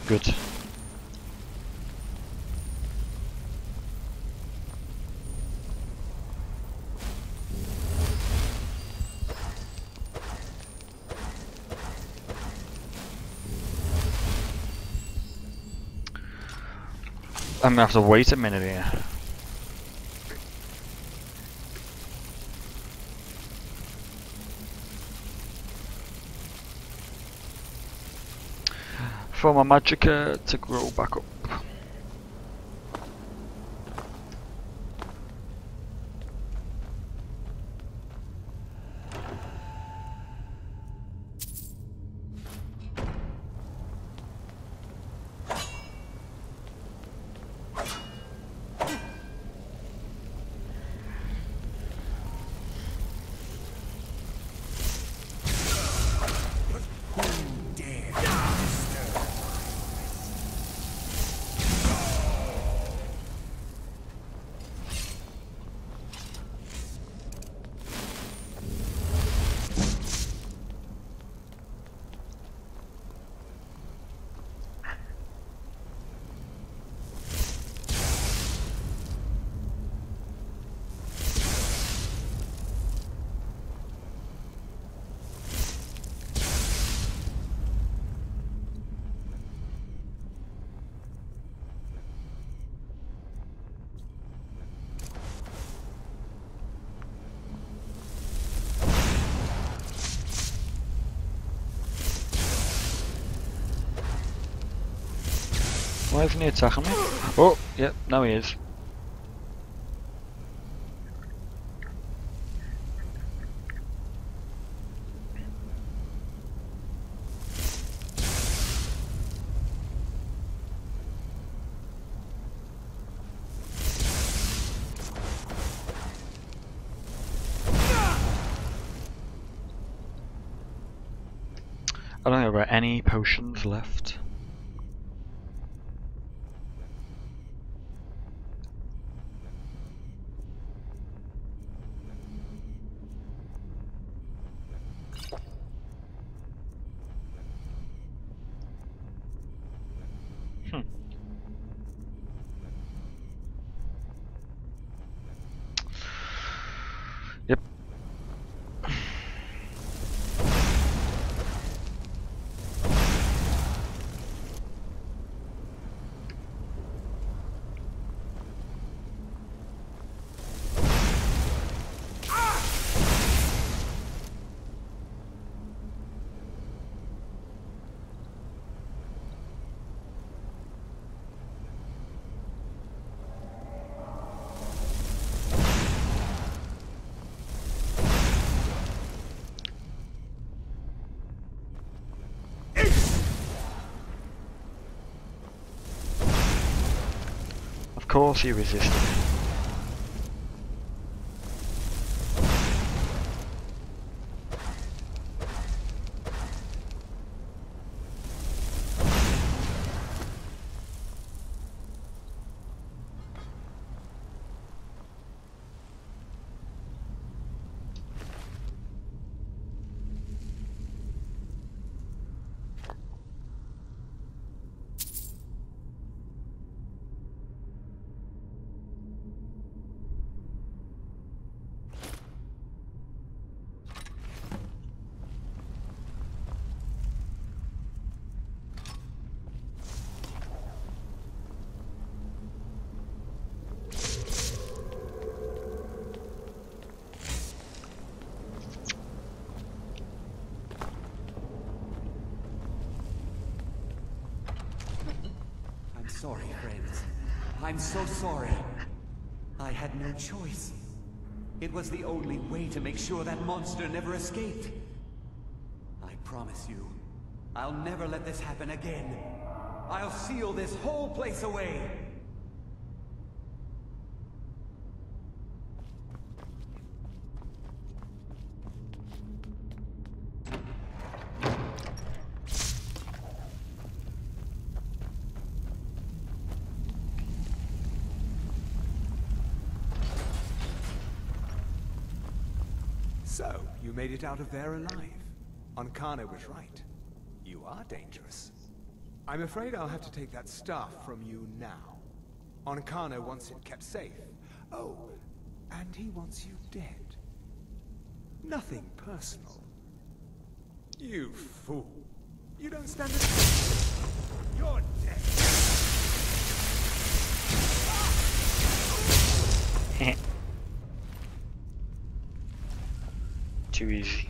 Good. I'm gonna have to wait a minute here. For my magicka to grow back up. Why isn't he attacking me? Oh, yep, now he is. I don't think I've got any potions left. Yep. Of course he resisted. sorry, friends. I'm so sorry. I had no choice. It was the only way to make sure that monster never escaped. I promise you, I'll never let this happen again. I'll seal this whole place away. So, you made it out of there alive. Ankano was right. You are dangerous. I'm afraid I'll have to take that staff from you now. Ankano wants it kept safe. Oh, and he wants you dead. Nothing personal. You fool. You don't stand a chance. You're dead. Too easy.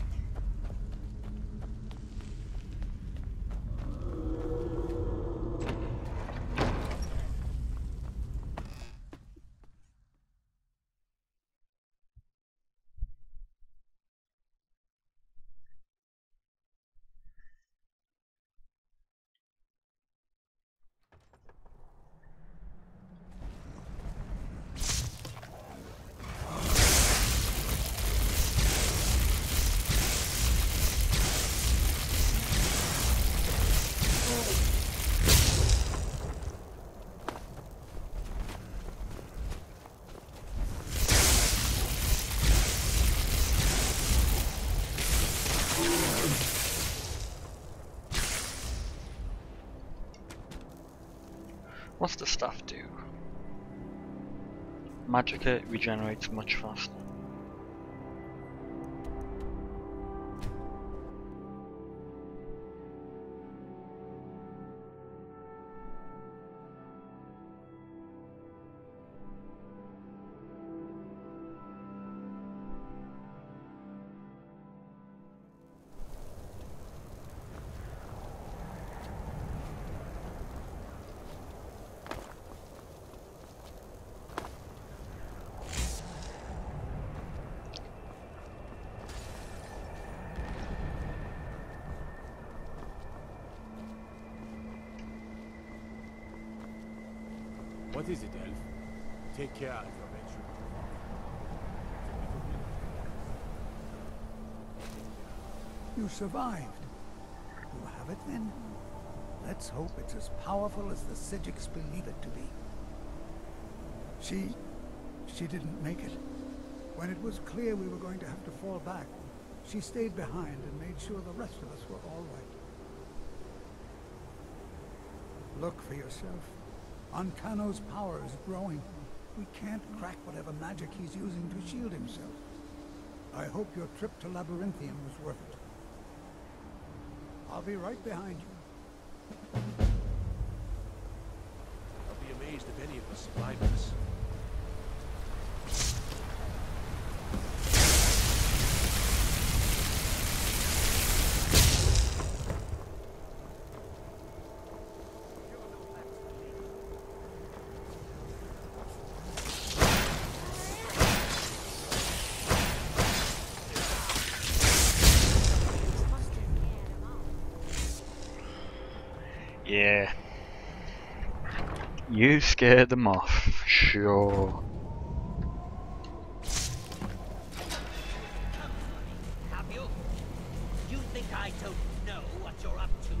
What's the stuff do? Magicka regenerates much faster. What is it, Elf? Take care of your venture. You survived. You have it then? Let's hope it's as powerful as the Psijics believe it to be. She didn't make it. When it was clear we were going to have to fall back, she stayed behind and made sure the rest of us were all right. Look for yourself. Ankano's power is growing. We can't crack whatever magic he's using to shield himself. I hope your trip to Labyrinthium was worth it. I'll be right behind you. I'll be amazed if any of us survive this. Yeah. You scared them off, sure. Have you? You think I don't know what you're up to?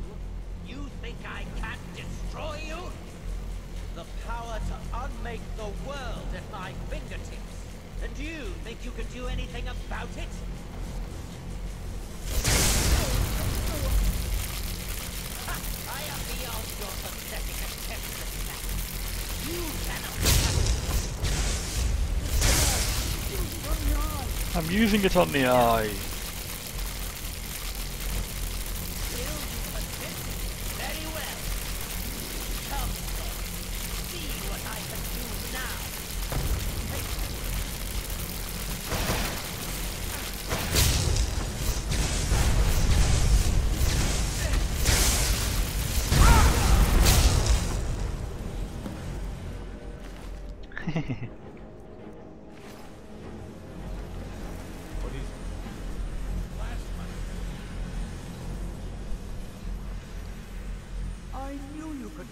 You think I can't destroy you? The power to unmake the world at my fingertips. And you think you can do anything about it? I am beyond your pathetic attempts at that. You cannot. I'm using it on the eye. Very well. Come then. See what I can do now.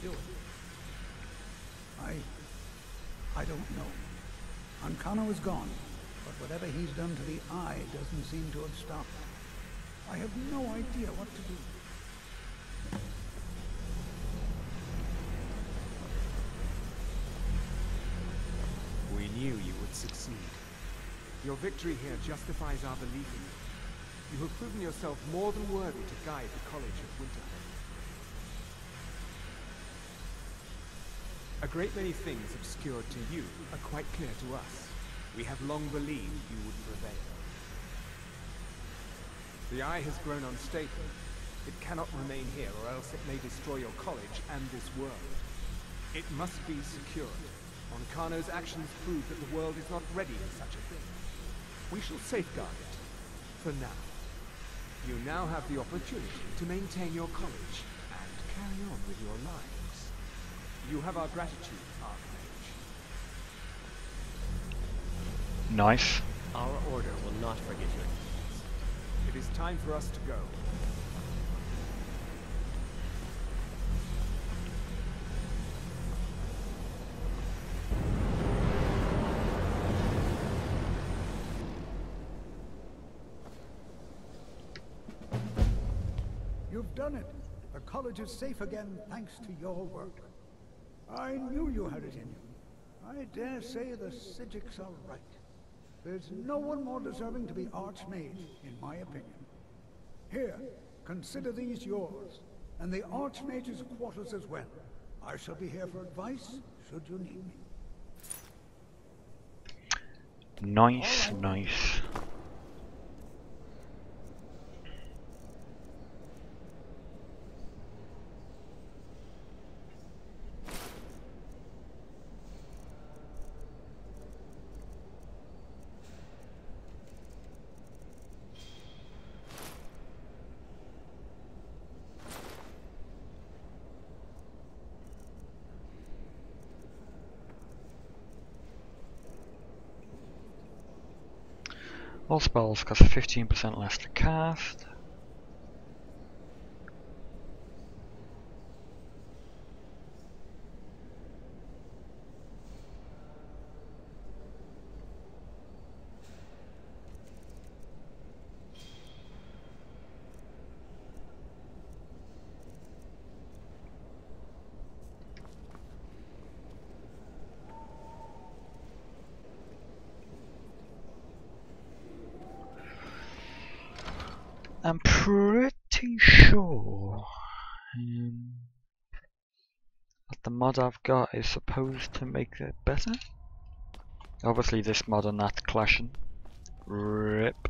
do it? I don't know. Ancano is gone, but whatever he's done to the Eye doesn't seem to have stopped. I have no idea what to do. We knew you would succeed. Your victory here justifies our belief in you. You have proven yourself more than worthy to guide the College of Winterhold. A great many things obscured to you are quite clear to us. We have long believed you would prevail. The Eye has grown unstable. It cannot remain here, or else it may destroy your college and this world. It must be secured. Ancano's actions prove that the world is not ready for such a thing. We shall safeguard it, for now. You now have the opportunity to maintain your college and carry on with your lives. You have our gratitude, Archmage. Nice. Our order will not forget your deeds. It is time for us to go. You've done it. The college is safe again thanks to your work. I knew you had it in you. I dare say the Psijics are right. There's no one more deserving to be Archmage, in my opinion. Here, consider these yours, and the Archmage's quarters as well. I shall be here for advice, should you need me. Nice, nice. All spells cost 15% less to cast. I'm pretty sure that the mod I've got is supposed to make it better. Obviously this mod and that clashing. RIP.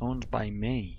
Owned by me.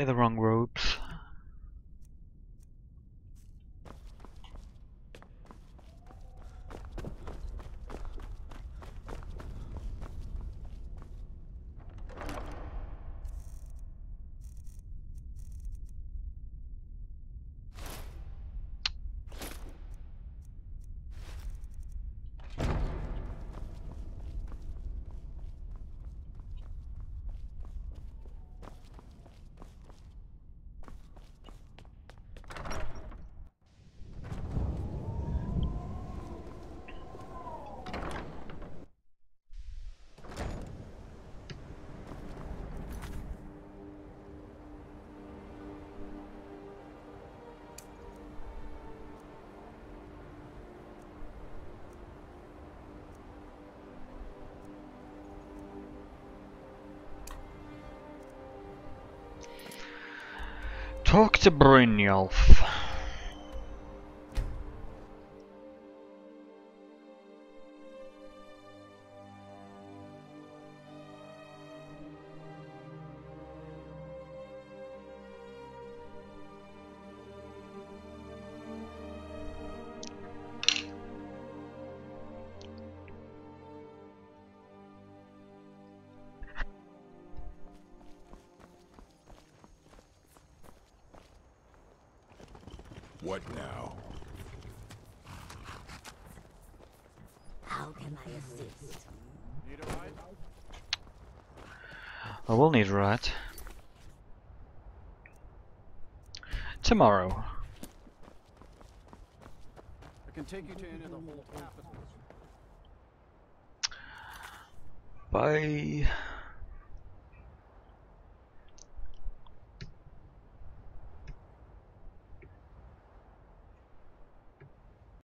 They're the wrong robes. Talk to Brynjolf. What now? How can I assist? Need a ride? I will need a ride. Tomorrow. I can take you to any of the whole capitals. Bye.